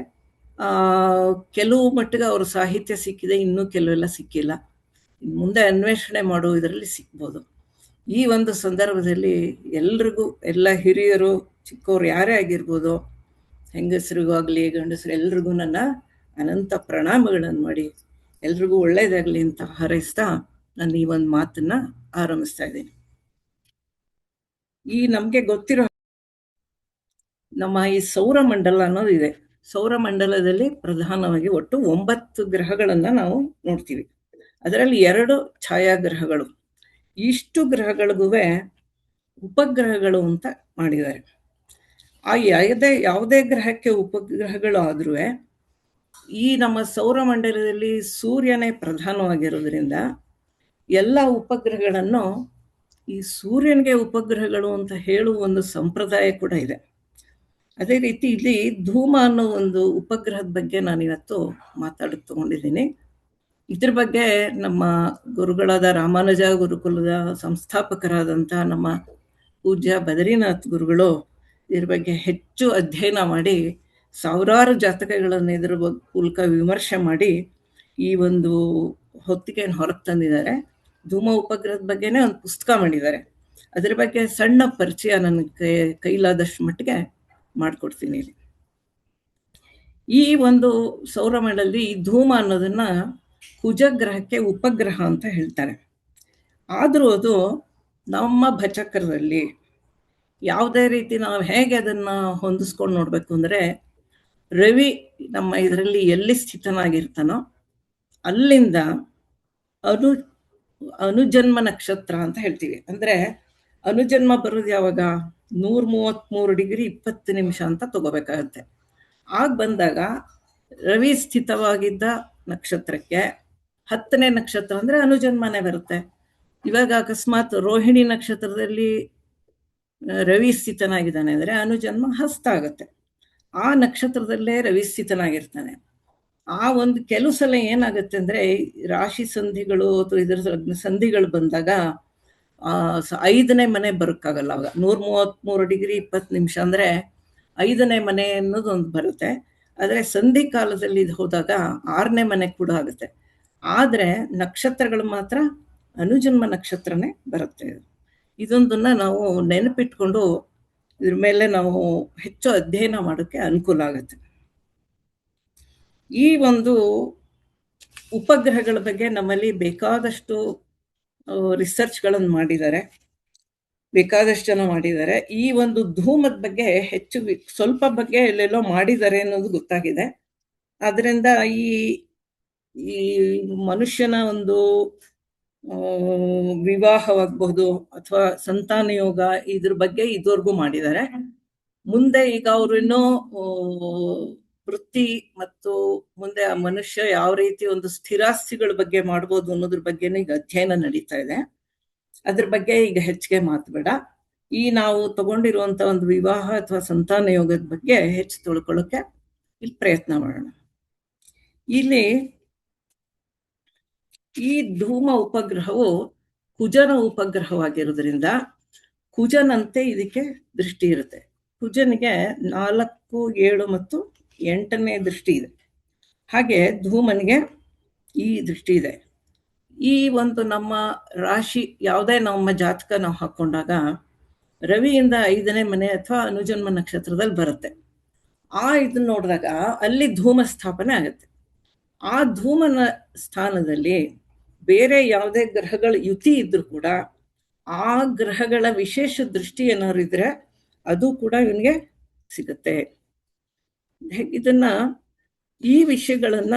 ಕೆಲವು ಮಟ್ಟಿಗೆ ಅವ್ರ ಸಾಹಿತ್ಯ ಸಿಕ್ಕಿದೆ, ಇನ್ನೂ ಕೆಲವೆಲ್ಲ ಸಿಕ್ಕಿಲ್ಲ. ಮುಂದೆ ಅನ್ವೇಷಣೆ ಮಾಡೋ ಇದರಲ್ಲಿ ಸಿಗ್ಬೋದು. ಈ ಒಂದು ಸಂದರ್ಭದಲ್ಲಿ ಎಲ್ರಿಗೂ, ಎಲ್ಲ ಹಿರಿಯರು ಚಿಕ್ಕವರು ಯಾರೇ ಆಗಿರ್ಬೋದು, ಹೆಂಗಸರಿಗೂ ಆಗಲಿ ಗಂಡಸರು ಎಲ್ರಿಗೂ ನನ್ನ ಅನಂತ ಪ್ರಣಾಮಗಳನ್ನು ಮಾಡಿ ಎಲ್ರಿಗೂ ಒಳ್ಳೇದಾಗಲಿ ಅಂತ ಹಾರೈಸ್ತಾ ನಾನು ಈ ಒಂದು ಮಾತನ್ನ ಆರಂಭಿಸ್ತಾ ಇದ್ದೀನಿ. ಈ ನಮಗೆ ಗೊತ್ತಿರೋ ನಮ್ಮ ಈ ಸೌರಮಂಡಲ ಅನ್ನೋದು ಇದೆ. ಸೌರಮಂಡಲದಲ್ಲಿ ಪ್ರಧಾನವಾಗಿ ಒಟ್ಟು 9 ಗ್ರಹಗಳನ್ನ ನಾವು ನೋಡ್ತೀವಿ. ಅದರಲ್ಲಿ 2 ಛಾಯಾಗ್ರಹಗಳು. ಇಷ್ಟು ಗ್ರಹಗಳಿಗೂ ಉಪಗ್ರಹಗಳು ಅಂತ ಮಾಡಿದ್ದಾರೆ. ಆ ಯಾವುದೇ ಗ್ರಹಕ್ಕೆ ಉಪಗ್ರಹಗಳು ಆದ್ರೂ ಈ ನಮ್ಮ ಸೌರಮಂಡಲದಲ್ಲಿ ಸೂರ್ಯನೇ ಪ್ರಧಾನವಾಗಿರೋದ್ರಿಂದ ಎಲ್ಲ ಉಪಗ್ರಹಗಳನ್ನು ಈ ಸೂರ್ಯನಿಗೆ ಉಪಗ್ರಹಗಳು ಅಂತ ಹೇಳುವ ಒಂದು ಸಂಪ್ರದಾಯ ಕೂಡ ಇದೆ. ಅದೇ ರೀತಿ ಇಲ್ಲಿ ಧೂಮ ಅನ್ನೋ ಒಂದು ಉಪಗ್ರಹದ ಬಗ್ಗೆ ನಾನಿವತ್ತು ತಗೊಂಡಿದ್ದೀನಿ. ಇದ್ರ ಬಗ್ಗೆ ನಮ್ಮ ಗುರುಗಳಾದ ರಾಮಾನುಜ ಗುರುಕುಲದ ಸಂಸ್ಥಾಪಕರಾದಂಥ ನಮ್ಮ ಪೂಜ್ಯ ಬದ್ರಿನಾಥ್ ಗುರುಗಳು ಇದ್ರ ಬಗ್ಗೆ ಹೆಚ್ಚು ಅಧ್ಯಯನ ಮಾಡಿ ಸಾವಿರಾರು ಜಾತಕಗಳನ್ನು ಇದ್ರ ಮೂಲಕ ವಿಮರ್ಶೆ ಮಾಡಿ ಈ ಒಂದು ಹೊತ್ತಿಗೆಯನ್ನು ಹೊರಗೆ ತಂದಿದ್ದಾರೆ. ಧೂಮ ಉಪಗ್ರಹದ ಬಗ್ಗೆನೇ ಒಂದು ಪುಸ್ತಕ ಮಾಡಿದ್ದಾರೆ. ಅದ್ರ ಬಗ್ಗೆ ಸಣ್ಣ ಪರಿಚಯ ನನ್ನ ಕೈಲಾದಷ್ಟು ಮಟ್ಟಿಗೆ ಮಾಡಿಕೊಡ್ತೀನಿ. ಈ ಒಂದು ಸೌರಮಂಡಲದಲ್ಲಿ ಈ ಧೂಮ ಅನ್ನೋದನ್ನ ಕುಜಗ್ರಹಕ್ಕೆ ಉಪಗ್ರಹ ಅಂತ ಹೇಳ್ತಾರೆ. ಆದರೂ ಅದು ನಮ್ಮ ಭಚಕ್ರದಲ್ಲಿ ಯಾವುದೇ ರೀತಿ ನಾವು ಹೇಗೆ ಅದನ್ನು ಹೊಂದಿಸ್ಕೊಂಡು ನೋಡಬೇಕು ಅಂದರೆ, ರವಿ ನಮ್ಮ ಇದರಲ್ಲಿ ಎಲ್ಲಿ ಸ್ಥಿತನಾಗಿರ್ತಾನೋ ಅಲ್ಲಿಂದ ಅನುಜನ್ಮ ನಕ್ಷತ್ರ ಅಂತ ಹೇಳ್ತೀವಿ. ಅಂದರೆ ಅನುಜನ್ಮ ಬರೋದು ಯಾವಾಗ? 133 ಡಿಗ್ರಿ 20 ನಿಮಿಷ ಅಂತ ತಗೋಬೇಕಾಗತ್ತೆ. ಆಗ ಬಂದಾಗ ರವಿ ಸ್ಥಿತವಾಗಿದ್ದ ನಕ್ಷತ್ರಕ್ಕೆ 10ನೇ ನಕ್ಷತ್ರ ಅಂದರೆ ಅನುಜನ್ಮನೇ ಬರುತ್ತೆ. ಇವಾಗ ಅಕಸ್ಮಾತ್ ರೋಹಿಣಿ ನಕ್ಷತ್ರದಲ್ಲಿ ರವಿ ಸ್ಥಿತನಾಗಿದ್ದಾನೆ ಅಂದರೆ ಅನುಜನ್ಮ ಹಸ್ತ ಆಗುತ್ತೆ. ಆ ನಕ್ಷತ್ರದಲ್ಲೇ ರವಿ ಸ್ಥಿತನಾಗಿರ್ತಾನೆ. ಆ ಒಂದು ಕೆಲವು ಸಲ ಏನಾಗುತ್ತೆ ಅಂದರೆ ರಾಶಿ ಸಂಧಿಗಳು ಅಥವಾ ಇದರ ಸಂಧಿಗಳು ಬಂದಾಗ 5ನೇ ಮನೆ ಬರೋಕ್ಕಾಗಲ್ಲ. ಅವಾಗ 133 ಡಿಗ್ರಿ 20 ನಿಮಿಷ ಅಂದರೆ 5ನೇ ಮನೆ ಅನ್ನೋದು ಒಂದು ಬರುತ್ತೆ. ಆದರೆ ಸಂಧಿ ಕಾಲದಲ್ಲಿ ಇದು ಹೋದಾಗ 6ನೇ ಮನೆ ಕೂಡ ಆಗುತ್ತೆ. ಆದರೆ ನಕ್ಷತ್ರಗಳು ಮಾತ್ರ ಅನುಜನ್ಮ ನಕ್ಷತ್ರನೇ ಬರುತ್ತೆ. ಇದೊಂದನ್ನ ನಾವು ನೆನಪಿಟ್ಕೊಂಡು ಇದ್ರ ಮೇಲೆ ನಾವು ಹೆಚ್ಚು ಅಧ್ಯಯನ ಮಾಡೋಕ್ಕೆ ಅನುಕೂಲ ಆಗುತ್ತೆ. ಈ ಒಂದು ಉಪಗ್ರಹಗಳ ಬಗ್ಗೆ ನಮ್ಮಲ್ಲಿ ಬೇಕಾದಷ್ಟು ರಿಸರ್ಚ್ಗಳನ್ನು ಮಾಡಿದ್ದಾರೆ, ಬೇಕಾದಷ್ಟು ಜನ ಮಾಡಿದ್ದಾರೆ. ಈ ಒಂದು ಧೂಮದ ಬಗ್ಗೆ ಹೆಚ್ಚು ಸ್ವಲ್ಪ ಬಗ್ಗೆ ಎಲ್ಲೆಲ್ಲೋ ಮಾಡಿದ್ದಾರೆ ಅನ್ನೋದು ಗೊತ್ತಾಗಿದೆ. ಅದರಿಂದ ಈ ಮನುಷ್ಯನ ಒಂದು ವಿವಾಹವಾಗಬಹುದು ಅಥವಾ ಸಂತಾನ ಯೋಗ ಇದ್ರ ಬಗ್ಗೆ ಇದುವರೆಗೂ ಮಾಡಿದ್ದಾರೆ. ಮುಂದೆ ಈಗ ಅವರು ಇನ್ನೂ ವೃತ್ತಿ ಮತ್ತು ಮುಂದೆ ಆ ಮನುಷ್ಯ ಯಾವ ರೀತಿ ಒಂದು ಸ್ಥಿರಾಸ್ತಿಗಳ ಬಗ್ಗೆ ಮಾಡ್ಬೋದು ಅನ್ನೋದ್ರ ಬಗ್ಗೆನೂ ಈಗ ಅಧ್ಯಯನ ನಡೀತಾ ಇದೆ. ಅದ್ರ ಬಗ್ಗೆ ಈಗ ಹೆಚ್ಚಿಗೆ ಮಾತಬೇಡ. ಈ ನಾವು ತಗೊಂಡಿರುವಂತ ಒಂದು ವಿವಾಹ ಅಥವಾ ಸಂತಾನ ಯೋಗದ ಬಗ್ಗೆ ಹೆಚ್ಚು ತಿಳ್ಕೊಳ್ಳೋಕೆ ಇಲ್ಲಿ ಪ್ರಯತ್ನ ಮಾಡೋಣ. ಇಲ್ಲಿ ಈ ಧೂಮ ಉಪಗ್ರಹವು ಕುಜನ ಉಪಗ್ರಹವಾಗಿರೋದ್ರಿಂದ ಕುಜನಂತೆ ಇದಕ್ಕೆ ದೃಷ್ಟಿ ಇರುತ್ತೆ. ಕುಜನಿಗೆ 4, 7 ಮತ್ತು 8ನೇ ದೃಷ್ಟಿ ಇದೆ. ಹಾಗೆ ಧೂಮನಿಗೆ ಈ ದೃಷ್ಟಿ ಇದೆ. ಈ ಒಂದು ನಮ್ಮ ರಾಶಿ ಯಾವುದೇ ನಮ್ಮ ಜಾತಕ ನಾವು ಹಾಕೊಂಡಾಗ ರವಿಯಿಂದ 5ನೇ ಮನೆ ಅಥವಾ ಅನುಜನ್ಮ ನಕ್ಷತ್ರದಲ್ಲಿ ಬರುತ್ತೆ. ಇದನ್ನ ನೋಡಿದಾಗ ಅಲ್ಲಿ ಧೂಮ ಸ್ಥಾಪನೆ ಆಗುತ್ತೆ. ಆ ಧೂಮನ ಸ್ಥಾನದಲ್ಲಿ ಬೇರೆ ಯಾವುದೇ ಗ್ರಹಗಳ ಯುತಿ ಇದ್ರೂ ಕೂಡ ಆ ಗ್ರಹಗಳ ವಿಶೇಷ ದೃಷ್ಟಿ ಏನಾದ್ರು ಇದ್ರೆ ಅದು ಕೂಡ ಇವನಿಗೆ ಸಿಗುತ್ತೆ. ಇದನ್ನ ಈ ವಿಷಯಗಳನ್ನ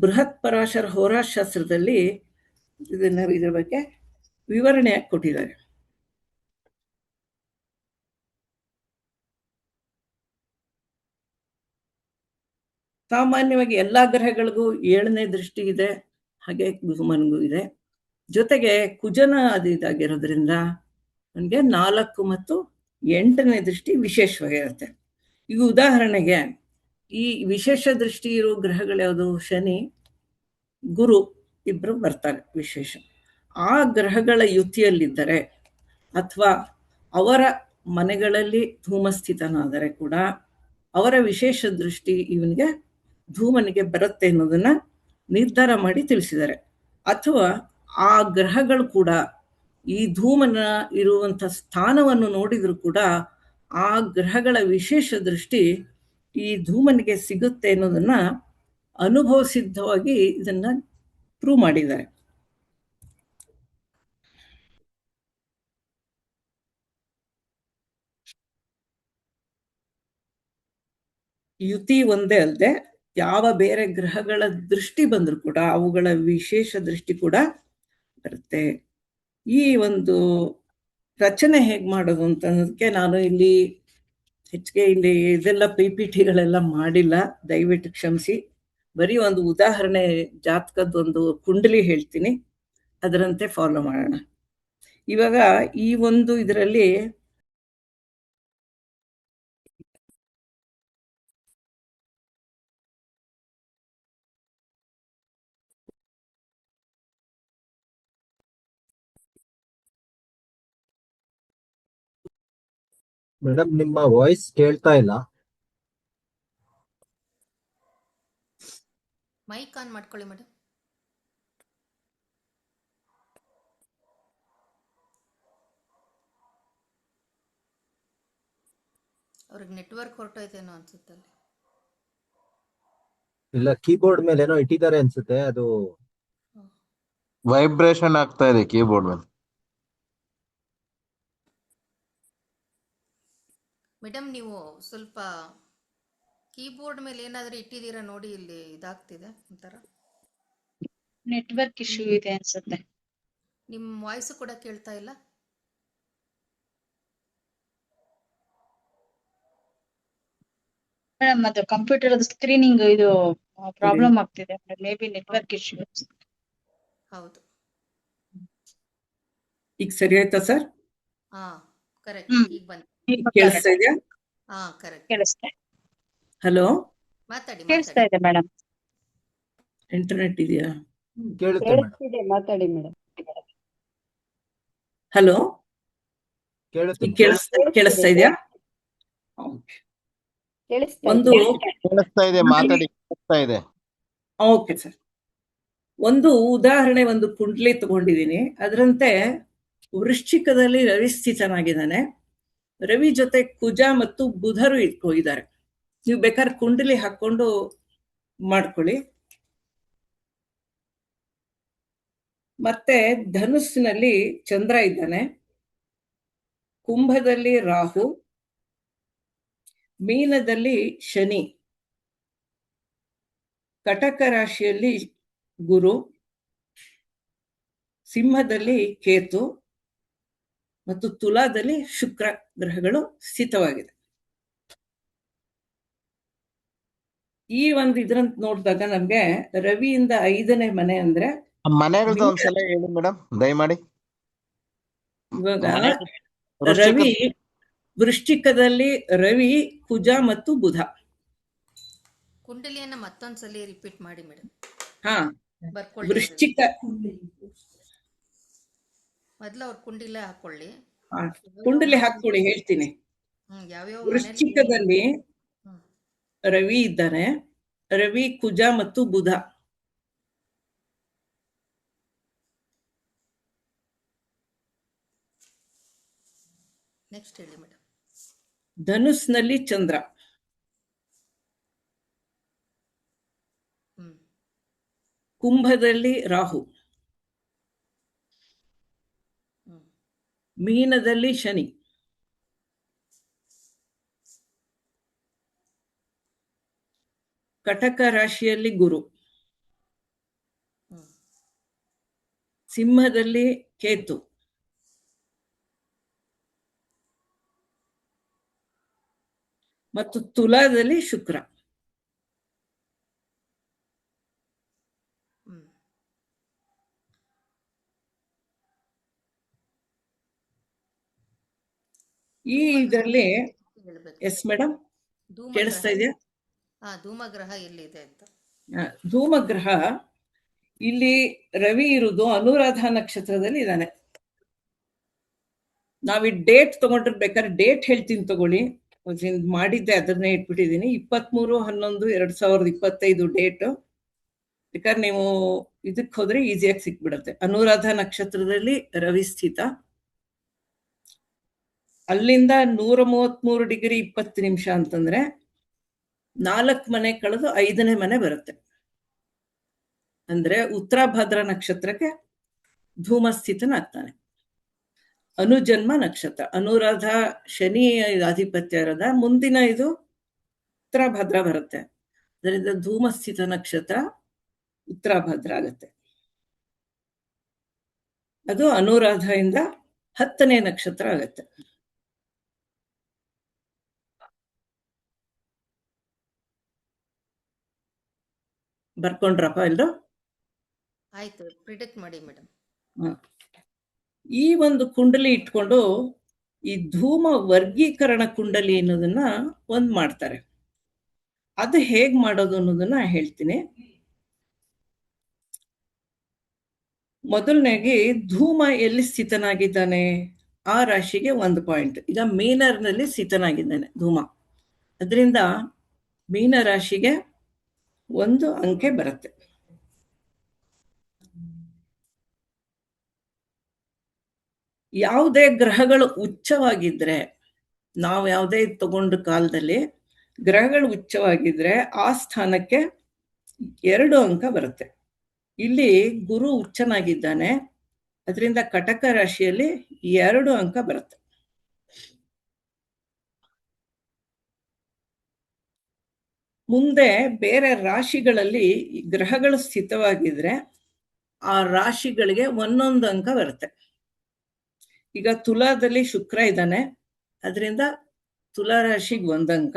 ಬೃಹತ್ ಪರಾಶರ ಹೋರಾಶಾಸ್ತ್ರದಲ್ಲಿ ಇದ್ರ ಬಗ್ಗೆ ವಿವರಣೆಯಾಗಿ ಕೊಟ್ಟಿದ್ದಾರೆ. ಸಾಮಾನ್ಯವಾಗಿ ಎಲ್ಲಾ ಗ್ರಹಗಳಿಗೂ 7ನೇ ದೃಷ್ಟಿ ಇದೆ, ಹಾಗೆ ಧೂಮನಿಗೂ ಇದೆ. ಜೊತೆಗೆ ಕುಜನ ಇದಾಗಿರೋದ್ರಿಂದ ನನಗೆ 4 ಮತ್ತು 8ನೇ ದೃಷ್ಟಿ ವಿಶೇಷವಾಗಿರುತ್ತೆ. ಈಗ ಉದಾಹರಣೆಗೆ ಈ ವಿಶೇಷ ದೃಷ್ಟಿ ಇರೋ ಗ್ರಹಗಳು ಯಾವುದು? ಶನಿ, ಗುರು ಇಬ್ರು ಬರ್ತಾರೆ ವಿಶೇಷ. ಆ ಗ್ರಹಗಳ ಯುತಿಯಲ್ಲಿದ್ದರೆ ಅಥವಾ ಅವರ ಮನೆಗಳಲ್ಲಿ ಧೂಮಸ್ಥಿತನಾದರೆ ಕೂಡ ಅವರ ವಿಶೇಷ ದೃಷ್ಟಿ ಇವನಿಗೆ ಧೂಮನಿಗೆ ಬರುತ್ತೆ ಅನ್ನೋದನ್ನ ನಿರ್ಧಾರ ಮಾಡಿ ತಿಳಿಸಿದ್ದಾರೆ. ಅಥವಾ ಆ ಗ್ರಹಗಳು ಕೂಡ ಈ ಧೂಮನ ಇರುವಂಥ ಸ್ಥಾನವನ್ನು ನೋಡಿದ್ರು ಕೂಡ ಆ ಗ್ರಹಗಳ ವಿಶೇಷ ದೃಷ್ಟಿ ಈ ಧೂಮನಿಗೆ ಸಿಗುತ್ತೆ ಅನ್ನೋದನ್ನ ಅನುಭವ ಸಿದ್ಧವಾಗಿ ಇದನ್ನ ಪ್ರೂವ್ ಮಾಡಿದ್ದಾರೆ. ಯುತಿ ಒಂದೇ ಅಲ್ಲದೆ ಯಾವ ಬೇರೆ ಗ್ರಹಗಳ ದೃಷ್ಟಿ ಬಂದರೂ ಕೂಡ ಅವುಗಳ ವಿಶೇಷ ದೃಷ್ಟಿ ಕೂಡ ಬರುತ್ತೆ. ಈ ಒಂದು ರಚನೆ ಹೇಗೆ ಮಾಡೋದು ಅಂತಂದಕ್ಕೆ ನಾನು ಇಲ್ಲಿ ಹೆಚ್ಚಿಗೆ ಇದೆಲ್ಲ PPTಗಳೆಲ್ಲ ಮಾಡಿಲ್ಲ, ದಯವಿಟ್ಟು ಕ್ಷಮಿಸಿ. ಬರೀ ಒಂದು ಉದಾಹರಣೆ ಜಾತಕದೊಂದು ಕುಂಡಲಿ ಹೇಳ್ತೀನಿ, ಅದರಂತೆ ಫಾಲೋ ಮಾಡೋಣ. ಇವಾಗ ಈ ಒಂದು ಇದರಲ್ಲಿ ಮೇಡಮ್ ನಿಮ್ಮ ವಾಯ್ಸ್ ಕೇಳ್ತಾ ಇಲ್ಲ. ಮೈಕ್ ಆನ್ ಮಾಡ್ಕೊಳ್ಳಿ ಮೇಡಮ್. ಅವ್ರಿಗೆ ನೆಟ್ವರ್ಕ್ ಹೊರಟೋಯ್ತೇನೋ ಅನ್ಸುತ್ತಲ್ಲಿ. ಇಲ್ಲ, ಕೀಬೋರ್ಡ್ ಮೇಲೆ ಏನೋ ಇಟ್ಟಿದ್ದಾರೆ ಅನ್ಸುತ್ತೆ, ಅದು ವೈಬ್ರೇಷನ್ ಆಗ್ತಾ ಇದೆ ಕೀಬೋರ್ಡ್ ಮೇಲೆ. ಮೇಡಮ್ ನೀವು ಸ್ವಲ್ಪ ಕೀಬೋರ್ಡ್ ಮೇಲೆ ಏನಾದರೂ ಇಟ್ಟಿದ್ದೀರಾ ನೋಡಿ, ಇಲ್ಲಿ ಇದಾಗ್ತಿದೆ ಒಂಥರ. ನೆಟ್ವರ್ಕ್ ಇಶ್ಯೂ ಇದೆ ಅನ್ಸುತ್ತೆ. ನಿಮ್ಮ ವಾಯ್ಸ್ ಕೂಡ ಕೇಳ್ತಾ ಇಲ್ಲ. ಮೇಡಮ್ ಅದು ಕಂಪ್ಯೂಟರ್ ಸ್ಕ್ರೀನಿಂಗ್ ಇದು ಪ್ರಾಬ್ಲಮ್ ಆಗ್ತಿದೆ. May be network issue. ಹೌದು. ಈಗ ಸರಿ ಆಯ್ತಾ ಸರ್? ಹಾ ಕರೆಕ್ಟ್, ಹ್ಮ್. ಈಗ ಬಂತು. ಈಗ ಕೇಳಿಸ್ತಾ ಇದೆಯಾ? ಹಾ ಕರೆಕ್ಟ್. ಕೇಳಿಸ್ತಾ ಹಲೋ, ಮಾತಾಡಿ ಕೇಳಿಸ್ತಾ ಇದೆ ಮೇಡಮ್. ಇಂಟರ್ನೆಟ್ ಇದೆಯಾ? ಕೇಳುತ್ತೆ ಮೇಡಮ್. ಕೇಳಿಸ್ತಿದೆ, ಮಾತಾಡಿ ಮೇಡಮ್. ಹಲೋ, ಕೇಳುತ್ತೆ ಈಗ ಮೇಡಮ್. ಕೇಳಿಸ್ತಾ ಇದೆಯಾ? ಓಕೆ. ಕೇಳಿಸ್ತಾ ಒಂದು ಇದೆ. ಕೇಳಿಸ್ತಾ ಇದೆ, ಮಾತಾಡಿ, ಕೇಳಿಸ್ತಾ ಇದೆ. Okay sir. ಒಂದು ಉದಾಹರಣೆ, ಒಂದು ಕುಂಡ್ಲಿ ತಗೊಂಡಿದ್ದೀನಿ. ಅದರಂತೆ ವೃಶ್ಚಿಕದಲ್ಲಿ ರವಿ ಸ್ಥಿತನಾಗಿದ್ದಾನೆ. ರವಿ ಜೊತೆ ಕುಜ ಮತ್ತು ಬುಧರು ಇದ್ದಾರೆ. ನೀವು ಬೇಕಾದ್ರೆ ಕುಂಡಲಿ ಹಾಕೊಂಡು ಮಾಡ್ಕೊಳ್ಳಿ. ಮತ್ತೆ ಧನುಸ್ಸಿನಲ್ಲಿ ಚಂದ್ರ ಇದ್ದಾನೆ, ಕುಂಭದಲ್ಲಿ ರಾಹು, ಮೀನದಲ್ಲಿ ಶನಿ, ಕಟಕ ರಾಶಿಯಲ್ಲಿ ಗುರು, ಸಿಂಹದಲ್ಲಿ ಕೇತು ಮತ್ತು ತುಲಾದಲ್ಲಿ ಶುಕ್ರ ಗ್ರಹಗಳು ಸ್ಥಿತವಾಗಿದೆ. ಈ ಒಂದು ಇದ್ರಂತ ನೋಡಿದಾಗ ನಮ್ಗೆ ರವಿಯಿಂದ 5ನೇ ಮನೆ ಅಂದ್ರೆ ಮನೆಗಳದ್ದು ಒಂದ್ಸಲ ಹೇಳಿ ಮೇಡಮ್, ದಯಮಾಡಿ. ಇವಾಗ ವೃಶ್ಚಿಕ- ರವಿ ವೃಶ್ಚಿಕದಲ್ಲಿ ರವಿ, ಕುಜ ಮತ್ತು ಬುಧ. ಕುಂಡಲಿಯನ್ನ ಮತ್ತೊಂದ್ಸಲಿ ರಿಪೀಟ್ ಮಾಡಿ ಮೇಡಮ್, ಹಾ, ಬರ್ಕೊಳ್ಳಿ. ವೃಶ್ಚಿಕ ಮೊದ್ಲು ಅವ್ರ ಕುಂಡಿಲ ಹಾಕೊಳ್ಳಿ. ಹಾ, ಕುಂಡಲಿ ಹಾಕೊಳ್ಳಿ, ಹೇಳ್ತೀನಿ. ಯಾವ್ಯಾವ ವೃಶ್ಚಿಕದಲ್ಲಿ ಹ್ಮ್. ರವಿ ಇದ್ದಾನೆ, ರವಿ, ಕುಜ ಮತ್ತು ಬುಧ. ನೆಕ್ಸ್ಟ್ ಹೇಳಿ ಮೇಡಮ್. ಧನುಸ್ನಲ್ಲಿ ಚಂದ್ರ, ಹ್ಮ್ ಕುಂಭದಲ್ಲಿ ರಾಹು, ಹ್ಮ್ ಮೀನದಲ್ಲಿ ಶನಿ, ಕಟಕ ರಾಶಿಯಲ್ಲಿ ಗುರು, ಹ್ಮ್ ಸಿಂಹದಲ್ಲಿ ಕೇತು, ಮತ್ತು ತುಲಾದಲ್ಲಿ ಶುಕ್ರ. ಹ್ಮ್ ಈ ಇದರಲ್ಲಿ ಹೇಳ್ಬೇಕು. ಎಸ್ ಮೇಡಮ್, ಕೇಳಿಸ್ತಾ ಇದೆಯಾ? ಧೂಮಗ್ರಹ ಎಲ್ಲಿದೆ ಅಂತ. ಧೂಮಗ್ರಹ ಇಲ್ಲಿ ರವಿ ಇರುವುದು ಅನುರಾಧ ನಕ್ಷತ್ರದಲ್ಲಿ ಇದ್ದಾನೆ. ನಾವೀ ಡೇಟ್ ತಗೊಂಡಿರ್ಬೇಕಾದ್ರೆ ಡೇಟ್ ಹೇಳ್ತೀನಿ ತಗೊಳ್ಳಿ. ಮಾಡಿದ್ದೆ, ಅದನ್ನೇ ಇಟ್ಬಿಟ್ಟಿದ್ದೀನಿ. 23/11/2025 ಡೇಟ್. ಬೇಕಾದ್ರೆ ನೀವು ಇದಕ್ಕೆ ಹೋದ್ರೆ ಈಸಿಯಾಗಿ ಸಿಕ್ಬಿಡತ್ತೆ. ಅನುರಾಧ ನಕ್ಷತ್ರದಲ್ಲಿ ರವಿ ಸ್ಥಿತ. ಅಲ್ಲಿಂದ 133 ಡಿಗ್ರಿ 20 ನಿಮಿಷ ಅಂತಂದ್ರೆ 4 ಮನೆ ಕಳೆದು 5ನೇ ಮನೆ ಬರುತ್ತೆ. ಅಂದ್ರೆ ಉತ್ತರ ಭದ್ರ ನಕ್ಷತ್ರಕ್ಕೆ ಧೂಮ ಸ್ಥಿತನಾಗ್ತಾನೆ. ಅನುಜನ್ಮ ನಕ್ಷತ್ರ, ಅನುರಾಧ ಶನಿ ಆಧಿಪತ್ಯ ಇರೋದ, ಮುಂದಿನ ಇದು ಉತ್ತರ ಭದ್ರ ಬರುತ್ತೆ. ಅದರಿಂದ ಧೂಮ ಸ್ಥಿತ ನಕ್ಷತ್ರ ಉತ್ತರ ಭದ್ರ ಆಗತ್ತೆ. ಅದು ಅನುರಾಧ ಇಂದ 10ನೇ ನಕ್ಷತ್ರ ಆಗತ್ತೆ. ಬರ್ಕೊಂಡ್ರಪ್ಪ ಎಲ್ರು? ಆಯ್ತು, ಪ್ರಿಡಿಕ್ಟ್ ಮಾಡಿ ಮೇಡಮ್. ಈ ಒಂದು ಕುಂಡಲಿ ಇಟ್ಕೊಂಡು ಈ ಧೂಮ ವರ್ಗೀಕರಣ ಕುಂಡಲಿ ಅನ್ನೋದನ್ನ ಒಂದ್ ಮಾಡ್ತಾರೆ. ಅದು ಹೇಗ್ ಮಾಡೋದು ಅನ್ನೋದನ್ನ ಹೇಳ್ತೀನಿ. ಮೊದಲನೇಗೆ ಧೂಮ ಎಲ್ಲಿ ಸ್ಥಿತನಾಗಿದ್ದಾನೆ ಆ ರಾಶಿಗೆ 1 ಪಾಯಿಂಟ್. ಈಗ ಮೀನರ್ನಲ್ಲಿ ಸ್ಥಿತನಾಗಿದ್ದಾನೆ ಧೂಮ, ಅದರಿಂದ ಮೀನ ರಾಶಿಗೆ 1 ಅಂಕೆ ಬರುತ್ತೆ. ಯಾವುದೇ ಗ್ರಹಗಳು ಉಚ್ಚವಾಗಿದ್ರೆ, ನಾವು ಯಾವುದೇ ತಗೊಂಡ ಕಾಲದಲ್ಲಿ ಗ್ರಹಗಳು ಉಚ್ಚವಾಗಿದ್ರೆ ಆ ಸ್ಥಾನಕ್ಕೆ 2 ಅಂಕ ಬರುತ್ತೆ. ಇಲ್ಲಿ ಗುರು ಉಚ್ಚನಾಗಿದ್ದಾನೆ, ಅದರಿಂದ ಕಟಕ ರಾಶಿಯಲ್ಲಿ 2 ಅಂಕ ಬರುತ್ತೆ. ಮುಂದೆ ಬೇರೆ ರಾಶಿಗಳಲ್ಲಿ ಗ್ರಹಗಳು ಸ್ಥಿತವಾಗಿದ್ರೆ ಆ ರಾಶಿಗಳಿಗೆ 1 ಅಂಕ ಬರುತ್ತೆ. ಈಗ ತುಲಾದಲ್ಲಿ ಶುಕ್ರ ಇದ್ದಾನೆ, ಅದರಿಂದ ತುಲಾ ರಾಶಿಗೆ 1 ಅಂಕ.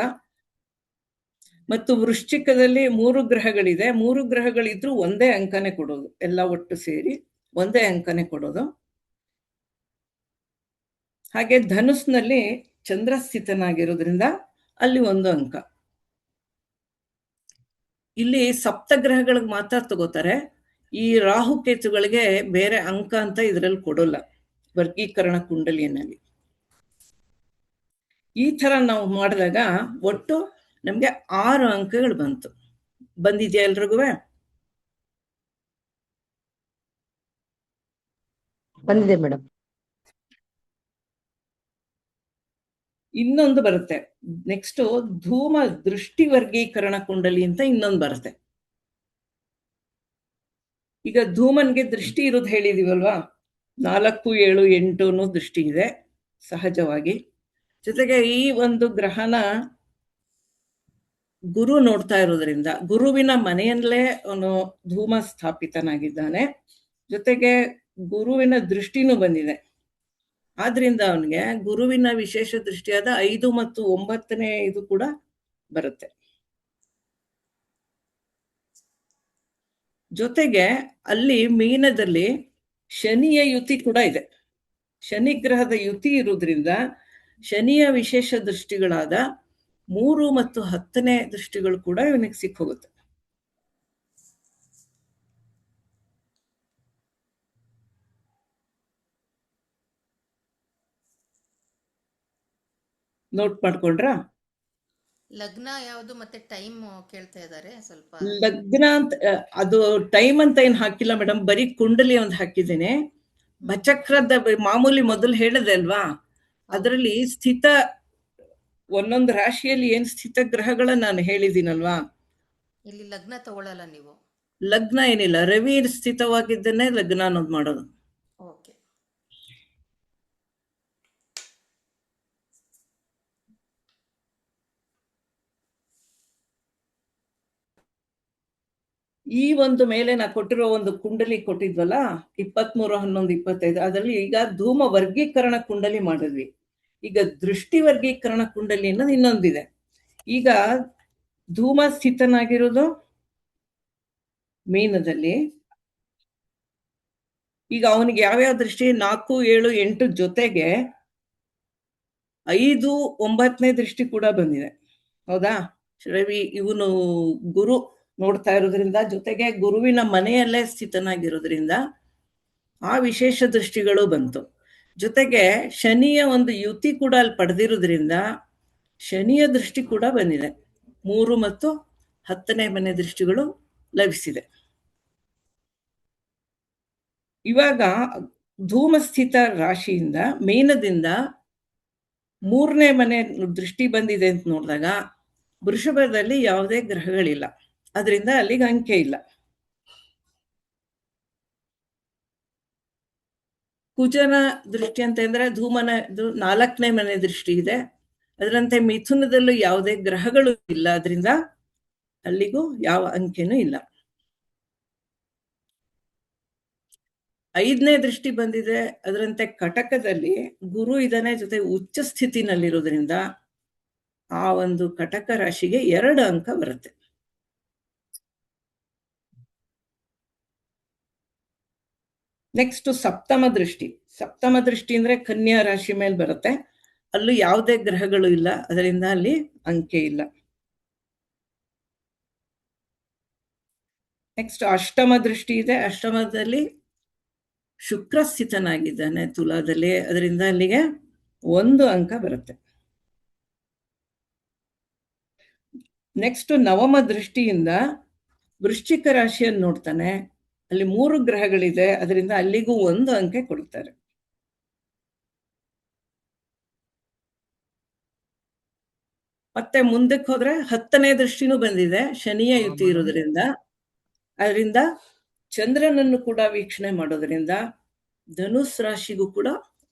ಮತ್ತು ವೃಶ್ಚಿಕದಲ್ಲಿ 3 ಗ್ರಹಗಳಿದೆ, 3 ಗ್ರಹಗಳಿದ್ರು 1 ಅಂಕನೇ ಕೊಡೋದು. ಎಲ್ಲ ಒಟ್ಟು ಸೇರಿ 1 ಅಂಕನೇ ಕೊಡೋದು. ಹಾಗೆ ಧನುಸ್ನಲ್ಲಿ ಚಂದ್ರ ಸ್ಥಿತನಾಗಿರೋದ್ರಿಂದ ಅಲ್ಲಿ 1 ಅಂಕ. ಇಲ್ಲಿ ಸಪ್ತಗ್ರಹಗಳಿಗೆ ಮಾತ್ರ ತಗೋತಾರೆ. ಈ ರಾಹುಕೇತುಗಳಿಗೆ ಬೇರೆ ಅಂಕ ಅಂತ ಇದರಲ್ಲಿ ಕೊಡೋಲ್ಲ ವರ್ಗೀಕರಣ ಕುಂಡಲಿಯಲ್ಲಿ. ಈ ತರ ನಾವು ಮಾಡಿದಾಗ ಒಟ್ಟು ನಮ್ಗೆ 6 ಅಂಕಗಳು ಬಂದಿದ್ಯಾ ಎಲ್ರಿಗೂ? ಬಂದಿದೆ ಮೇಡಮ್. ಇನ್ನೊಂದು ಬರುತ್ತೆ ನೆಕ್ಸ್ಟ್, ಧೂಮ ದೃಷ್ಟಿ ವರ್ಗೀಕರಣ ಕುಂಡಲಿ ಅಂತ ಇನ್ನೊಂದು ಬರುತ್ತೆ. ಈಗ ಧೂಮನ್ಗೆ ದೃಷ್ಟಿ ಇರೋದು ಹೇಳಿದೀವಲ್ವಾ, 4, 7, 8 ದೃಷ್ಟಿ ಇದೆ ಸಹಜವಾಗಿ. ಜೊತೆಗೆ ಈ ಒಂದು ಗ್ರಹನ ಗುರು ನೋಡ್ತಾ ಇರೋದ್ರಿಂದ ಗುರುವಿನ ಮನೆಯಲ್ಲೇ ಅವನು ಧೂಮ ಸ್ಥಾಪಿತನಾಗಿದ್ದಾನೆ. ಜೊತೆಗೆ ಗುರುವಿನ ದೃಷ್ಟಿನೂ ಬಂದಿದೆ. ಆದ್ರಿಂದ ಅವನಿಗೆ ಗುರುವಿನ ವಿಶೇಷ ದೃಷ್ಟಿಯಾದ 5 ಮತ್ತು 9ನೇ ಇದು ಕೂಡ ಬರುತ್ತೆ. ಜೊತೆಗೆ ಅಲ್ಲಿ ಮೀನದಲ್ಲಿ ಶನಿಯ ಯುತಿ ಕೂಡ ಇದೆ. ಶನಿ ಗ್ರಹದ ಯುತಿ ಇರುವುದರಿಂದ ಶನಿಯ ವಿಶೇಷ ದೃಷ್ಟಿಗಳಾದ 3 ಮತ್ತು 10ನೇ ದೃಷ್ಟಿಗಳು ಕೂಡ ಇವನಿಗೆ ಸಿಕ್ಕೋಗುತ್ತೆ. ನೋಟ್ ಮಾಡ್ಕೊಂಡ್ರಾ? ಲಗ್ನ ಯಾವುದು ಮತ್ತೆ ಟೈಮ್ ಕೇಳ್ತಾ ಇದ್ದಾರೆ ಸ್ವಲ್ಪ. ಲಗ್ನ ಅಂತ ಅದು ಟೈಮ್ ಅಂತ ಏನ್ ಹಾಕಿಲ್ಲ ಮೇಡಮ್, ಬರೀ ಕುಂಡಲಿ ಒಂದು ಹಾಕಿದ್ದೀನಿ. ಬಚಕ್ರದ ಮಾಮೂಲಿ ಮೊದಲು ಹೇಳಿದೆ ಅಲ್ವಾ, ಅದರಲ್ಲಿ ಸ್ಥಿತ ಒಂದೊಂದು ರಾಶಿಯಲ್ಲಿ ಏನ್ ಸ್ಥಿತ ಗ್ರಹಗಳ ನಾನು ಹೇಳಿದ್ದೀನಲ್ವಾ. ಇಲ್ಲಿ ಲಗ್ನ ತಗೊಳ್ಳಲ್ಲ ನೀವು? ಲಗ್ನ ಏನಿಲ್ಲ, ರವಿ ಸ್ಥಿತವಾಗಿದ್ದನ್ನೇ ಲಗ್ನ ಅನ್ನೋದು ಮಾಡೋದು. ಓಕೆ. ಈ ಒಂದು ಮೇಲೆ ನಾ ಕೊಟ್ಟಿರೋ ಒಂದು ಕುಂಡಲಿ ಕೊಟ್ಟಿದ್ವಲ್ಲ 23, 11, 25, ಅದರಲ್ಲಿ ಈಗ ಧೂಮ ವರ್ಗೀಕರಣ ಕುಂಡಲಿ ಮಾಡಿದ್ವಿ. ಈಗ ದೃಷ್ಟಿ ವರ್ಗೀಕರಣ ಕುಂಡಲಿ ಅನ್ನೋದು ಇನ್ನೊಂದಿದೆ. ಈಗ ಧೂಮ ಸ್ಥಿತನಾಗಿರೋದು ಮೀನದಲ್ಲಿ. ಈಗ ಅವನಿಗೆ ಯಾವ್ಯಾವ ದೃಷ್ಟಿ? 4, 7, 8 ಜೊತೆಗೆ 5, 9ನೇ ದೃಷ್ಟಿ ಕೂಡ ಬಂದಿದೆ. ಹೌದಾ? ರವಿ ಇವನು ಗುರು ನೋಡ್ತಾ ಇರೋದ್ರಿಂದ, ಜೊತೆಗೆ ಗುರುವಿನ ಮನೆಯಲ್ಲೇ ಸ್ಥಿತನಾಗಿರೋದ್ರಿಂದ ಆ ವಿಶೇಷ ದೃಷ್ಟಿಗಳು ಬಂತು. ಜೊತೆಗೆ ಶನಿಯ ಒಂದು ಯುತಿ ಕೂಡ ಅಲ್ಲಿ ಪಡೆದಿರೋದ್ರಿಂದ ಶನಿಯ ದೃಷ್ಟಿ ಕೂಡ ಬಂದಿದೆ. 3 ಮತ್ತು 10ನೇ ಮನೆ ದೃಷ್ಟಿಗಳು ಲಭಿಸಿದೆ. ಇವಾಗ ಧೂಮಸ್ಥಿತ ರಾಶಿಯಿಂದ ಮೀನದಿಂದ 3ನೇ ಮನೆ ದೃಷ್ಟಿ ಬಂದಿದೆ ಅಂತ ನೋಡಿದಾಗ ವೃಷಭದಲ್ಲಿ ಯಾವುದೇ ಗ್ರಹಗಳಿಲ್ಲ, ಅದರಿಂದ ಅಲ್ಲಿಗೆ ಅಂಕೆ ಇಲ್ಲ. ಕುಜನ ದೃಷ್ಟಿ ಅಂತ ಅಂದ್ರೆ ಧೂಮನ 4ನೇ ಮನೆ ದೃಷ್ಟಿ ಇದೆ. ಅದರಂತೆ ಮಿಥುನದಲ್ಲೂ ಯಾವುದೇ ಗ್ರಹಗಳು ಇಲ್ಲ, ಅದರಿಂದ ಅಲ್ಲಿಗೂ ಯಾವ ಅಂಕೆನೂ ಇಲ್ಲ. 5ನೇ ದೃಷ್ಟಿ ಬಂದಿದೆ. ಅದರಂತೆ ಕಟಕದಲ್ಲಿ ಗುರು ಇದ್ದಾನೆ, ಜೊತೆ ಉಚ್ಚ ಸ್ಥಿತಿನಲ್ಲಿರೋದ್ರಿಂದ ಆ ಒಂದು ಕಟಕ ರಾಶಿಗೆ 2 ಅಂಕ ಬರುತ್ತೆ. ನೆಕ್ಸ್ಟ್ ಸಪ್ತಮ ದೃಷ್ಟಿ. ಸಪ್ತಮ ದೃಷ್ಟಿ ಅಂದ್ರೆ ಕನ್ಯಾ ರಾಶಿ ಮೇಲೆ ಬರುತ್ತೆ. ಅಲ್ಲೂ ಯಾವುದೇ ಗ್ರಹಗಳು ಇಲ್ಲ, ಅದರಿಂದ ಅಲ್ಲಿ ಅಂಕೆ ಇಲ್ಲ. ನೆಕ್ಸ್ಟ್ ಅಷ್ಟಮ ದೃಷ್ಟಿ ಇದೆ. ಅಷ್ಟಮದಲ್ಲಿ ಶುಕ್ರ ಸ್ಥಿತನಾಗಿದ್ದಾನೆ ತುಲಾದಲ್ಲಿ, ಅದರಿಂದ ಅಲ್ಲಿಗೆ 1 ಅಂಕ ಬರುತ್ತೆ. ನೆಕ್ಸ್ಟ್ ನವಮ ದೃಷ್ಟಿಯಿಂದ ವೃಶ್ಚಿಕ ರಾಶಿಯನ್ನು ನೋಡ್ತಾನೆ, ಅಲ್ಲಿ 3 ಗ್ರಹಗಳಿದೆ, ಅದರಿಂದ ಅಲ್ಲಿಗೂ 1 ಅಂಕೆ ಕೊಡ್ತಾರೆ. ಮತ್ತೆ ಮುಂದಕ್ಕೆ ಹೋದ್ರೆ 10ನೇ ದೃಷ್ಟಿನೂ ಬಂದಿದೆ, ಶನಿಯ ಯುತಿ ಇರೋದ್ರಿಂದ. ಅದರಿಂದ ಚಂದ್ರನನ್ನು ಕೂಡ ವೀಕ್ಷಣೆ ಮಾಡೋದ್ರಿಂದ ಧನುಸ್ ರಾಶಿಗೂ ಕೂಡ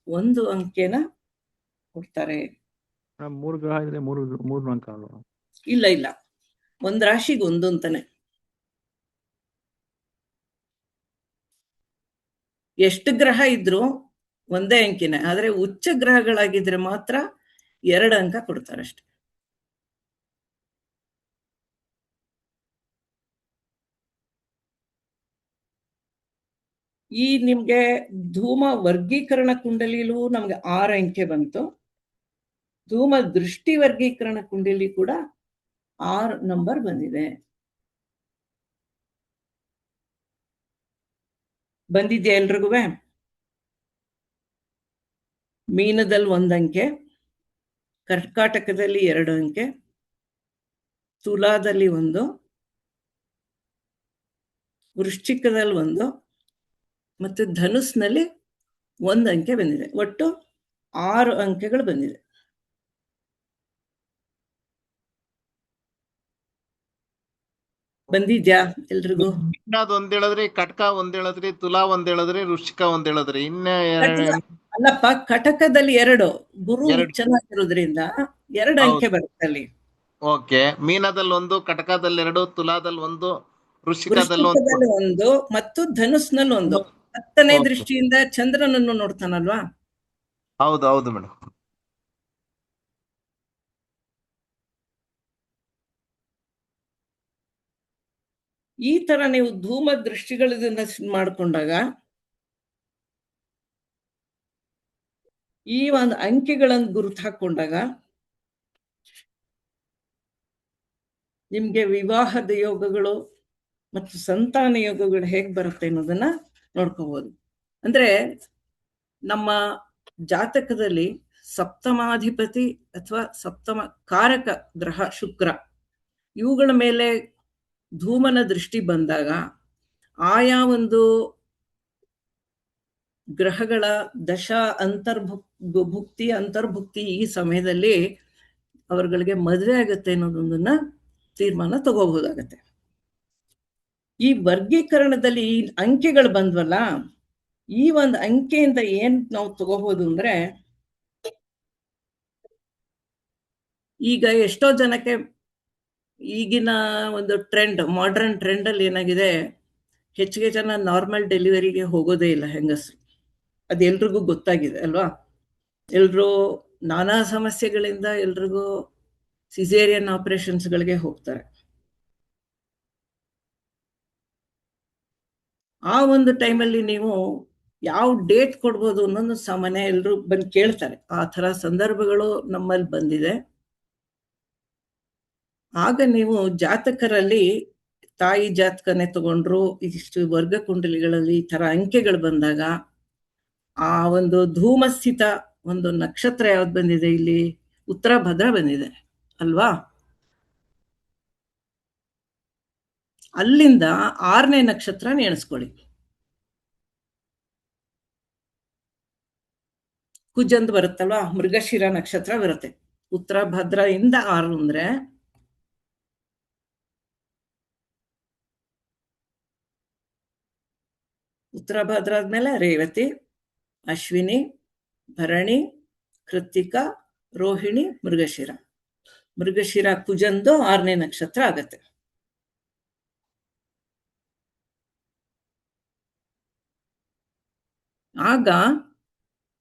1 ಅಂಕೆನ ಕೊಡ್ತಾರೆ. 3 ಗ್ರಹ ಇದ್ರೆ 3 ಅಂಕ ಅಲ್ವಾ? ಇಲ್ಲ, 1 ರಾಶಿಗೆ 1 ಅಂತಾನೆ. ಎಷ್ಟು ಗ್ರಹ ಇದ್ರು ಒಂದೇ ಅಂಕಿನೇ, ಆದ್ರೆ ಉಚ್ಚ ಗ್ರಹಗಳಾಗಿದ್ರೆ ಮಾತ್ರ 2 ಅಂಕ ಕೊಡ್ತಾರೆ ಅಷ್ಟೆ. ಈ ನಿಮ್ಗೆ ಧೂಮ ವರ್ಗೀಕರಣ ಕುಂಡಲಿಲೂ ನಮ್ಗೆ 6 ಅಂಕೆ ಬಂತು. ಧೂಮ ದೃಷ್ಟಿ ವರ್ಗೀಕರಣ ಕುಂಡಲಿ ಕೂಡ 6 ನಂಬರ್ ಬಂದಿದೆ. ಬಂದಿದ್ಯಾ ಎಲ್ರಿಗೂ? ಮೀನದಲ್ಲಿ 1 ಅಂಕೆ, ಕರ್ಕಾಟಕದಲ್ಲಿ 2 ಅಂಕೆ, ತುಲಾದಲ್ಲಿ 1, ವೃಶ್ಚಿಕದಲ್ಲಿ 1 ಮತ್ತು ಧನುಸ್ನಲ್ಲಿ 1 ಅಂಕೆ ಬಂದಿದೆ. ಒಟ್ಟು 6 ಅಂಕೆಗಳು ಬಂದಿದೆ. ಬಂದಿದ್ಯಾ ಎಲ್ರಿಗೂ? ಮೀನಾದ್ ಒಂದ್ ಹೇಳಿದ್ರಿ, ಕಟಕ ಒಂದ್ ಹೇಳಿದ್ರಿ, ತುಲಾ ಒಂದ್ ಹೇಳಿದ್ರಿ, ವೃಶ್ಚಿಕ ಒಂದ್ ಹೇಳಿದ್ರಿ. ಅಲ್ಲಪ್ಪ, ಕಟಕದಲ್ಲಿ 2, ಗುರು 2 ಚೆನ್ನಾಗಿರೋದ್ರಿಂದ 2 ಅಂಕೆ ಬರುತ್ತೆ ಅಲ್ಲಿ. ಓಕೆ. ಮೀನದಲ್ಲಿ 1, ಕಟಕದಲ್ಲಿ 2, ತುಲಾದಲ್ಲಿ 1, ವೃಶ್ಚಿಕದಲ್ಲಿ 1 ಮತ್ತು ಧನುಸ್ನಲ್ಲಿ 1. 10ನೇ ದೃಷ್ಟಿಯಿಂದ ಚಂದ್ರನನ್ನು ನೋಡ್ತಾನಲ್ವಾ? ಹೌದು ಹೌದು ಮೇಡಮ್. ಈ ತರ ನೀವು ಧೂಮ ದೃಷ್ಟಿಗಳಿಂದ ಮಾಡಿಕೊಂಡಾಗ ಈ ಒಂದು ಅಂಕೆಗಳನ್ನು ಗುರುತು ಹಾಕೊಂಡಾಗ ನಿಮ್ಗೆ ವಿವಾಹದ ಯೋಗಗಳು ಮತ್ತು ಸಂತಾನ ಯೋಗಗಳು ಹೇಗ್ ಬರುತ್ತೆ ಅನ್ನೋದನ್ನ ನೋಡ್ಕೋಬಹುದು. ಅಂದ್ರೆ ನಮ್ಮ ಜಾತಕದಲ್ಲಿ ಸಪ್ತಮಾಧಿಪತಿ ಅಥವಾ ಸಪ್ತಮ ಕಾರಕ ಗ್ರಹ ಶುಕ್ರ, ಇವುಗಳ ಮೇಲೆ ಧೂಮನ ದೃಷ್ಟಿ ಬಂದಾಗ ಆಯಾ ಒಂದು ಗ್ರಹಗಳ ದಶಾ ಅಂತರ್ಭುಕ್ತಿ ಈ ಸಮಯದಲ್ಲಿ ಅವರುಗಳಿಗೆ ಮದುವೆ ಆಗುತ್ತೆ ಅನ್ನೋದೊಂದನ್ನ ತೀರ್ಮಾನ ತಗೋಬಹುದಾಗತ್ತೆ. ಈ ವರ್ಗೀಕರಣದಲ್ಲಿ ಈ ಅಂಕೆಗಳು ಬಂದ್ವಲ್ಲ, ಈ ಒಂದು ಅಂಕೆಯಿಂದ ಏನ್ ನಾವು ತಗೋಬಹುದು ಅಂದ್ರೆ, ಈಗ ಎಷ್ಟೋ ಜನಕ್ಕೆ ಈಗಿನ ಒಂದು ಮಾಡರ್ನ್ ಟ್ರೆಂಡ್ ಅಲ್ಲಿ ಏನಾಗಿದೆ, ಹೆಚ್ಚಿಗೆ ಜನ ನಾರ್ಮಲ್ ಡೆಲಿವರಿಗೆ ಹೋಗೋದೇ ಇಲ್ಲ ಹೆಂಗಸರು. ಅದು ಎಲ್ರಿಗೂ ಗೊತ್ತಾಗಿದೆ ಅಲ್ವಾ? ಎಲ್ರೂ ನಾನಾ ಸಮಸ್ಯೆಗಳಿಂದ ಎಲ್ರಿಗೂ ಸಿಸೇರಿಯನ್ ಆಪರೇಷನ್ಸ್ಗಳಿಗೆ ಹೋಗ್ತಾರೆ. ಆ ಒಂದು ಟೈಮಲ್ಲಿ ನೀವು ಯಾವ ಡೇಟ್ ಕೊಡ್ಬೋದು ಅನ್ನೋದು ಸಾಮಾನ್ಯ ಎಲ್ರು ಬಂದು ಕೇಳ್ತಾರೆ. ಆ ಥರ ಸಂದರ್ಭಗಳು ನಮ್ಮಲ್ಲಿ ಬಂದಿದೆ. ಆಗ ನೀವು ಜಾತಕರಲ್ಲಿ ತಾಯಿ ಜಾತಕನೇ ತಗೊಂಡ್ರು, ಇಷ್ಟು ವರ್ಗ ಕುಂಡಲಿಗಳಲ್ಲಿ ಈ ತರ ಅಂಕೆಗಳು ಬಂದಾಗ ಆ ಒಂದು ಧೂಮಸ್ಥಿತ ಒಂದು ನಕ್ಷತ್ರ ಯಾವ್ದು ಬಂದಿದೆ ಇಲ್ಲಿ? ಉತ್ತರ ಭದ್ರ ಬಂದಿದೆ ಅಲ್ವಾ? ಅಲ್ಲಿಂದ 6ನೇ ನಕ್ಷತ್ರ ಎಣಿಸ್ಕೊಳ್ಳಿ. ಕುಜಂದ್ ಬರುತ್ತಲ್ವಾ, ಮೃಗಶಿರ ನಕ್ಷತ್ರ ಬರುತ್ತೆ. ಉತ್ತರ ಭದ್ರ ಇಂದ 6 ಅಂದ್ರೆ ಉತ್ತರ ಭದ್ರ ಆದ್ಮೇಲೆ ರೇವತಿ, ಅಶ್ವಿನಿ, ಭರಣಿ, ಕೃತ್ತಿಕ, ರೋಹಿಣಿ, ಮೃಗಶಿರ. ಮೃಗಶಿರ ಕುಜಂದು 6ನೇ ನಕ್ಷತ್ರ ಆಗತ್ತೆ. ಆಗ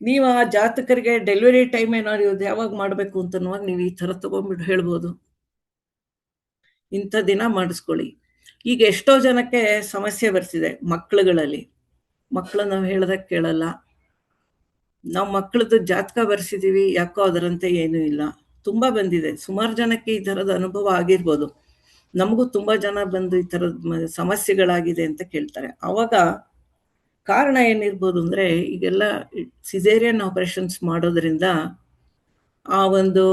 ನೀವು ಆ ಜಾತಕರಿಗೆ ಡೆಲಿವರಿ ಟೈಮ್ ಏನಾದ್ರು ಯಾವಾಗ ಮಾಡ್ಬೇಕು ಅಂತನ್ನುವಾಗ ನೀವು ಈ ತರ ತಗೊಂಡ್ಬಿಟ್ಟು ಹೇಳ್ಬೋದು, ಇಂಥ ದಿನ ಮಾಡಿಸ್ಕೊಳ್ಳಿ. ಈಗ ಎಷ್ಟೋ ಜನಕ್ಕೆ ಸಮಸ್ಯೆ ಬರ್ತಿದೆ ಮಕ್ಕಳುಗಳಲ್ಲಿ. ಮಕ್ಕಳು ನಾವು ಹೇಳ್ದಾಗ ಕೇಳಲ್ಲ. ನಾವು ಮಕ್ಕಳದ್ದು ಜಾತಕ ಬರ್ಸಿದೀವಿ, ಯಾಕೋ ಅದರಂತೆ ಏನೂ ಇಲ್ಲ. ತುಂಬಾ ಬಂದಿದೆ. ಸುಮಾರು ಜನಕ್ಕೆ ಈ ಥರದ ಅನುಭವ ಆಗಿರ್ಬೋದು. ನಮಗೂ ತುಂಬಾ ಜನ ಬಂದು ಈ ಥರದ ಸಮಸ್ಯೆಗಳಾಗಿದೆ ಅಂತ ಕೇಳ್ತಾರೆ. ಅವಾಗ ಕಾರಣ ಏನಿರ್ಬೋದು ಅಂದ್ರೆ, ಈಗೆಲ್ಲ ಸಿಸೇರಿಯನ್ ಆಪರೇಷನ್ಸ್ ಮಾಡೋದ್ರಿಂದ ಆ ಒಂದು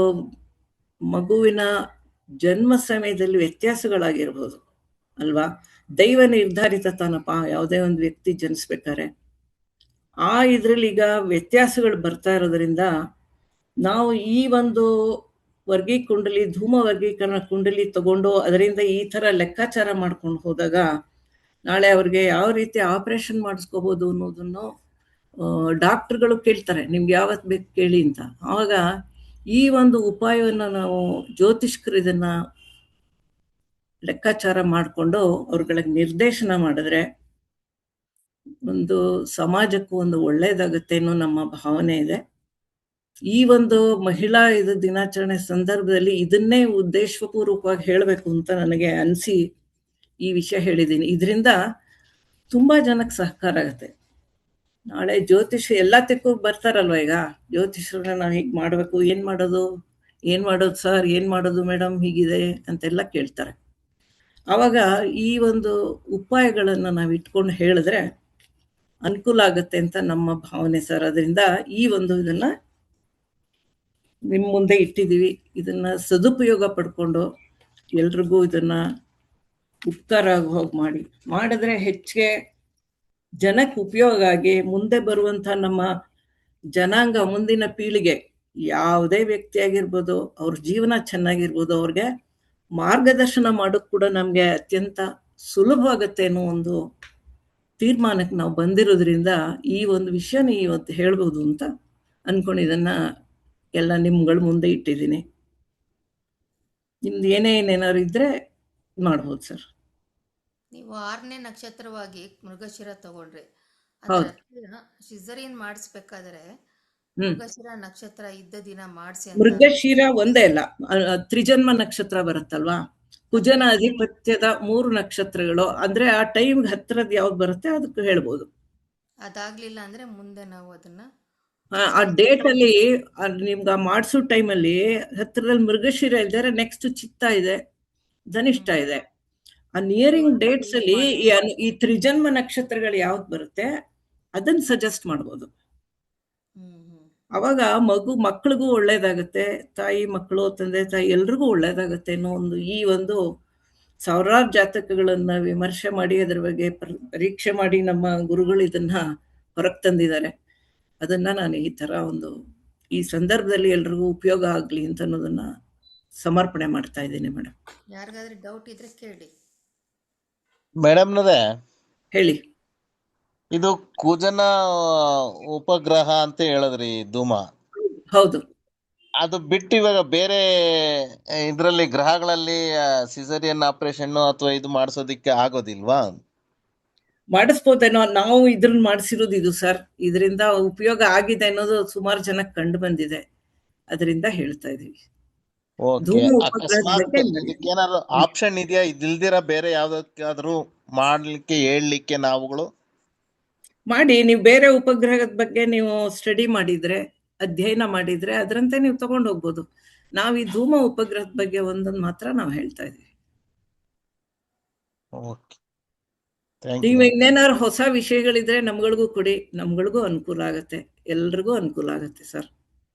ಮಗುವಿನ ಜನ್ಮ ಸಮಯದಲ್ಲಿ ವ್ಯತ್ಯಾಸಗಳಾಗಿರ್ಬೋದು ಅಲ್ವಾ? ದೈವ ನಿರ್ಧಾರಿತ ತಾನಪ್ಪ ಯಾವುದೇ ಒಂದು ವ್ಯಕ್ತಿ ಜನಿಸ್ಬೇಕಾರೆ. ಆ ಇದ್ರಲ್ಲಿ ಈಗ ವ್ಯತ್ಯಾಸಗಳು ಬರ್ತಾ ಇರೋದ್ರಿಂದ ನಾವು ಈ ಒಂದು ಧೂಮ ವರ್ಗೀಕರಣ ಕುಂಡಲಿ ತಗೊಂಡು ಅದರಿಂದ ಈ ತರ ಲೆಕ್ಕಾಚಾರ ಮಾಡ್ಕೊಂಡು ಹೋದಾಗ ನಾಳೆ ಅವ್ರಿಗೆ ಯಾವ ರೀತಿ ಆಪರೇಷನ್ ಮಾಡಿಸ್ಕೋಬಹುದು ಅನ್ನೋದನ್ನು ಡಾಕ್ಟರ್ಗಳು ಕೇಳ್ತಾರೆ, ನಿಮ್ಗೆ ಯಾವತ್ ಬೇಕು ಕೇಳಿ ಅಂತ. ಆವಾಗ ಈ ಒಂದು ಉಪಾಯವನ್ನು ನಾವು ಜ್ಯೋತಿಷ್ಕರು ಇದನ್ನ ಲೆಕ್ಕಾಚಾರ ಮಾಡಿಕೊಂಡು ಅವ್ರಗಳಿಗೆ ನಿರ್ದೇಶನ ಮಾಡಿದ್ರೆ ಒಂದು ಸಮಾಜಕ್ಕೂ ಒಂದು ಒಳ್ಳೇದಾಗುತ್ತೆ ಅನ್ನೋ ನಮ್ಮ ಭಾವನೆ ಇದೆ. ಈ ಒಂದು ಮಹಿಳಾ ದಿನಾಚರಣೆ ಸಂದರ್ಭದಲ್ಲಿ ಇದನ್ನೇ ಉದ್ದೇಶಪೂರ್ವಕವಾಗಿ ಹೇಳಬೇಕು ಅಂತ ನನಗೆ ಅನಿಸಿ ಈ ವಿಷಯ ಹೇಳಿದ್ದೀನಿ. ಇದರಿಂದ ತುಂಬಾ ಜನಕ್ಕೆ ಸಹಕಾರ ಆಗುತ್ತೆ. ನಾಳೆ ಜ್ಯೋತಿಷ್ಯ ಎಲ್ಲದಕ್ಕೂ ಬರ್ತಾರಲ್ವ. ಈಗ ಜ್ಯೋತಿಷ್ಯರನ್ನ ನಾವು ಹೀಗೆ ಮಾಡಬೇಕು, ಏನು ಮಾಡೋದು ಸರ್, ಏನು ಮಾಡೋದು ಮೇಡಮ್, ಹೀಗಿದೆ ಅಂತೆಲ್ಲ ಕೇಳ್ತಾರೆ. ಆವಾಗ ಈ ಒಂದು ಉಪಾಯಗಳನ್ನು ನಾವು ಇಟ್ಕೊಂಡು ಹೇಳಿದ್ರೆ ಅನುಕೂಲ ಆಗುತ್ತೆ ಅಂತ ನಮ್ಮ ಭಾವನೆ ಸರ್. ಅದರಿಂದ ಈ ಒಂದು ಇದನ್ನ ನಿಮ್ಮ ಮುಂದೆ ಇಟ್ಟಿದ್ದೀವಿ. ಇದನ್ನ ಸದುಪಯೋಗ ಪಡ್ಕೊಂಡು ಎಲ್ರಿಗೂ ಇದನ್ನ ಉಪಕಾರ ಹೋಗಿ ಮಾಡಿದ್ರೆ ಹೆಚ್ಚಿಗೆ ಜನಕ್ಕೆ ಉಪಯೋಗ ಆಗಿ ಮುಂದೆ ಬರುವಂಥ ನಮ್ಮ ಜನಾಂಗ, ಮುಂದಿನ ಪೀಳಿಗೆ, ಯಾವುದೇ ವ್ಯಕ್ತಿ ಆಗಿರ್ಬೋದು, ಅವ್ರ ಜೀವನ ಚೆನ್ನಾಗಿರ್ಬೋದು, ಅವ್ರಿಗೆ ಮಾರ್ಗದರ್ಶನ ಮಾಡೋಕ್ಕೆ ಕೂಡ ನಮಗೆ ಅತ್ಯಂತ ಸುಲಭವಾಗತ್ತೆ ಅನ್ನೋ ಒಂದು ತೀರ್ಮಾನಕ್ಕೆ ನಾವು ಬಂದಿರೋದ್ರಿಂದ ಈ ಒಂದು ವಿಷಯನ ಇವತ್ತು ಹೇಳ್ಬೋದು ಅಂತ ಅನ್ಕೊಂಡು ಇದನ್ನ ಎಲ್ಲ ನಿಮ್ಗಳ ಮುಂದೆ ಇಟ್ಟಿದ್ದೀನಿ. ನಿಮ್ದು ಏನೇನೇನಾದ್ರು ಇದ್ರೆ ಮಾಡ್ಬೋದು ಸರ್. ನೀವು 6ನೇ ನಕ್ಷತ್ರವಾಗಿ ಮೃಗಶಿರ ತಗೊಂಡ್ರಿ. ಹೌದು. ಸಿಸರಿಯನ್ ಮಾಡಿಸ್ಬೇಕಾದ್ರೆ ಹ್ಮ್. ಮೃಗಶಿರ ನಕ್ಷತ್ರ ಇದ್ದ ದಿನ ಮಾಡಿಸಿ ಅಂತ. ಮೃಗಶಿರ ಒಂದೇ ಅಲ್ಲ, ತ್ರಿಜನ್ಮ ನಕ್ಷತ್ರ ಬರುತ್ತಲ್ವಾ, ಕುಜನ ಅಧಿಪತ್ಯದ 3 ನಕ್ಷತ್ರಗಳು, ಅಂದ್ರೆ ಆ ಟೈಮ್ಗೆ ಹತ್ತಿರದ ಯಾವ್ದು ಬರುತ್ತೆ ಅದಕ್ಕೆ ಹೇಳ್ಬೋದು. ಅದಾಗ್ಲಿಲ್ಲ ಅಂದ್ರೆ ಮುಂದೆ ನಾವು ಅದನ್ನ ಆ ಡೇಟ್ ಅಲ್ಲಿ ನಿಮ್ಗೆ ಮಾಡಿಸೋ ಟೈಮಲ್ಲಿ ಹತ್ತಿರದಲ್ಲಿ ಮೃಗಶಿರ ಇಲ್ದಾರೆ, ನೆಕ್ಸ್ಟ್ ಚಿತ್ತ ಇದೆ, ಧನಿಷ್ಠ ಇದೆ. ಆ ನಿಯರಿಂಗ್ ಡೇಟ್ಸ್ ಅಲ್ಲಿ ಈ ತ್ರಿಜನ್ಮ ನಕ್ಷತ್ರಗಳು ಯಾವ್ದು ಬರುತ್ತೆ ಅದನ್ನ ಸಜೆಸ್ಟ್ ಮಾಡ್ಬೋದು. ಅವಾಗ ಮಕ್ಕಳಿಗೂ ಒಳ್ಳೇದಾಗತ್ತೆ, ತಾಯಿ ಮಕ್ಕಳು ತಂದೆ ತಾಯಿ ಎಲ್ರಿಗೂ ಒಳ್ಳೇದಾಗತ್ತೆ ಅನ್ನೋ ಈ ಒಂದು ಸಾವಿರಾರು ಜಾತಕಗಳನ್ನ ವಿಮರ್ಶೆ ಮಾಡಿ ಅದ್ರ ಬಗ್ಗೆ ಪರೀಕ್ಷೆ ಮಾಡಿ ನಮ್ಮ ಗುರುಗಳು ಇದನ್ನ ಹೊರಗೆ ತಂದಿದ್ದಾರೆ. ಅದನ್ನ ನಾನು ಈ ತರ ಈ ಸಂದರ್ಭದಲ್ಲಿ ಎಲ್ರಿಗೂ ಉಪಯೋಗ ಆಗ್ಲಿ ಅಂತ ಅನ್ನೋದನ್ನ ಸಮರ್ಪಣೆ ಮಾಡ್ತಾ ಇದ್ದೀನಿ ಮೇಡಮ್. ಯಾರಿಗಾದ್ರೂ ಡೌಟ್ ಇದ್ರೆ ಕೇಳಿ ಮೇಡಮ್ನದೇ. ಹೇಳಿ. ಇದು ಕುಜನ ಉಪಗ್ರಹ ಅಂತ ಹೇಳಿದ್ರಿ, ಧೂಮ. ಹೌದು. ಅದು ಬಿಟ್ಟು ಇವಾಗ ಬೇರೆ ಇದ್ರಲ್ಲಿ ಗ್ರಹಗಳಲ್ಲಿ ಸಿಸರಿಯನ್ ಆಪರೇಷನ್ ಅಥವಾ ಇದು ಮಾಡಿಸೋದಿಕ್ಕೆ ಆಗೋದಿಲ್ವಾ? ಮಾಡಿಸ್ಬೋದೇನೋ. ನಾವು ಇದ್ರನ್ನ ಮಾಡಿಸಿರೋದು ಇದು ಸರ್. ಇದರಿಂದ ಉಪಯೋಗ ಆಗಿದೆ ಅನ್ನೋದು ಸುಮಾರು ಜನಕ್ಕೆ ಕಂಡು ಬಂದಿದೆ, ಅದರಿಂದ ಹೇಳ್ತಾ ಇದೀವಿ. ಏನಾದ್ರು ಆಪ್ಷನ್ ಇದೆಯಾ ಇದಿಲ್ದಿರ ಬೇರೆ ಯಾವ್ದಕ್ಕಾದ್ರೂ ಮಾಡ್ಲಿಕ್ಕೆ ಹೇಳ್ಲಿಕ್ಕೆ? ನಾವುಗಳು ಮಾಡಿ, ನೀವು ಬೇರೆ ಉಪಗ್ರಹದ ಬಗ್ಗೆ ನೀವು ಸ್ಟಡಿ ಮಾಡಿದ್ರೆ, ಅಧ್ಯಯನ ಮಾಡಿದ್ರೆ ಅದರಂತೆ ನೀವು ತಗೊಂಡು ಹೋಗ್ಬೋದು. ನಾವು ಈ ಧೂಮ ಉಪಗ್ರಹದ ಬಗ್ಗೆ ಒಂದೊಂದು ಮಾತ್ರ ನಾವು ಹೇಳ್ತಾ ಇದೀವಿ. ನೀವು ಇನ್ನೇನಾದ್ರು ಹೊಸ ವಿಷಯಗಳಿದ್ರೆ ನಮ್ಗಳಿಗೂ ಕೊಡಿ, ನಮ್ಗಳಿಗೂ ಅನುಕೂಲ ಆಗತ್ತೆ, ಎಲ್ರಿಗೂ ಅನುಕೂಲ ಆಗತ್ತೆ ಸರ್.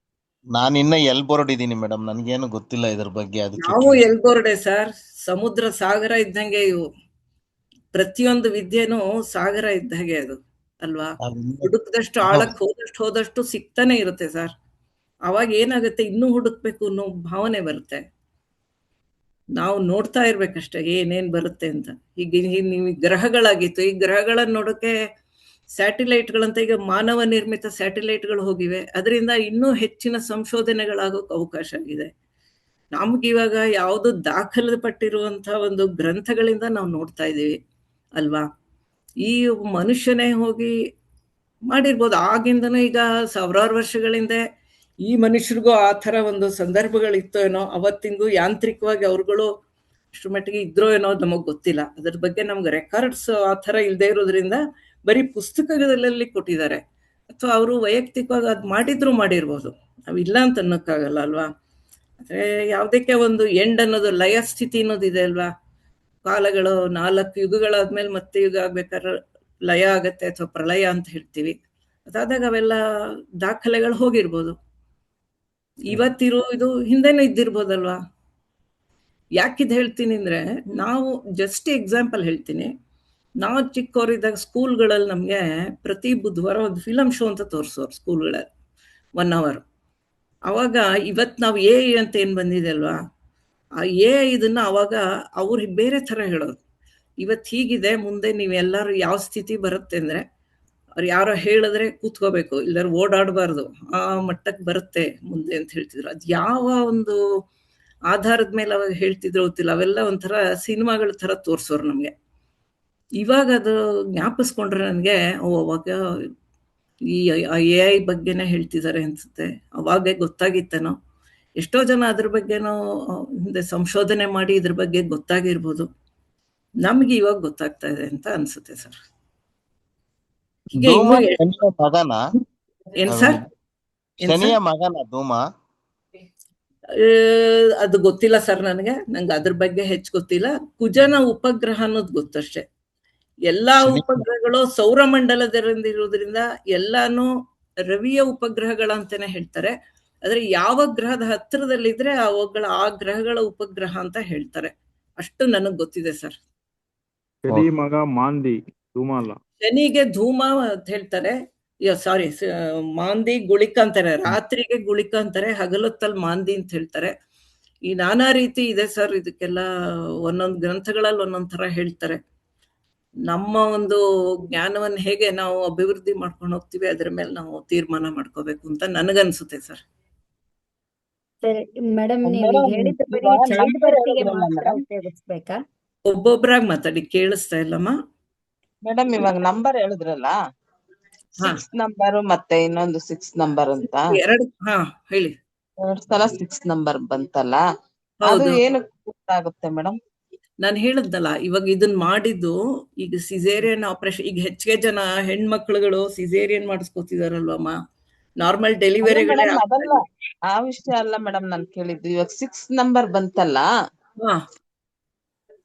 ನಾನು ಇನ್ನ ಎಲ್ಬೋರ್ಡ್ ಇದೀನಿ ಮೇಡಮ್, ನನ್ಗೇನು ಗೊತ್ತಿಲ್ಲ ಇದ್ರ ಬಗ್ಗೆ. ಅದಕ್ಕೆ ನಾವು ಎಲ್ಬೋರ್ಡೆ ಸರ್. ಸಮುದ್ರ ಸಾಗರ ಇದ್ದಂಗೆ ಇವು, ಪ್ರತಿಯೊಂದು ವಿದ್ಯೆನೂ ಸಾಗರ ಇದ್ದಾಗೆ ಅದು ಅಲ್ವಾ. ಹುಡುಕದಷ್ಟು ಆಳಕ್ಕೆ ಹೋದಷ್ಟು ಸಿಗ್ತಾನೆ ಇರುತ್ತೆ ಸರ್. ಅವಾಗ ಏನಾಗುತ್ತೆ, ಇನ್ನೂ ಹುಡುಕ್ಬೇಕು ಅನ್ನೋ ಭಾವನೆ ಬರುತ್ತೆ. ನಾವು ನೋಡ್ತಾ ಇರ್ಬೇಕಷ್ಟೇ ಏನೇನ್ ಬರುತ್ತೆ ಅಂತ. ಈಗ ನೀವು ಗ್ರಹಗಳಾಗಿತ್ತು, ಈ ಗ್ರಹಗಳನ್ನ ನೋಡೋಕೆ ಸ್ಯಾಟಿಲೈಟ್ಗಳಂತ ಈಗ ಮಾನವ ನಿರ್ಮಿತ ಸ್ಯಾಟಿಲೈಟ್ಗಳು ಹೋಗಿವೆ. ಅದರಿಂದ ಇನ್ನೂ ಹೆಚ್ಚಿನ ಸಂಶೋಧನೆಗಳಾಗೋಕೆ ಅವಕಾಶ ಆಗಿದೆ. ನಮ್ಗಿವಾಗ ಯಾವುದು ದಾಖಲಿಪಟ್ಟಿರುವಂತ ಒಂದು ಗ್ರಂಥಗಳಿಂದ ನಾವು ನೋಡ್ತಾ ಇದ್ದೀವಿ ಅಲ್ವಾ. ಈ ಮನುಷ್ಯನೇ ಹೋಗಿ ಮಾಡಿರ್ಬೋದು. ಆಗಿಂದನೂ ಈಗ ಸಾವಿರಾರು ವರ್ಷಗಳಿಂದ ಈ ಮನುಷ್ಯರಿಗೂ ಆ ಥರ ಒಂದು ಸಂದರ್ಭಗಳಿತ್ತೋ ಏನೋ, ಅವತ್ತಿಂದು ಯಾಂತ್ರಿಕವಾಗಿ ಅವ್ರುಗಳು ಅಷ್ಟು ಮಟ್ಟಿಗೆ ಇದ್ರೋ ಏನೋ ನಮಗೆ ಗೊತ್ತಿಲ್ಲ. ಅದ್ರ ಬಗ್ಗೆ ನಮ್ಗೆ ರೆಕಾರ್ಡ್ಸ್ ಆ ಥರ ಇಲ್ಲದೆ ಇರೋದ್ರಿಂದ ಬರೀ ಪುಸ್ತಕಗಳಲ್ಲಿ ಕೊಟ್ಟಿದ್ದಾರೆ, ಅಥವಾ ಅವರು ವೈಯಕ್ತಿಕವಾಗಿ ಅದು ಮಾಡಿರ್ಬೋದು. ನಾವಿಲ್ಲ ಅಂತ ಅನ್ನೋಕ್ಕಾಗಲ್ಲ ಅಲ್ವಾ. ಆದರೆ ಯಾವುದಕ್ಕೆ ಒಂದು ಎಂಡ್ ಅನ್ನೋದು, ಲಯ ಸ್ಥಿತಿ ಅನ್ನೋದು ಇದೆ ಅಲ್ವಾ. ಕಾಲಗಳು 4 ಯುಗಗಳಾದ್ಮೇಲೆ ಮತ್ತೆ ಯುಗ ಆಗ್ಬೇಕಾದ್ರೆ ಲಯ ಆಗತ್ತೆ ಅಥವಾ ಪ್ರಳಯ ಅಂತ ಹೇಳ್ತೀವಿ. ಅದಾದಾಗ ಅವೆಲ್ಲ ದಾಖಲೆಗಳು ಹೋಗಿರ್ಬೋದು. ಇವತ್ತಿರೋ ಇದು ಹಿಂದೆನೂ ಇದ್ದಿರ್ಬೋದಲ್ವಾ. ಯಾಕಿದ್ ಹೇಳ್ತೀನಿ ಅಂದ್ರೆ, ನಾವು ಜಸ್ಟ್ ಎಕ್ಸಾಂಪಲ್ ಹೇಳ್ತೀನಿ. ನಾವು ಚಿಕ್ಕವರಿದ್ದಾಗ ಸ್ಕೂಲ್ಗಳಲ್ಲಿ ನಮಗೆ ಪ್ರತಿ ಬುಧವಾರ ಒಂದು ಫಿಲಮ್ ಶೋ ಅಂತ ತೋರಿಸೋರು ಸ್ಕೂಲ್ಗಳಲ್ಲಿ 1 hour. ಅವಾಗ ಇವತ್ತು ನಾವು ಅಂತ ಏನು ಬಂದಿದೆ ಅಲ್ವಾ, ಆ ಇದನ್ನ ಅವಾಗ ಅವ್ರು ಬೇರೆ ಥರ ಹೇಳೋರು. ಇವತ್ತು ಹೀಗಿದೆ, ಮುಂದೆ ನೀವೆಲ್ಲರೂ ಯಾವ ಸ್ಥಿತಿ ಬರುತ್ತೆ ಅಂದರೆ, ಅವ್ರು ಯಾರೋ ಹೇಳಿದ್ರೆ ಕೂತ್ಕೋಬೇಕು, ಇಲ್ಲಾರು ಓಡಾಡಬಾರ್ದು, ಆ ಮಟ್ಟಕ್ಕೆ ಬರುತ್ತೆ ಮುಂದೆ ಅಂತ ಹೇಳ್ತಿದ್ರು. ಅದು ಯಾವ ಒಂದು ಆಧಾರದ ಮೇಲೆ ಅವಾಗ ಹೇಳ್ತಿದ್ರು ಗೊತ್ತಿಲ್ಲ. ಅವೆಲ್ಲ ಒಂಥರ ಸಿನಿಮಾಗಳ ಥರ ತೋರಿಸೋರು ನಮಗೆ. ಇವಾಗ ಅದು ಜ್ಞಾಪಿಸ್ಕೊಂಡ್ರೆ ನನಗೆ ಅವಾಗ ಈ AI ಬಗ್ಗೆನೇ ಹೇಳ್ತಿದ್ದಾರೆ ಅನ್ಸುತ್ತೆ. ಅವಾಗೇ ಗೊತ್ತಾಗಿತ್ತೇನೋ. ಎಷ್ಟೋ ಜನ ಅದ್ರ ಬಗ್ಗೆನೋ ಹಿಂದೆ ಸಂಶೋಧನೆ ಮಾಡಿ ಇದ್ರ ಬಗ್ಗೆ ಗೊತ್ತಾಗಿರ್ಬೋದು. ನಮ್ಗೆ ಇವಾಗ ಗೊತ್ತಾಗ್ತಾ ಇದೆ ಅಂತ ಅನ್ಸುತ್ತೆ ಸರ್. ಹೀಗೆ ಧೂಮ ಇನ್ನು ಶನಿಯ ಮಗನ ಏನ್ ಸರ್ ಶನಿಯ ಮಗನ ಧೂಮ? ಅದು ಗೊತ್ತಿಲ್ಲ ಸರ್ ನನಗೆ ಅದ್ರ ಬಗ್ಗೆ ಹೆಚ್ಚು ಗೊತ್ತಿಲ್ಲ. ಕುಜನ ಉಪಗ್ರಹ ಅನ್ನೋದು ಗೊತ್ತಷ್ಟೇ. ಎಲ್ಲಾ ಶನಿ ಉಪಗ್ರಹಗಳು ಸೌರಮಂಡಲದಲ್ಲಿರುವುದರಿಂದ ಎಲ್ಲಾನು ರವಿಯ ಉಪಗ್ರಹಗಳಂತಾನೆ ಹೇಳ್ತಾರೆ. ಆದ್ರೆ ಯಾವ ಗ್ರಹದ ಹತ್ತಿರದಲ್ಲಿದ್ರೆ ಆ ಗ್ರಹಗಳ ಉಪಗ್ರಹ ಅಂತ ಹೇಳ್ತಾರೆ. ಅಷ್ಟು ನನಗ್ ಗೊತ್ತಿದೆ ಸರ್. ಶನಿ ಮಗ ಮಾಂದಿ, ಧೂಮ ಅಲ್ಲ. ಶನಿಗೆ ಧೂಮ ಅಂತ ಹೇಳ್ತಾರೆ. ಸಾರಿ, ಮಾಂದಿ ಗುಳಿಕ ಅಂತಾರೆ. ರಾತ್ರಿಗೆ ಗುಳಿಕ ಅಂತಾರೆ, ಹಗಲೊತ್ತಲ್ಲಿ ಮಾಂದಿ ಅಂತ ಹೇಳ್ತಾರೆ. ಈ ನಾನಾ ರೀತಿ ಇದೆ ಸರ್. ಇದಕ್ಕೆಲ್ಲ ಒಂದೊಂದು ಗ್ರಂಥಗಳಲ್ಲಿ ಒಂದೊಂದ್ ತರ ಹೇಳ್ತಾರೆ. ನಮ್ಮ ಒಂದು ಜ್ಞಾನವನ್ನು ಹೇಗೆ ನಾವು ಅಭಿವೃದ್ಧಿ ಮಾಡ್ಕೊಂಡು ಹೋಗ್ತೀವಿ ಅದ್ರ ಮೇಲೆ ನಾವು ತೀರ್ಮಾನ ಮಾಡ್ಕೋಬೇಕು ಅಂತ ನನಗನ್ಸುತ್ತೆ ಸರ್. ಸರಿ ಮೇಡಮ್, ನೀವು ಮೇಡಮ್, ಹೇಳಿದ ಬರೀ ಈಗ ಚೈಲ್ಡ್ ನಂಬರ್ ಬರ್ತಿಗೆ ಹೇಳಿದ್ರಲ್ಲ ಮಾತ್ರ ಮೇಡಮ್. ಉಪಯೋಗಿಸ್ಬೇಕಾ? ಒಬ್ಬೊಬ್ರಾಗ್ ಮಾತಾಡಿ, ಕೇಳಿಸ್ತಾ ಇಲ್ಲಮ್ಮ. ಮೇಡಮ್, ಇವಾಗ ನಂಬರ್ ಹೇಳಿದ್ರಲ್ಲ, ಹಾ 6 ನಂಬರ್ ಮತ್ತೆ ಇನ್ನೊಂದು 6 ನಂಬರ್ ಅಂತ, ಹಾ ಹೇಳಿ. 2 ಸಲ 6 ನಂಬರ್ ಬಂತಲ್ಲ, ಅದು ಹೌದು, ಏನು ಗೊತ್ತಾಗುತ್ತೆ ಮೇಡಮ್? ನಾನು ಹೇಳಿದ್ನಲ್ಲ, ಇವಾಗ ಇದನ್ನ ಮಾಡಿದ್ದು ಈಗ ಸಿಸೇರಿಯನ್ ಆಪರೇಷನ್. ಈಗ ಹೆಚ್ಚಿಗೆ ಜನ ಹೆಣ್ಮಕ್ಳುಗಳು ಸಿಸೇರಿಯನ್ ಮಾಡಿಸ್ಕೊತಿದಾರಲ್ವಮ್ಮ. ನಾರ್ಮಲ್ ಅಲ್ಲ ಡೆಲಿವರಿಗಳೇ ಮೇಡಮ್, ಆಗ್ತಾ ಅದಲ್ಲ, ಇಲ್ಲ. ಆ ವಿಷಯ ಅಲ್ಲ ಮೇಡಮ್ ನಾನು ಕೇಳಿದ್ದು. ಇವಾಗ 6 ನಂಬರ್ ಬಂತಲ್ಲ, ಹಾ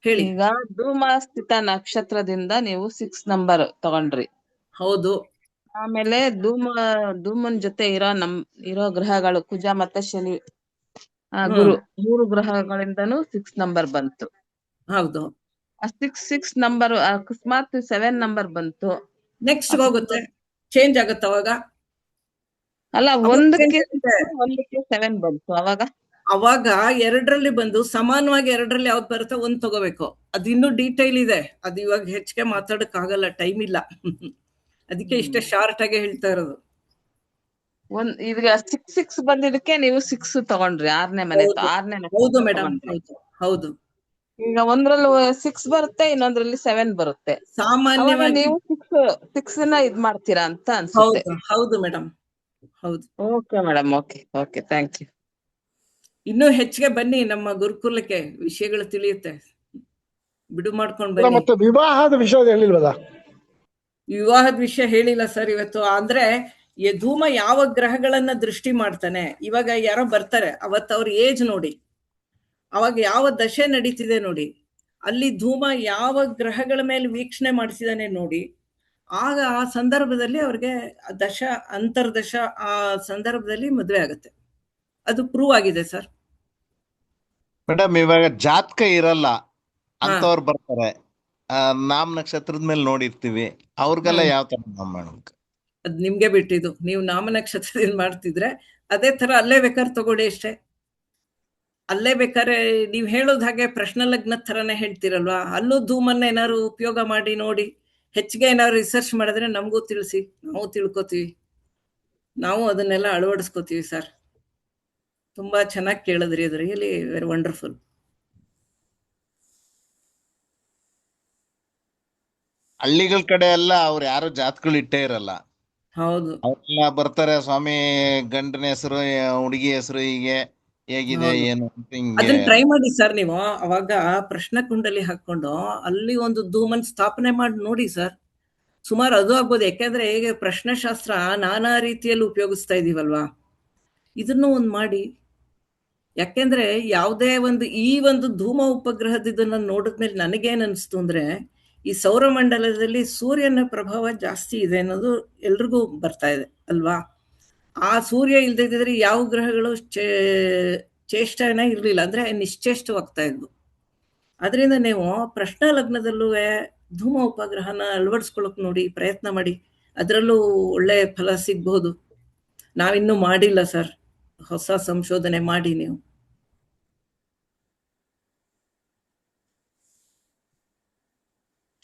ಹೇಳಿ. ಈಗ ಧೂಮಸ್ಥಿತ ನಕ್ಷತ್ರದಿಂದ ನೀವು 6 ನಂಬರ್ ತಗೊಂಡ್ರಿ. ಹೌದು, ಆಮೇಲೆ ಧೂಮನ್ ಜೊತೆ ಇರೋ ಗ್ರಹಗಳು ಕುಜ ಮತ್ತೆ ಶನಿ, ಗುರು, 3 ಗ್ರಹಗಳಿಂದನೂ 6 ನಂಬರ್ ಬಂತು. ಹೌದು. ಆ 6 ನಂಬರ್ ಅಕಸ್ಮಾತ್ 7 ನಂಬರ್ ಬಂತು, ನೆಕ್ಸ್ಟ್ ಹೋಗುತ್ತೆ, ಚೇಂಜ್ ಆಗುತ್ತೆ ಅವಾಗ. ಅಲ್ಲ, ಅವಾಗ ಒಂದಕ್ಕೆ change ಆಗುತ್ತೆ. 7 ಬಂತು, ಅವಾಗ 2ರಲ್ಲಿ ಬಂದು ಸಮಾನವಾಗಿ 2ರಲ್ಲಿ ಯಾವ್ದು ಬರುತ್ತೆ ಒಂದ್ ತಗೋಬೇಕು. ಅದು ಇನ್ನೂ ಡೀಟೈಲ್ ಇದೆ. ಅದು ಇವಾಗ ಹೆಚ್ಚಿಗೆ ಮಾತಾಡಕ್ ಆಗಲ್ಲ, ಟೈಮ್ ಇಲ್ಲ. ಅದಕ್ಕೆ ಇಷ್ಟೇ ಶಾರ್ಟ್ ಆಗಿ ಹೇಳ್ತಾ ಇರೋದು. ಈಗ 6 ಬಂದಿದ್ದಕ್ಕೆ ನೀವು 6 ತಗೊಂಡ್ರಿ, 6ನೇ ಮನೆ, ಹೌದು 6ನೇ ಹೌದು ನಕ್ಷತ್ರ ಮೇಡಮ್, ತಗೊಂಡ್ರಿ. ಹೌದು ಹೌದು. ಈಗ ಒಂದ್ರಲ್ಲಿ 6 ಬರುತ್ತೆ, ಇನ್ನೊಂದ್ರಲ್ಲಿ 7 ಬರುತ್ತೆ. ಅವಾಗ ಸಾಮಾನ್ಯವಾಗಿ ನೀವು 6 ಇದ್ ಮಾಡ್ತೀರಾ ಅಂತ ಅನ್ಸುತ್ತೆ. ಹೌದು ಹೌದು ಮೇಡಮ್, ಹೌದು. Okay madam, okay, thank you. ಇನ್ನೂ ಹೆಚ್ಚಿಗೆ ಬನ್ನಿ ನಮ್ಮ ಗುರುಕುಲಕ್ಕೆ, ವಿಷಯಗಳು ತಿಳಿಯುತ್ತೆ. ಬಿಡು ಮಾಡ್ಕೊಂಡ್ ಅಲ್ಲ, ಬನ್ನಿ. ಮತ್ತೆ ವಿವಾಹದ ವಿಷಯ ಹೇಳಿಲ್ವಲ್ಲ? ವಿವಾಹದ ವಿಷಯ ಹೇಳಿಲ್ಲ ಸರ್ ಇವತ್ತು. ಅಂದ್ರೆ ಈ ಧೂಮ ಯಾವ ಗ್ರಹಗಳನ್ನ ದೃಷ್ಟಿ ಮಾಡ್ತಾನೆ, ಇವಾಗ ಯಾರೋ ಬರ್ತಾರೆ, ಅವತ್ತು ಅವ್ರ ಏಜ್ ನೋಡಿ, ಅವಾಗ ಯಾವ ದಶೆ ನಡೀತಿದೆ ನೋಡಿ, ಅಲ್ಲಿ ಧೂಮ ಯಾವ ಗ್ರಹಗಳ ಮೇಲೆ ವೀಕ್ಷಣೆ ಮಾಡಿಸಿದಾನೆ ನೋಡಿ, ಆಗ ಆ ಸಂದರ್ಭದಲ್ಲಿ ಅವ್ರಿಗೆ ಅಂತರ್ದಶ ಆ ಸಂದರ್ಭದಲ್ಲಿ ಮದುವೆ ಆಗುತ್ತೆ. ಅದು ಪ್ರೂವ್ ಆಗಿದೆ ಸರ್. ಮೇಡಮ್, ಇವಾಗ ಜಾತಕ ಇರಲ್ಲ ಹಾ ಅಂತವ್ರು ಬರ್ತಾರೆ, ನಾಮ ನಕ್ಷತ್ರದ ಮೇಲೆ ನೋಡಿರ್ತೀವಿ, ಅವ್ರಿಗೆಲ್ಲ ಯಾವ ತರ ಮೇಡಮ್? ಅದ್ ನಿಮ್ಗೆ ಬಿಟ್ಟಿದ್ದು. ನೀವು ನಾಮ ನಕ್ಷತ್ರದಿಂದ ಮಾಡ್ತಿದ್ರೆ ಅದೇ ತರ ಅಲ್ಲೇ ಬೇಕಾದ್ರೆ ತಗೊಳ್ಳಿ ಅಷ್ಟೇ. ಅಲ್ಲೇ ಬೇಕಾದ್ರೆ ನೀವ್ ಹೇಳೋದ್ ಹಾಗೆ ಪ್ರಶ್ನ ಲಗ್ನ ತರನೇ ಹೇಳ್ತೀರಲ್ವಾ, ಅಲ್ಲೂ ಧೂಮನ್ನ ಏನಾದ್ರು ಉಪಯೋಗ ಮಾಡಿ ನೋಡಿ, ಹೆಚ್ಚಿಗೆ ಏನಾದ್ರು ರಿಸರ್ಚ್ ಮಾಡಿದ್ರೆ ನಮಗೂ ತಿಳಿಸಿ, ನಾವು ತಿಳ್ಕೊತೀವಿ, ನಾವು ಅದನ್ನೆಲ್ಲ ಅಳವಡಿಸ್ಕೋತೀವಿ ಸರ್. ತುಂಬಾ ಚೆನ್ನಾಗಿ ಕೇಳಿದ್ರಿ, ಅದು ರಿಯಲಿ ವೆರಿ ವಂಡರ್ಫುಲ್. ಹಳ್ಳಿಗಳ ಕಡೆ ಎಲ್ಲ ಅವ್ರು ಯಾರು ಜಾತಕಗಳು ಇಟ್ಟೇ ಇರಲ್ಲ. ಹೌದು ಅವ್ರೆಲ್ಲ ಬರ್ತಾರೆ, ಸ್ವಾಮಿ ಗಂಡನ ಹೆಸರು, ಹುಡುಗಿ ಹೆಸರು, ಹೀಗೆ ಹೇಗಿದೆ ಹೌದು. ಏನು ಅಂತ ಹಿಂಗೆ. ಅದನ್ನ ಟ್ರೈ ಮಾಡಿ ಸರ್ ನೀವು. ಅವಾಗ ಪ್ರಶ್ನೆ ಕುಂಡಲಿ ಹಾಕೊಂಡು ಅಲ್ಲಿ ಒಂದು ಧೂಮನ್ ಸ್ಥಾಪನೆ ಮಾಡಿ ನೋಡಿ ಸರ್. ಸುಮಾರು ಅದು ಆಗ್ಬೋದು. ಯಾಕೆಂದ್ರೆ ಈಗ ಪ್ರಶ್ನೆಶಾಸ್ತ್ರ ನಾನಾ ರೀತಿಯಲ್ಲಿ ಉಪಯೋಗಿಸ್ತಾ ಇದೀವಲ್ವಾ, ಇದನ್ನು ಒಂದು ಮಾಡಿ. ಯಾಕೆಂದ್ರೆ ಯಾವುದೇ ಈ ಒಂದು ಧೂಮ ಉಪಗ್ರಹದಿದ್ದನ್ನ ನೋಡಿದ್ಮೇಲೆ ನನಗೇನ್ ಅನಿಸ್ತು ಅಂದ್ರೆ, ಈ ಸೌರಮಂಡಲದಲ್ಲಿ ಸೂರ್ಯನ ಪ್ರಭಾವ ಜಾಸ್ತಿ ಇದೆ ಅನ್ನೋದು ಎಲ್ರಿಗೂ ಬರ್ತಾ ಇದೆ ಅಲ್ವಾ. ಆ ಸೂರ್ಯ ಇಲ್ದಿದ್ರೆ ಯಾವ ಗ್ರಹಗಳು ಚೇಷ್ಟನ ಇರ್ಲಿಲ್ಲ, ಅಂದ್ರೆ ನಿಶ್ಚೇಷ್ಟವಾಗ್ತಾ ಇದ್ವು. ಅದರಿಂದ ನೀವು ಪ್ರಶ್ನಾ ಲಗ್ನದಲ್ಲೂ ಧೂಮ ಉಪಗ್ರಹನ ಅಳವಡಿಸ್ಕೊಳಕ್ ನೋಡಿ, ಪ್ರಯತ್ನ ಮಾಡಿ, ಅದರಲ್ಲೂ ಒಳ್ಳೆ ಫಲ ಸಿಗ್ಬಹುದು. ನಾವಿನ್ನೂ ಮಾಡಿಲ್ಲ ಸರ್, ಹೊಸ ಸಂಶೋಧನೆ ಮಾಡಿ ನೀವು.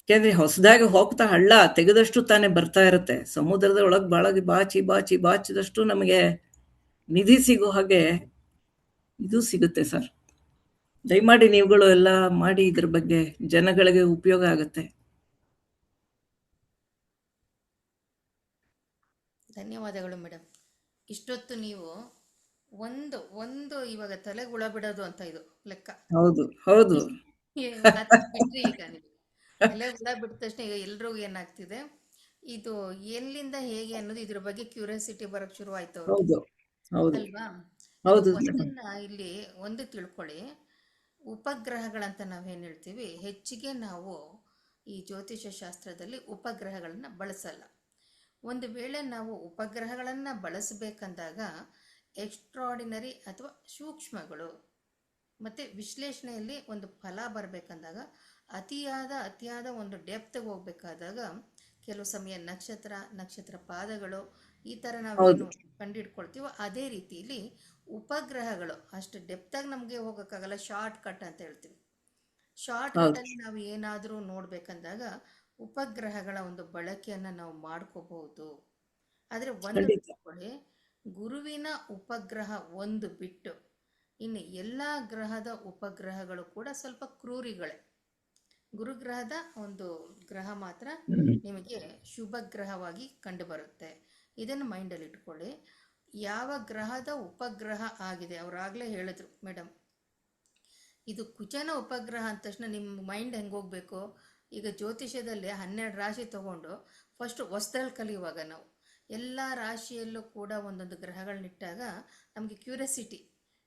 ಯಾಕೆಂದ್ರೆ ಹೊಸದಾಗಿ ಹೋಗ್ತಾ ಹಳ್ಳ ತೆಗೆದಷ್ಟು ತಾನೇ ಬರ್ತಾ ಇರುತ್ತೆ. ಸಮುದ್ರದ ಒಳಗೆ ಬಾಚಿದಷ್ಟು ನಮಗೆ ನಿಧಿ ಸಿಗೋ ಹಾಗೆ ಇದು ಸಿಗುತ್ತೆ ಸರ್. ದಯಮಾಡಿ ನೀವುಗಳು ಎಲ್ಲ ಮಾಡಿ, ಇದ್ರ ಬಗ್ಗೆ ಜನಗಳಿಗೆ ಉಪಯೋಗ ಆಗುತ್ತೆ. ಧನ್ಯವಾದಗಳು ಮೇಡಮ್. ಇಷ್ಟೊತ್ತು ನೀವು ಒಂದು ಇವಾಗ ತಲೆಗೆ ಹುಳ ಬಿಡೋದು ಅಂತ ಇದು ಲೆಕ್ಕ. ಹೌದು ಹೌದು ಮಾತಾಡ್ ಬಿಟ್ರಿ. ಈಗ ನೀವು ತಲೆಗೆ ಹುಳ ಬಿಟ್ಟ ತಕ್ಷಣ ಈಗ ಎಲ್ರಿಗೂ ಏನಾಗ್ತಿದೆ, ಇದು ಎಲ್ಲಿಂದ ಹೇಗೆ ಅನ್ನೋದು ಇದ್ರ ಬಗ್ಗೆ ಕ್ಯೂರಿಯಾಸಿಟಿ ಬರೋಕ್ಕೆ ಶುರು ಆಯ್ತು ಹೌದು ಹೌದು ಅಲ್ವಾ? ಹೌದು ಇದು ಮೇಡಮ್. ಒಂದನ್ನ ಇಲ್ಲಿ ಒಂದು ತಿಳ್ಕೊಳ್ಳಿ, ಉಪಗ್ರಹಗಳಂತ ನಾವೇನು ಹೇಳ್ತೀವಿ, ಹೆಚ್ಚಿಗೆ ನಾವು ಈ ಜ್ಯೋತಿಷ್ಯ ಶಾಸ್ತ್ರದಲ್ಲಿ ಉಪಗ್ರಹಗಳನ್ನ ಬಳಸಲ್ಲ. ಒಂದು ವೇಳೆ ನಾವು ಉಪಗ್ರಹಗಳನ್ನು ಬಳಸಬೇಕಂದಾಗ ಎಕ್ಸ್ಟ್ರಾಡಿನರಿ ಅಥವಾ ಸೂಕ್ಷ್ಮಗಳು ಮತ್ತು ವಿಶ್ಲೇಷಣೆಯಲ್ಲಿ ಒಂದು ಫಲ ಬರಬೇಕಂದಾಗ ಅತಿಯಾದ ಒಂದು ಡೆಪ್ತ್ಗೆ ಹೋಗ್ಬೇಕಾದಾಗ ಕೆಲವು ಸಮಯ ನಕ್ಷತ್ರ ಪಾದಗಳು ಈ ಥರ ನಾವೇನು ಕಂಡುಹಿಡ್ಕೊಳ್ತೀವೋ ಅದೇ ರೀತಿಯಲ್ಲಿ ಉಪಗ್ರಹಗಳು ಅಷ್ಟು ಡೆಪ್ತಾಗಿ ನಮಗೆ ಹೋಗೋಕ್ಕಾಗಲ್ಲ. ಶಾರ್ಟ್ ಕಟ್ ಅಂತ ಹೇಳ್ತೀವಿ. ಶಾರ್ಟ್ ಕಟ್ಟಲ್ಲಿ ನಾವು ಏನಾದರೂ ನೋಡ್ಬೇಕಂದಾಗ ಉಪಗ್ರಹಗಳ ಒಂದು ಬಳಕೆಯನ್ನು ನಾವು ಮಾಡ್ಕೋಬಹುದು. ಆದರೆ ಒಂದು ತಿಳ್ಕೊಳ್ಳಿ, ಗುರುವಿನ ಉಪಗ್ರಹ ಒಂದು ಬಿಟ್ಟು ಇನ್ನು ಎಲ್ಲ ಗ್ರಹದ ಉಪಗ್ರಹಗಳು ಕೂಡ ಸ್ವಲ್ಪ ಕ್ರೂರಿಗಳೇ. ಗುರುಗ್ರಹದ ಒಂದು ಗ್ರಹ ಮಾತ್ರ ನಿಮಗೆ ಶುಭ ಗ್ರಹವಾಗಿ ಕಂಡುಬರುತ್ತೆ. ಇದನ್ನು ಮೈಂಡಲ್ಲಿ ಇಟ್ಕೊಳ್ಳಿ. ಯಾವ ಗ್ರಹದ ಉಪಗ್ರಹ ಆಗಿದೆ, ಅವರಾಗಲೇ ಹೇಳಿದ್ರು ಮೇಡಮ್, ಇದು ಕುಜನ ಉಪಗ್ರಹ ಅಂದ ತಕ್ಷಣ ನಿಮ್ಮ ಮೈಂಡ್ ಹೆಂಗೆ ಹೋಗ್ಬೇಕು? ಈಗ ಜ್ಯೋತಿಷ್ಯದಲ್ಲಿ 12 ರಾಶಿ ತಗೊಂಡು ಫಸ್ಟ್ ಹೊಸದ್ರಲ್ಲಿ ಕಲಿಯುವಾಗ ನಾವು ಎಲ್ಲ ರಾಶಿಯಲ್ಲೂ ಕೂಡ ಒಂದೊಂದು ಗ್ರಹಗಳನ್ನಿಟ್ಟಾಗ ನಮಗೆ ಕ್ಯೂರಿಯಾಸಿಟಿ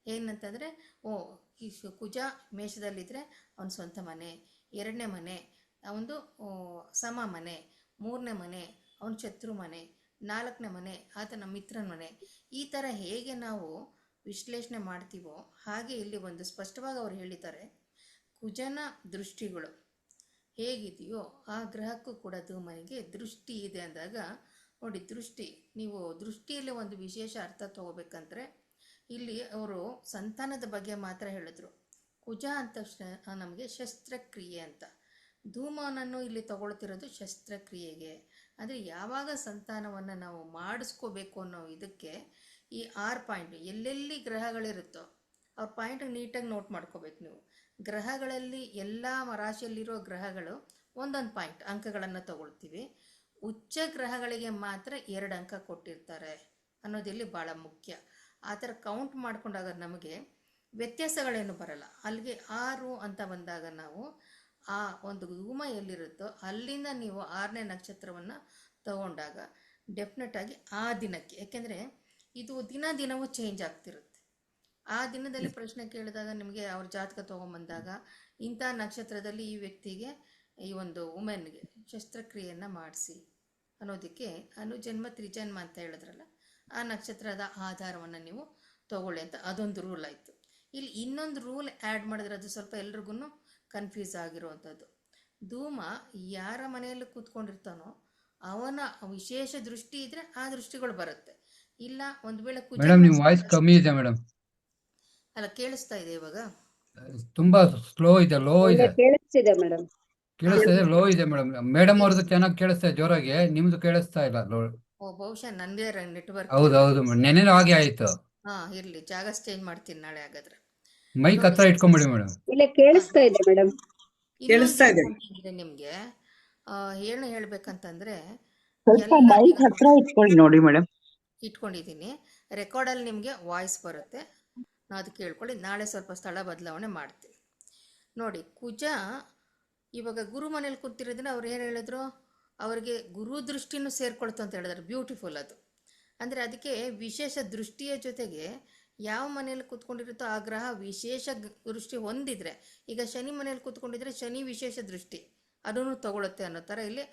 ಏನಂತಂದರೆ, ಈ ಕುಜ ಮೇಷದಲ್ಲಿದ್ದರೆ ಅವನ ಸ್ವಂತ ಮನೆ, 2ನೇ ಮನೆ ಅವನದು ಸಮ ಮನೆ, 3ನೇ ಮನೆ ಅವನ ಶತ್ರು ಮನೆ, 4ನೇ ಮನೆ ಆತನ ಮಿತ್ರನ ಮನೆ. ಈ ಥರ ಹೇಗೆ ನಾವು ವಿಶ್ಲೇಷಣೆ ಮಾಡ್ತೀವೋ ಹಾಗೆ ಇಲ್ಲಿ ಒಂದು ಸ್ಪಷ್ಟವಾಗಿ ಅವ್ರು ಹೇಳಿದ್ದಾರೆ, ಕುಜನ ದೃಷ್ಟಿಗಳು ಹೇಗಿದೆಯೋ ಆ ಗ್ರಹಕ್ಕೂ ಕೂಡ ಧೂಮನಿಗೆ ದೃಷ್ಟಿ ಇದೆ ಅಂದಾಗ ನೋಡಿ, ನೀವು ದೃಷ್ಟಿಯಲ್ಲಿ ಒಂದು ವಿಶೇಷ ಅರ್ಥ ತಗೋಬೇಕಂದ್ರೆ ಇಲ್ಲಿ ಅವರು ಸಂತಾನದ ಬಗ್ಗೆ ಮಾತ್ರ ಹೇಳಿದ್ರು. ಕುಜ ಅಂದ ತಕ್ಷಣ ನಮಗೆ ಶಸ್ತ್ರಕ್ರಿಯೆ ಅಂತ, ಧೂಮನನ್ನು ಇಲ್ಲಿ ತಗೊಳ್ತಿರೋದು ಶಸ್ತ್ರಕ್ರಿಯೆಗೆ. ಅಂದರೆ ಯಾವಾಗ ಸಂತಾನವನ್ನು ನಾವು ಮಾಡಿಸ್ಕೋಬೇಕು ಅನ್ನೋ ಇದಕ್ಕೆ ಈ 6 ಪಾಯಿಂಟ್ ಎಲ್ಲೆಲ್ಲಿ ಗ್ರಹಗಳಿರುತ್ತೋ ಅವ್ರ ಪಾಯಿಂಟ್ ನೀಟಾಗಿ ನೋಟ್ ಮಾಡ್ಕೋಬೇಕು ನೀವು. ಗ್ರಹಗಳಲ್ಲಿ ಎಲ್ಲ ರಾಶಿಯಲ್ಲಿರೋ ಗ್ರಹಗಳು ಒಂದೊಂದು ಪಾಯಿಂಟ್ ಅಂಕಗಳನ್ನು ತಗೊಳ್ತೀವಿ. ಉಚ್ಚ ಗ್ರಹಗಳಿಗೆ ಮಾತ್ರ 2 ಅಂಕ ಕೊಟ್ಟಿರ್ತಾರೆ ಅನ್ನೋದಿಲ್ಲಿ ಭಾಳ ಮುಖ್ಯ. ಆ ಥರ ಕೌಂಟ್ ಮಾಡ್ಕೊಂಡಾಗ ನಮಗೆ ವ್ಯತ್ಯಾಸಗಳೇನು ಬರಲ್ಲ. ಅಲ್ಲಿಗೆ 6 ಅಂತ ಬಂದಾಗ ನಾವು ಆ ಒಂದು ಧೂಮ ಎಲ್ಲಿರುತ್ತೋ ಅಲ್ಲಿಂದ ನೀವು 6ನೇ ನಕ್ಷತ್ರವನ್ನು ತಗೊಂಡಾಗ ಡೆಫಿನೆಟಾಗಿ ಆ ದಿನಕ್ಕೆ, ಯಾಕೆಂದರೆ ಇದು ದಿನವೂ ಚೇಂಜ್ ಆಗ್ತಿರುತ್ತೆ. ಆ ದಿನದಲ್ಲಿ ಪ್ರಶ್ನೆ ಕೇಳಿದಾಗ ನಿಮಗೆ ಅವ್ರ ಜಾತಕ ತೊಗೊಂಬಂದಾಗ ಇಂಥ ನಕ್ಷತ್ರದಲ್ಲಿ ಈ ವ್ಯಕ್ತಿಗೆ, ಈ ಒಂದು ವುಮೆನ್ಗೆ ಶಸ್ತ್ರಕ್ರಿಯೆಯನ್ನು ಮಾಡಿಸಿ ಅನ್ನೋದಕ್ಕೆ ಅನುಜನ್ಮ ತ್ರಿಜನ್ಮ ಅಂತ ಹೇಳಿದ್ರಲ್ಲ, ಆ ನಕ್ಷತ್ರದ ಆಧಾರವನ್ನು ನೀವು ತಗೊಳ್ಳಿ ಅಂತ ಅದೊಂದು ರೂಲ್ ಆಯಿತು. ಇಲ್ಲಿ ಇನ್ನೊಂದು ರೂಲ್ ಆ್ಯಡ್ ಮಾಡಿದ್ರೆ ಅದು ಸ್ವಲ್ಪ ಎಲ್ರಿಗೂ ಕನ್ಫ್ಯೂಸ್ ಆಗಿರುವಂಥದ್ದು. ಧೂಮ ಯಾರ ಮನೆಯಲ್ಲಿ ಕೂತ್ಕೊಂಡಿರ್ತಾನೋ ಅವನ ವಿಶೇಷ ದೃಷ್ಟಿ ಇದ್ರೆ ಆ ದೃಷ್ಟಿಗಳು ಬರುತ್ತೆ. ಇಲ್ಲ ಒಂದು ವೇಳೆ ಮೇಡಮ್ ನಿಮ್ಮ ವಾಯ್ಸ್ ಕಮ್ಮಿ ಇದೆ ಮೇಡಮ್. ಅಲ್ಲ, ಕೇಳಿಸ್ತಾ ಇದೆ ಇವಾಗ? ತುಂಬಾ ಸ್ಲೋ ಇದೆ, ಲೋ ಇದೆ. ಕೇಳಿಸ್ತಿದೆ ಮೇಡಮ್. ಕೇಳಿಸ್ತಾ ಇದೆ, ಲೋ ಇದೆ ಮೇಡಮ್. ಮೇಡಮ್ ಅವ್ರದ್ದು ಚೆನ್ನಾಗಿ ಕೇಳಿಸ್ತಾ ಇದೆ ಜೋರಾಗಿ, ನಿಮ್ದು ಕೇಳಿಸ್ತಾ ಇಲ್ಲ. ಬಹುಶಃ ನನ್ದೇ ನೆಟ್ವರ್ಕ್. ಹೌದು ನೆನೆನೂ ಹಾಗೆ ಆಯ್ತು. ಇರ್ಲಿ, ಜಾಗ ಚೇಂಜ್ ಮಾಡ್ತೀನಿ ನಾಳೆ ಹಾಗಾದ್ರೆ. ಮೈಕ್ ಹತ್ರ ಇಟ್ಕೊಂಬಿಡಿ ಮೇಡಮ್. ಇಲ್ಲ ಕೇಳಿಸ್ತಾ ಇದೆ ಮೇಡಮ್. ಕೇಳಿಸ್ತಾ ಇದೆ. ನಿಮ್ಗೆ ಏನು ಹೇಳ್ಬೇಕಂತಂದ್ರೆ, ಮೈಕ್ ಹತ್ರ ಇಟ್ಕೊಳ್ಳಿ ನೋಡಿ ಮೇಡಮ್. ಇಟ್ಕೊಂಡಿದ್ದೀನಿ. ರೆಕಾರ್ಡಲ್ಲಿ ನಿಮಗೆ ವಾಯ್ಸ್ ಬರುತ್ತೆ, ನಾವು ಅದು ಕೇಳ್ಕೊಳ್ಳಿ. ನಾಳೆ ಸ್ವಲ್ಪ ಸ್ಥಳ ಬದಲಾವಣೆ ಮಾಡ್ತೀನಿ. ನೋಡಿ, ಕುಜ ಇವಾಗ ಗುರು ಮನೇಲಿ ಕೂತಿರೋದನ್ನ ಅವ್ರು ಏನು ಹೇಳಿದ್ರು, ಅವ್ರಿಗೆ ಗುರು ದೃಷ್ಟಿನೂ ಸೇರ್ಕೊಳ್ತು ಅಂತ ಹೇಳಿದ್ರು. ಬ್ಯೂಟಿಫುಲ್ ಅದು. ಅಂದರೆ ಅದಕ್ಕೆ ವಿಶೇಷ ದೃಷ್ಟಿಯ ಜೊತೆಗೆ ಯಾವ ಮನೆಯಲ್ಲಿ ಕೂತ್ಕೊಂಡಿರುತ್ತೋ ಆ ಗ್ರಹ ವಿಶೇಷ ದೃಷ್ಟಿ ಹೊಂದಿದ್ರೆ, ಈಗ ಶನಿ ಮನೇಲಿ ಕೂತ್ಕೊಂಡಿದ್ರೆ ಶನಿ ವಿಶೇಷ ದೃಷ್ಟಿ ಅದನ್ನು ತಗೊಳುತ್ತೆ ಅನ್ನೋ ಥರ ಇಲ್ಲಿ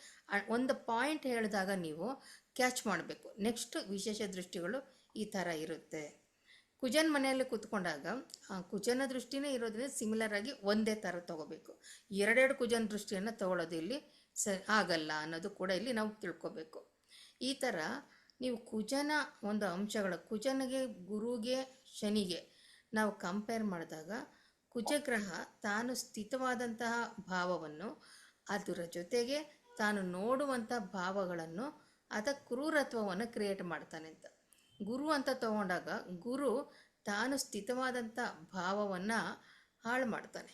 ಒಂದು ಪಾಯಿಂಟ್ ಹೇಳಿದಾಗ ನೀವು ಕ್ಯಾಚ್ ಮಾಡಬೇಕು. ನೆಕ್ಸ್ಟ್ ವಿಶೇಷ ದೃಷ್ಟಿಗಳು ಈ ಥರ ಇರುತ್ತೆ. ಕುಜನ್ ಮನೆಯಲ್ಲಿ ಕೂತ್ಕೊಂಡಾಗ ಕುಜನ ದೃಷ್ಟಿನೇ ಇರೋದ್ರಿಂದ ಸಿಮಿಲರ್ ಆಗಿ ಒಂದೇ ಥರ ತಗೋಬೇಕು. 2 ಕುಜನ ದೃಷ್ಟಿಯನ್ನು ತಗೊಳ್ಳೋದು ಇಲ್ಲಿ ಆಗಲ್ಲ ಅನ್ನೋದು ಕೂಡ ಇಲ್ಲಿ ನಾವು ತಿಳ್ಕೊಬೇಕು. ಈ ಥರ ನೀವು ಕುಜನ ಒಂದು ಅಂಶಗಳು, ಕುಜನಿಗೆ ಗುರುಗೆ ಶನಿಗೆ ನಾವು ಕಂಪೇರ್ ಮಾಡಿದಾಗ ಕುಜಗ್ರಹ ತಾನು ಸ್ಥಿತವಾದಂತಹ ಭಾವವನ್ನು, ಅದರ ಜೊತೆಗೆ ತಾನು ನೋಡುವಂಥ ಭಾವಗಳನ್ನು, ಅದ ಕ್ರೂರತ್ವವನ್ನು ಕ್ರಿಯೇಟ್ ಮಾಡ್ತಾನೆ ಅಂತ. ಗುರು ಅಂತ ತಗೊಂಡಾಗ ಗುರು ತಾನು ಸ್ಥಿತವಾದಂಥ ಭಾವವನ್ನು ಹಾಳು ಮಾಡ್ತಾನೆ,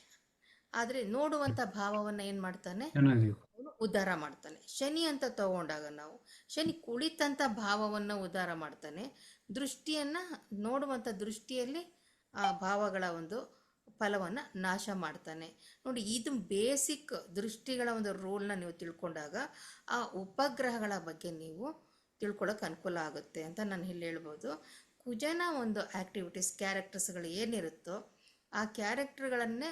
ಆದರೆ ನೋಡುವಂಥ ಭಾವವನ್ನು ಏನು ಮಾಡ್ತಾನೆ, ಉದ್ಧಾರ ಮಾಡ್ತಾನೆ. ಶನಿ ಅಂತ ತಗೊಂಡಾಗ ನಾವು ಶನಿ ಕುಳಿತಂಥ ಭಾವವನ್ನು ಉದ್ಧಾರ ಮಾಡ್ತಾನೆ, ದೃಷ್ಟಿಯನ್ನು ನೋಡುವಂಥ ದೃಷ್ಟಿಯಲ್ಲಿ ಆ ಭಾವಗಳ ಒಂದು ಫಲವನ್ನು ನಾಶ ಮಾಡ್ತಾನೆ. ನೋಡಿ, ಇದು ಬೇಸಿಕ್ ದೃಷ್ಟಿಗಳ ಒಂದು ರೂಲ್ನ ನೀವು ತಿಳ್ಕೊಂಡಾಗ ಆ ಉಪಗ್ರಹಗಳ ಬಗ್ಗೆ ನೀವು ತಿಳ್ಕೊಳ್ಳೋಕೆ ಅನುಕೂಲ ಆಗುತ್ತೆ ಅಂತ ನಾನು ಇಲ್ಲಿ ಹೇಳ್ಬೋದು. ಕುಜನ ಒಂದು ಆ್ಯಕ್ಟಿವಿಟೀಸ್ ಕ್ಯಾರೆಕ್ಟರ್ಸ್ಗಳು ಏನಿರುತ್ತೋ ಆ ಕ್ಯಾರೆಕ್ಟರ್ಗಳನ್ನೇ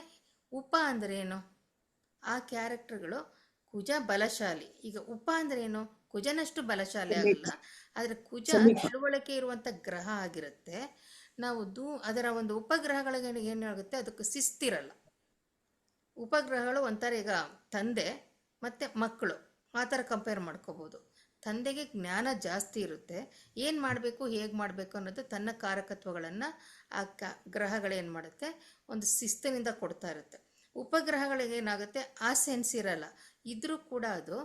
ಉಪ ಅಂದರೆ ಏನು, ಆ ಕ್ಯಾರೆಕ್ಟರ್ಗಳು ಕುಜ ಬಲಶಾಲಿ. ಈಗ ಉಪ ಅಂದರೆ ಏನು, ಕುಜನಷ್ಟು ಬಲಶಾಲಿ ಆಗಲ್ಲ, ಆದರೆ ಕುಜ ತಿಳುವಳಿಕೆ ಇರುವಂಥ ಗ್ರಹ ಆಗಿರುತ್ತೆ. ನಾವು ಅದರ ಒಂದು ಉಪಗ್ರಹಗಳಿಗೆ ಏನಾಗುತ್ತೆ, ಅದಕ್ಕೆ ಶಿಸ್ತಿರಲ್ಲ. ಉಪಗ್ರಹಗಳು ಒಂಥರ ಈಗ ತಂದೆ ಮತ್ತು ಮಕ್ಕಳು ಆ ಥರ ಕಂಪೇರ್ ಮಾಡ್ಕೋಬೋದು. ತಂದೆಗೆ ಜ್ಞಾನ ಜಾಸ್ತಿ ಇರುತ್ತೆ, ಏನು ಮಾಡಬೇಕು ಹೇಗೆ ಮಾಡಬೇಕು ಅನ್ನೋದು ತನ್ನ ಕಾರಕತ್ವಗಳನ್ನು ಆ ಗ್ರಹಗಳೇನು ಮಾಡುತ್ತೆ, ಒಂದು ಶಿಸ್ತಿನಿಂದ ಕೊಡ್ತಾ ಇರುತ್ತೆ. ಉಪಗ್ರಹಗಳಿಗೆ ಏನಾಗುತ್ತೆ, ಆ ಸೆನ್ಸ್ ಇರಲ್ಲ, ಇದ್ರೂ ಕೂಡ ಅದು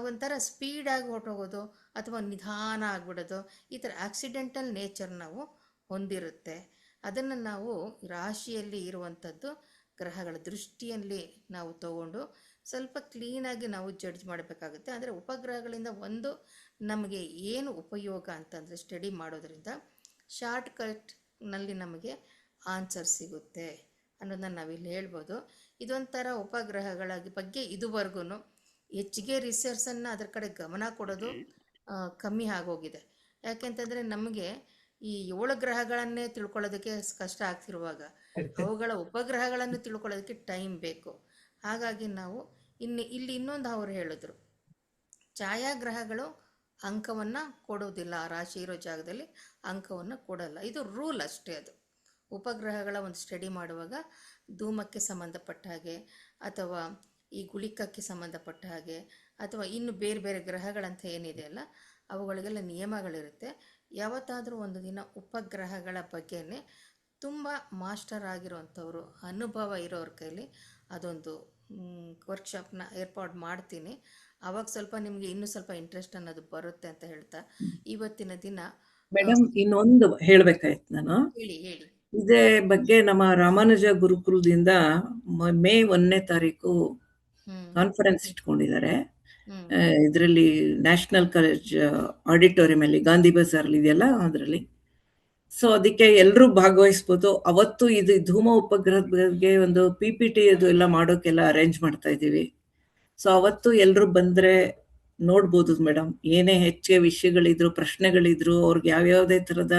ಒಂಥರ ಸ್ಪೀಡಾಗಿ ಹೊರಟೋಗೋದು ಅಥವಾ ನಿಧಾನ ಆಗಿಬಿಡೋದು, ಈ ಥರ ಆಕ್ಸಿಡೆಂಟಲ್ ನೇಚರ್ ನಾವು ಹೊಂದಿರುತ್ತೆ. ಅದನ್ನು ನಾವು ರಾಶಿಯಲ್ಲಿ ಇರುವಂಥದ್ದು ಗ್ರಹಗಳ ದೃಷ್ಟಿಯಲ್ಲಿ ನಾವು ತಗೊಂಡು ಸ್ವಲ್ಪ ಕ್ಲೀನಾಗಿ ನಾವು ಜಡ್ಜ್ ಮಾಡಬೇಕಾಗುತ್ತೆ. ಅಂದರೆ ಉಪಗ್ರಹಗಳಿಂದ ಒಂದು ನಮಗೆ ಏನು ಉಪಯೋಗ ಅಂತಂದರೆ, ಸ್ಟಡಿ ಮಾಡೋದ್ರಿಂದ ಶಾರ್ಟ್ ಕಟ್ನಲ್ಲಿ ನಮಗೆ ಆನ್ಸರ್ ಸಿಗುತ್ತೆ ಅನ್ನೋದನ್ನು ನಾವಿಲ್ಲಿ ಹೇಳ್ಬೋದು. ಇದೊಂಥರ ಉಪಗ್ರಹಗಳ ಬಗ್ಗೆ ಇದುವರೆಗೂ ಹೆಚ್ಚಿಗೆ ರಿಸರ್ಚನ್ನು ಅದರ ಕಡೆ ಗಮನ ಕೊಡೋದು ಕಮ್ಮಿ ಆಗೋಗಿದೆ. ಯಾಕೆಂತಂದರೆ ನಮಗೆ ಈ 7 ಗ್ರಹಗಳನ್ನೇ ತಿಳ್ಕೊಳ್ಳೋದಕ್ಕೆ ಕಷ್ಟ ಆಗ್ತಿರುವಾಗ ಅವುಗಳ ಉಪಗ್ರಹಗಳನ್ನು ತಿಳ್ಕೊಳ್ಳೋದಕ್ಕೆ ಟೈಮ್ ಬೇಕು. ಹಾಗಾಗಿ ನಾವು ಇಲ್ಲಿ ಇನ್ನೊಂದು ಅವರು ಹೇಳಿದ್ರು, ಛಾಯಾಗ್ರಹಗಳು ಅಂಕವನ್ನು ಕೊಡೋದಿಲ್ಲ, ರಾಶಿ ಇರೋ ಜಾಗದಲ್ಲಿ ಅಂಕವನ್ನು ಕೊಡಲ್ಲ. ಇದು ರೂಲ್ ಅಷ್ಟೇ. ಅದು ಉಪಗ್ರಹಗಳ ಒಂದು ಸ್ಟಡಿ ಮಾಡುವಾಗ ಧೂಮಕ್ಕೆ ಸಂಬಂಧಪಟ್ಟ ಹಾಗೆ ಅಥವಾ ಈ ಗುಳಿಕಕ್ಕೆ ಸಂಬಂಧಪಟ್ಟ ಹಾಗೆ ಅಥವಾ ಇನ್ನು ಬೇರೆ ಬೇರೆ ಗ್ರಹಗಳಂತ ಏನಿದೆ ಅಲ್ಲ, ಅವುಗಳಿಗೆಲ್ಲ ನಿಯಮಗಳಿರುತ್ತೆ. ಯಾವತ್ತಾದರೂ ಒಂದು ದಿನ ಉಪಗ್ರಹಗಳ ಬಗ್ಗೆನೇ ತುಂಬ ಮಾಸ್ಟರ್ ಆಗಿರೋವಂಥವ್ರು, ಅನುಭವ ಇರೋರ ಕೈಲಿ ಅದೊಂದು ವರ್ಕ್ಶಾಪ್ನ ಏರ್ಪಾಡು ಮಾಡ್ತೀನಿ. ಆವಾಗ ಸ್ವಲ್ಪ ನಿಮಗೆ ಇನ್ನೂ ಸ್ವಲ್ಪ ಇಂಟ್ರೆಸ್ಟ್ ಅನ್ನೋದು ಬರುತ್ತೆ ಅಂತ ಹೇಳ್ತಾ ಇವತ್ತಿನ ದಿನ ಮೇಡಮ್ ಇನ್ನೊಂದು ಹೇಳ್ಬೇಕಾಯ್ತು ನಾನು. ಹೇಳಿ ಹೇಳಿ. ಇದೇ ಬಗ್ಗೆ ನಮ್ಮ ರಾಮಾನುಜ ಗುರುಕುಲದಿಂದ ಮೇ 1ನೇ ತಾರೀಕು ಕಾನ್ಫರೆನ್ಸ್ ಇಟ್ಕೊಂಡಿದ್ದಾರೆ. ಇದರಲ್ಲಿ ನ್ಯಾಷನಲ್ ಕಾಲೇಜ್ ಆಡಿಟೋರಿಯಂ ಅಲ್ಲಿ ಗಾಂಧಿ ಬಜಾರ್ಲಿ ಇದೆಯಲ್ಲ, ಅದರಲ್ಲಿ. ಸೊ ಅದಕ್ಕೆ ಎಲ್ಲರೂ ಭಾಗವಹಿಸ್ಬೋದು. ಅವತ್ತು ಇದು ಧೂಮ ಉಪಗ್ರಹದ ಬಗ್ಗೆ ಒಂದು PPT ಅದು ಎಲ್ಲ ಮಾಡೋಕ್ಕೆಲ್ಲ ಅರೇಂಜ್ ಮಾಡ್ತಾ ಇದ್ದೀವಿ. ಸೊ ಅವತ್ತು ಎಲ್ಲರೂ ಬಂದರೆ ನೋಡ್ಬೋದು ಮೇಡಮ್. ಏನೇ ಹೆಚ್ಚಿಗೆ ವಿಷಯಗಳಿದ್ರು, ಪ್ರಶ್ನೆಗಳಿದ್ರು, ಅವ್ರಿಗೆ ಯಾವ್ಯಾವುದೇ ಥರದ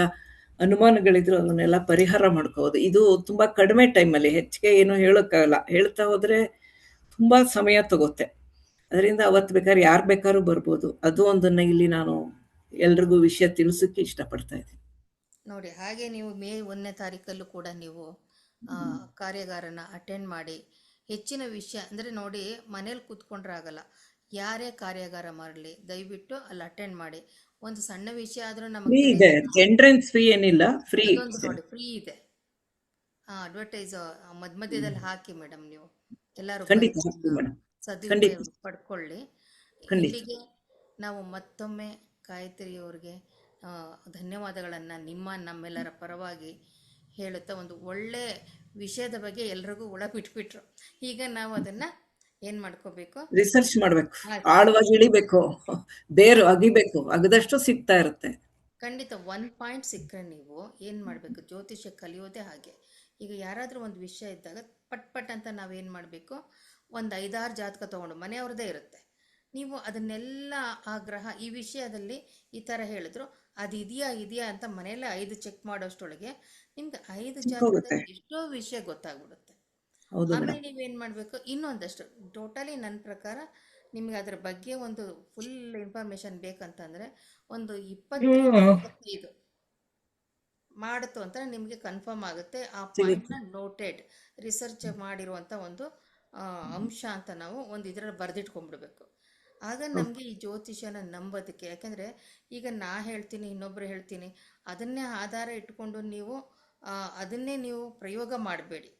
ಅನುಮಾನಗಳಿದ್ರು ಅದನ್ನೆಲ್ಲ ಪರಿಹಾರ ಮಾಡ್ಕೋಬೋದು. ಇದು ತುಂಬ ಕಡಿಮೆ ಟೈಮಲ್ಲಿ, ಹೆಚ್ಚಿಗೆ ಏನು ಹೇಳೋಕ್ಕಾಗಲ್ಲ. ಹೇಳ್ತಾ ಹೋದರೆ ತುಂಬ ಸಮಯ ತಗೋತೆ. ಅದರಿಂದ ಅವತ್ತು ಬೇಕಾದ್ರೆ ಯಾರು ಬೇಕಾದ್ರೂ ಬರ್ಬೋದು. ಅದು ಒಂದನ್ನು ಇಲ್ಲಿ ನಾನು ಎಲ್ರಿಗೂ ವಿಷಯ ತಿಳಿಸೋಕ್ಕೆ ಇಷ್ಟಪಡ್ತಾ ಇದ್ದೀನಿ. ನೋಡಿ, ಹಾಗೆ ನೀವು ಮೇ 1ನೇ ತಾರೀಕಲ್ಲೂ ಕೂಡ ನೀವು ಕಾರ್ಯಾಗಾರನ ಅಟೆಂಡ್ ಮಾಡಿ ಹೆಚ್ಚಿನ ವಿಷಯ ಅಂದರೆ ನೋಡಿ, ಮನೇಲಿ ಕೂತ್ಕೊಂಡ್ರೆ ಆಗಲ್ಲ. ಯಾರೇ ಕಾರ್ಯಾಗಾರ ಮಾಡಲಿ ದಯವಿಟ್ಟು ಅಲ್ಲಿ ಅಟೆಂಡ್ ಮಾಡಿ. ಒಂದು ಸಣ್ಣ ವಿಷಯ ಆದರೂ ನಮಗೆ ಇದೆ, ಎಂಟ್ರೆನ್ಸ್ ಫೀ ಏನಿಲ್ಲ, ಫ್ರೀ ನೋಡಿ, ಫ್ರೀ ಇದೆ. ಅಡ್ವರ್ಟೈಸ್ ಮಧ್ಯದಲ್ಲಿ ಹಾಕಿ ಮೇಡಮ್, ನೀವು ಎಲ್ಲರೂ ಸದುಪಯೋಗ ಪಡ್ಕೊಳ್ಳಿ. ಇಲ್ಲಿಗೆ ನಾವು ಮತ್ತೊಮ್ಮೆ ಗಾಯತ್ರಿ ಅವ್ರಿಗೆ ಧನ್ಯವಾದಗಳನ್ನು ನಮ್ಮೆಲ್ಲರ ಪರವಾಗಿ ಹೇಳುತ್ತಾ, ಒಂದು ಒಳ್ಳೆ ವಿಷಯದ ಬಗ್ಗೆ ಎಲ್ರಿಗೂ ಒಳ ಬಿಟ್ಬಿಟ್ರು. ಈಗ ನಾವು ಅದನ್ನು ಏನು ಮಾಡ್ಕೋಬೇಕು, ರಿಸರ್ಚ್ ಮಾಡಬೇಕು, ಆಳವಾಗಿ ಇಳಿಬೇಕು, ಬೇರು ಅಗಿಬೇಕು, ಅಗದಷ್ಟು ಸಿಗ್ತಾ ಇರುತ್ತೆ. ಖಂಡಿತ 1 ಪಾಯಿಂಟ್ ಸಿಕ್ಕರೆ ನೀವು ಏನು ಮಾಡಬೇಕು, ಜ್ಯೋತಿಷ್ಯ ಕಲಿಯೋದೇ ಹಾಗೆ. ಈಗ ಯಾರಾದರೂ ಒಂದು ವಿಷಯ ಇದ್ದಾಗ ಪಟ್ ಅಂತ ನಾವೇನು ಮಾಡಬೇಕು, ಒಂದು 5-6 ಜಾತಕ ತೊಗೊಂಡು, ಮನೆಯವ್ರದ್ದೇ ಇರುತ್ತೆ, ನೀವು ಅದನ್ನೆಲ್ಲ ಆ ಗ್ರಹ ಈ ವಿಷಯದಲ್ಲಿ ಈ ಥರ ಹೇಳಿದ್ರು, ಅದು ಇದೆಯಾ ಅಂತ ಮನೆಯಲ್ಲೇ 5 ಚೆಕ್ ಮಾಡೋಷ್ಟೊಳಗೆ ನಿಮ್ಗೆ 5 ಜಾತಕದಲ್ಲಿ ಎಷ್ಟೋ ವಿಷಯ ಗೊತ್ತಾಗ್ಬಿಡುತ್ತೆ. ಆಮೇಲೆ ನೀವೇನು ಮಾಡಬೇಕು, ಇನ್ನೊಂದಷ್ಟು ಟೋಟಲಿ ನನ್ನ ಪ್ರಕಾರ ನಿಮಗೆ ಅದರ ಬಗ್ಗೆ ಒಂದು ಫುಲ್ ಇನ್ಫಾರ್ಮೇಷನ್ ಬೇಕಂತಂದರೆ ಒಂದು 20-25 ಮಾಡಿತು ಅಂತ ನಿಮಗೆ ಕನ್ಫರ್ಮ್ ಆಗುತ್ತೆ. ಆ ಪಾಯಿಂಟ್ನ ನೋಟೆಡ್ ರಿಸರ್ಚ್ ಮಾಡಿರುವಂಥ ಒಂದು ಅಂಶ ಅಂತ ನಾವು ಒಂದು ಇದರಲ್ಲಿ ಬರೆದಿಟ್ಕೊಂಡ್ಬಿಡ್ಬೇಕು. ಆಗ ನಮಗೆ ಈ ಜ್ಯೋತಿಷ್ಯನ ನಂಬೋದಕ್ಕೆ, ಯಾಕೆಂದರೆ ಈಗ ನಾ ಹೇಳ್ತೀನಿ, ಇನ್ನೊಬ್ಬರು ಹೇಳ್ತೀನಿ, ಅದನ್ನೇ ಆಧಾರ ಇಟ್ಕೊಂಡು ನೀವು ಅದನ್ನೇ ನೀವು ಪ್ರಯೋಗ ಮಾಡಬೇಡಿ.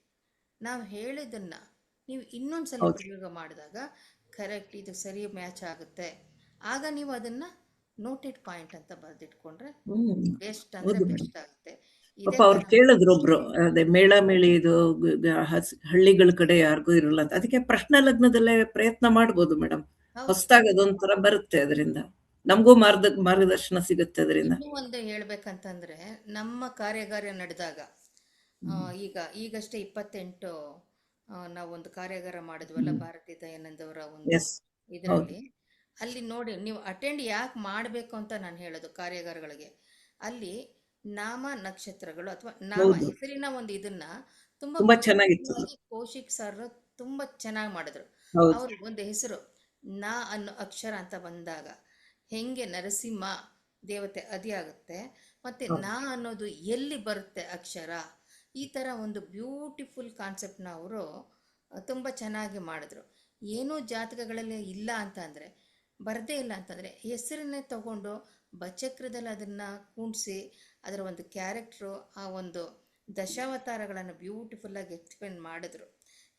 ನಾವು ಹೇಳಿದ್ದನ್ನು ನೀವು ಇನ್ನೊಂದು ಸಲ ಪ್ರಯೋಗ ಮಾಡಿದಾಗ ಕರೆಕ್ಟ್ ಇದು ಸರಿ ಮ್ಯಾಚ್ ಆಗುತ್ತೆ. ಆಗ ನೀವು ಅದನ್ನು ನೋಟೆಡ್ ಪಾಯಿಂಟ್ ಅಂತ ಬರೆದಿಟ್ಕೊಂಡ್ರೆ ಬೆಸ್ಟ್ ಅಂದರೆ ಬೆಸ್ಟ್ ಆಗುತ್ತೆ. ಅವ್ರು ಕೇಳಿದ್ರು ಒಬ್ರು, ಅದೇ ಮೇಳ ಮೇಳಿ ಇದು ಹಳ್ಳಿಗಳ ಕಡೆ ಯಾರಿಗೂ ಇರಲ್ಲ ಅಂತ. ಅದಕ್ಕೆ ಪ್ರಶ್ನೆ ಲಗ್ನದಲ್ಲೇ ಪ್ರಯತ್ನ ಮಾಡ್ಬೋದು ಮೇಡಮ್. ಹೊಸದಾಗಿ ಅದೊಂಥರ ಬರುತ್ತೆ, ಅದರಿಂದ ನಮಗೂ ಮಾರ್ಗದರ್ಶನ ಸಿಗುತ್ತೆ. ಅದರಿಂದ ಒಂದು ಹೇಳ್ಬೇಕಂತಂದ್ರೆ, ನಮ್ಮ ಕಾರ್ಯಾಗಾರ ನಡೆದಾಗ ಈಗಷ್ಟೇ 28 ನಾವೊಂದು ಕಾರ್ಯಾಗಾರ ಮಾಡಿದ್ವಲ್ಲ ಭಾರತೀ ದಯಾನಂದ್ ಅವರ ಒಂದು ಎಸ್, ಹೌದು. ಇದರಲ್ಲಿ. ಅಲ್ಲಿ ನೋಡಿ, ನೀವು ಅಟೆಂಡ್ ಯಾಕೆ ಮಾಡಬೇಕು ಅಂತ ನಾನು ಹೇಳೋದು ಕಾರ್ಯಾಗಾರಗಳಿಗೆ. ಅಲ್ಲಿ ನಾಮ ನಕ್ಷತ್ರಗಳು ಅಥವಾ ನಾಮ ಹೌದು. ಹೆಸರಿನ ಒಂದು ಇದನ್ನ ತುಂಬಾ ತುಂಬಾ ಚೆನ್ನಾಗಿತ್ತು. beautiful ಆಗಿ ಕೌಶಿಕ್ ಸರ್ ತುಂಬಾ ಚೆನ್ನಾಗಿ ಮಾಡಿದ್ರು. ಹೌದು. ಅವ್ರ ಒಂದು ಹೆಸರು ನಾ ಅನ್ನೋ ಅಕ್ಷರ ಅಂತ ಬಂದಾಗ ಹೆಂಗೆ ನರಸಿಂಹ ದೇವತೆ ಆಗುತ್ತೆ, ಮತ್ತೆ ನಾ ಅನ್ನೋದು ಎಲ್ಲಿ ಬರುತ್ತೆ ಅಕ್ಷರ, ಈ ಥರ ಒಂದು ಬ್ಯೂಟಿಫುಲ್ ಕಾನ್ಸೆಪ್ಟ್ನ ಅವರು ತುಂಬ ಚೆನ್ನಾಗಿ ಮಾಡಿದ್ರು. ಏನೂ ಜಾತಕಗಳಲ್ಲಿ ಇಲ್ಲ ಅಂತಂದರೆ, ಬರದೇ ಇಲ್ಲ ಅಂತಂದರೆ ಹೆಸರನ್ನೇ ತಗೊಂಡು ಬಚಕ್ರದಲ್ಲಿ ಅದನ್ನು ಕೂಡಿಸಿ ಅದರ ಒಂದು ಕ್ಯಾರೆಕ್ಟ್ರು, ಆ ಒಂದು ದಶಾವತಾರಗಳನ್ನು ಬ್ಯೂಟಿಫುಲ್ಲಾಗಿ ಎಕ್ಸ್ಪ್ಲೇನ್ ಮಾಡಿದ್ರು.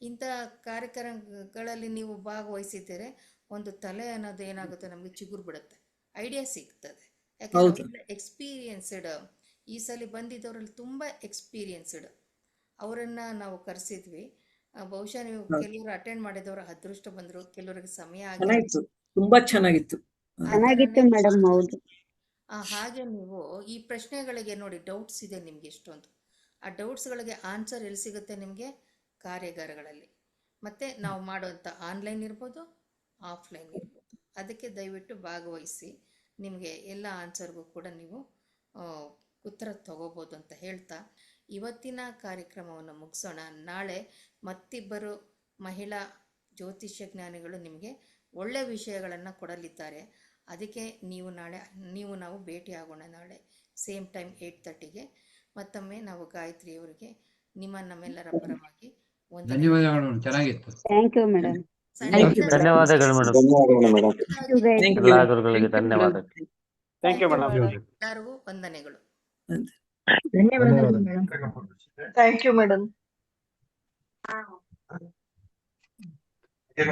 ಇಂಥ ಕಾರ್ಯಕ್ರಮಗಳಲ್ಲಿ ನೀವು ಭಾಗವಹಿಸಿದ್ದೀರೆ, ಒಂದು ತಲೆ ಅನ್ನೋದು ಏನಾಗುತ್ತೆ ನಮಗೆ ಚಿಗುರು ಬಿಡುತ್ತೆ, ಐಡಿಯಾ ಸಿಗ್ತದೆ. ಯಾಕಂದರೆ ಎಕ್ಸ್ಪೀರಿಯನ್ಸ್ಡ್, ಈ ಸಲ ಬಂದಿದ್ದವರಲ್ಲಿ ತುಂಬ ಎಕ್ಸ್ಪೀರಿಯನ್ಸ್ಡ್ ಅವರನ್ನು ನಾವು ಕರೆಸಿದ್ವಿ. ಬಹುಶಃ ನೀವು ಕೆಲವರು ಅಟೆಂಡ್ ಮಾಡಿದವರು ಅದೃಷ್ಟ ಬಂದರು, ಕೆಲವರಿಗೆ ಸಮಯ ಚೆನ್ನಾಗಿತ್ತು, ತುಂಬಾ ಚೆನ್ನಾಗಿತ್ತು. ಚೆನ್ನಾಗಿತ್ತು ಮೇಡಮ್. ಹೌದು. ಹಾಗೆ ನೀವು ಈ ಪ್ರಶ್ನೆಗಳಿಗೆ ನೋಡಿ, ಡೌಟ್ಸ್ ಇದೆ ನಿಮ್ಗೆ ಎಷ್ಟೊಂದು, ಆ ಡೌಟ್ಸ್ಗಳಿಗೆ ಆನ್ಸರ್ ಎಲ್ಲಿ ಸಿಗುತ್ತೆ ನಿಮಗೆ? ಕಾರ್ಯಾಗಾರಗಳಲ್ಲಿ. ಮತ್ತು ನಾವು ಮಾಡುವಂಥ ಆನ್ಲೈನ್ ಇರ್ಬೋದು, ಆಫ್ಲೈನ್ ಇರ್ಬೋದು. ಅದಕ್ಕೆ ದಯವಿಟ್ಟು ಭಾಗವಹಿಸಿ, ನಿಮಗೆ ಎಲ್ಲ ಆನ್ಸರ್ಗೂ ಕೂಡ ನೀವು ಉತ್ತರ ತಗೋಬೋದು ಅಂತ ಹೇಳ್ತಾ ಇವತ್ತಿನ ಕಾರ್ಯಕ್ರಮವನ್ನು ಮುಗಿಸೋಣ. ನಾಳೆ ಮತ್ತಿಬ್ಬರು ಮಹಿಳಾ ಜ್ಯೋತಿಷ್ಯ ಜ್ಞಾನಿಗಳು ನಿಮಗೆ ಒಳ್ಳೆಯ ವಿಷಯಗಳನ್ನು ಕೊಡಲಿದ್ದಾರೆ. ಅದಕ್ಕೆ ನೀವು ನಾವು ಭೇಟಿಯಾಗೋಣ ನಾಳೆ ಸೇಮ್ ಟೈಮ್ 8:30ಗೆ. ಮತ್ತೊಮ್ಮೆ ನಾವು ಗಾಯತ್ರಿಯವರಿಗೆ ನಮ್ಮೆಲ್ಲರ ಪರವಾಗಿ ಧನ್ಯವಾದಗಳು. ಚೆನ್ನಾಗಿತ್ತು. Thank you madam. ಧನ್ಯವಾದಗಳು ಮೇಡಮ್. ಎಲ್ಲಾ ಗುರುಗಳಿಗೆ ಧನ್ಯವಾದಗಳು. Thank you madam. ಎಲ್ಲರಿಗೂ ವಂದನೆಗಳು. ಧನ್ಯವಾದಗಳು ಮೇಡಮ್. Thank you madam.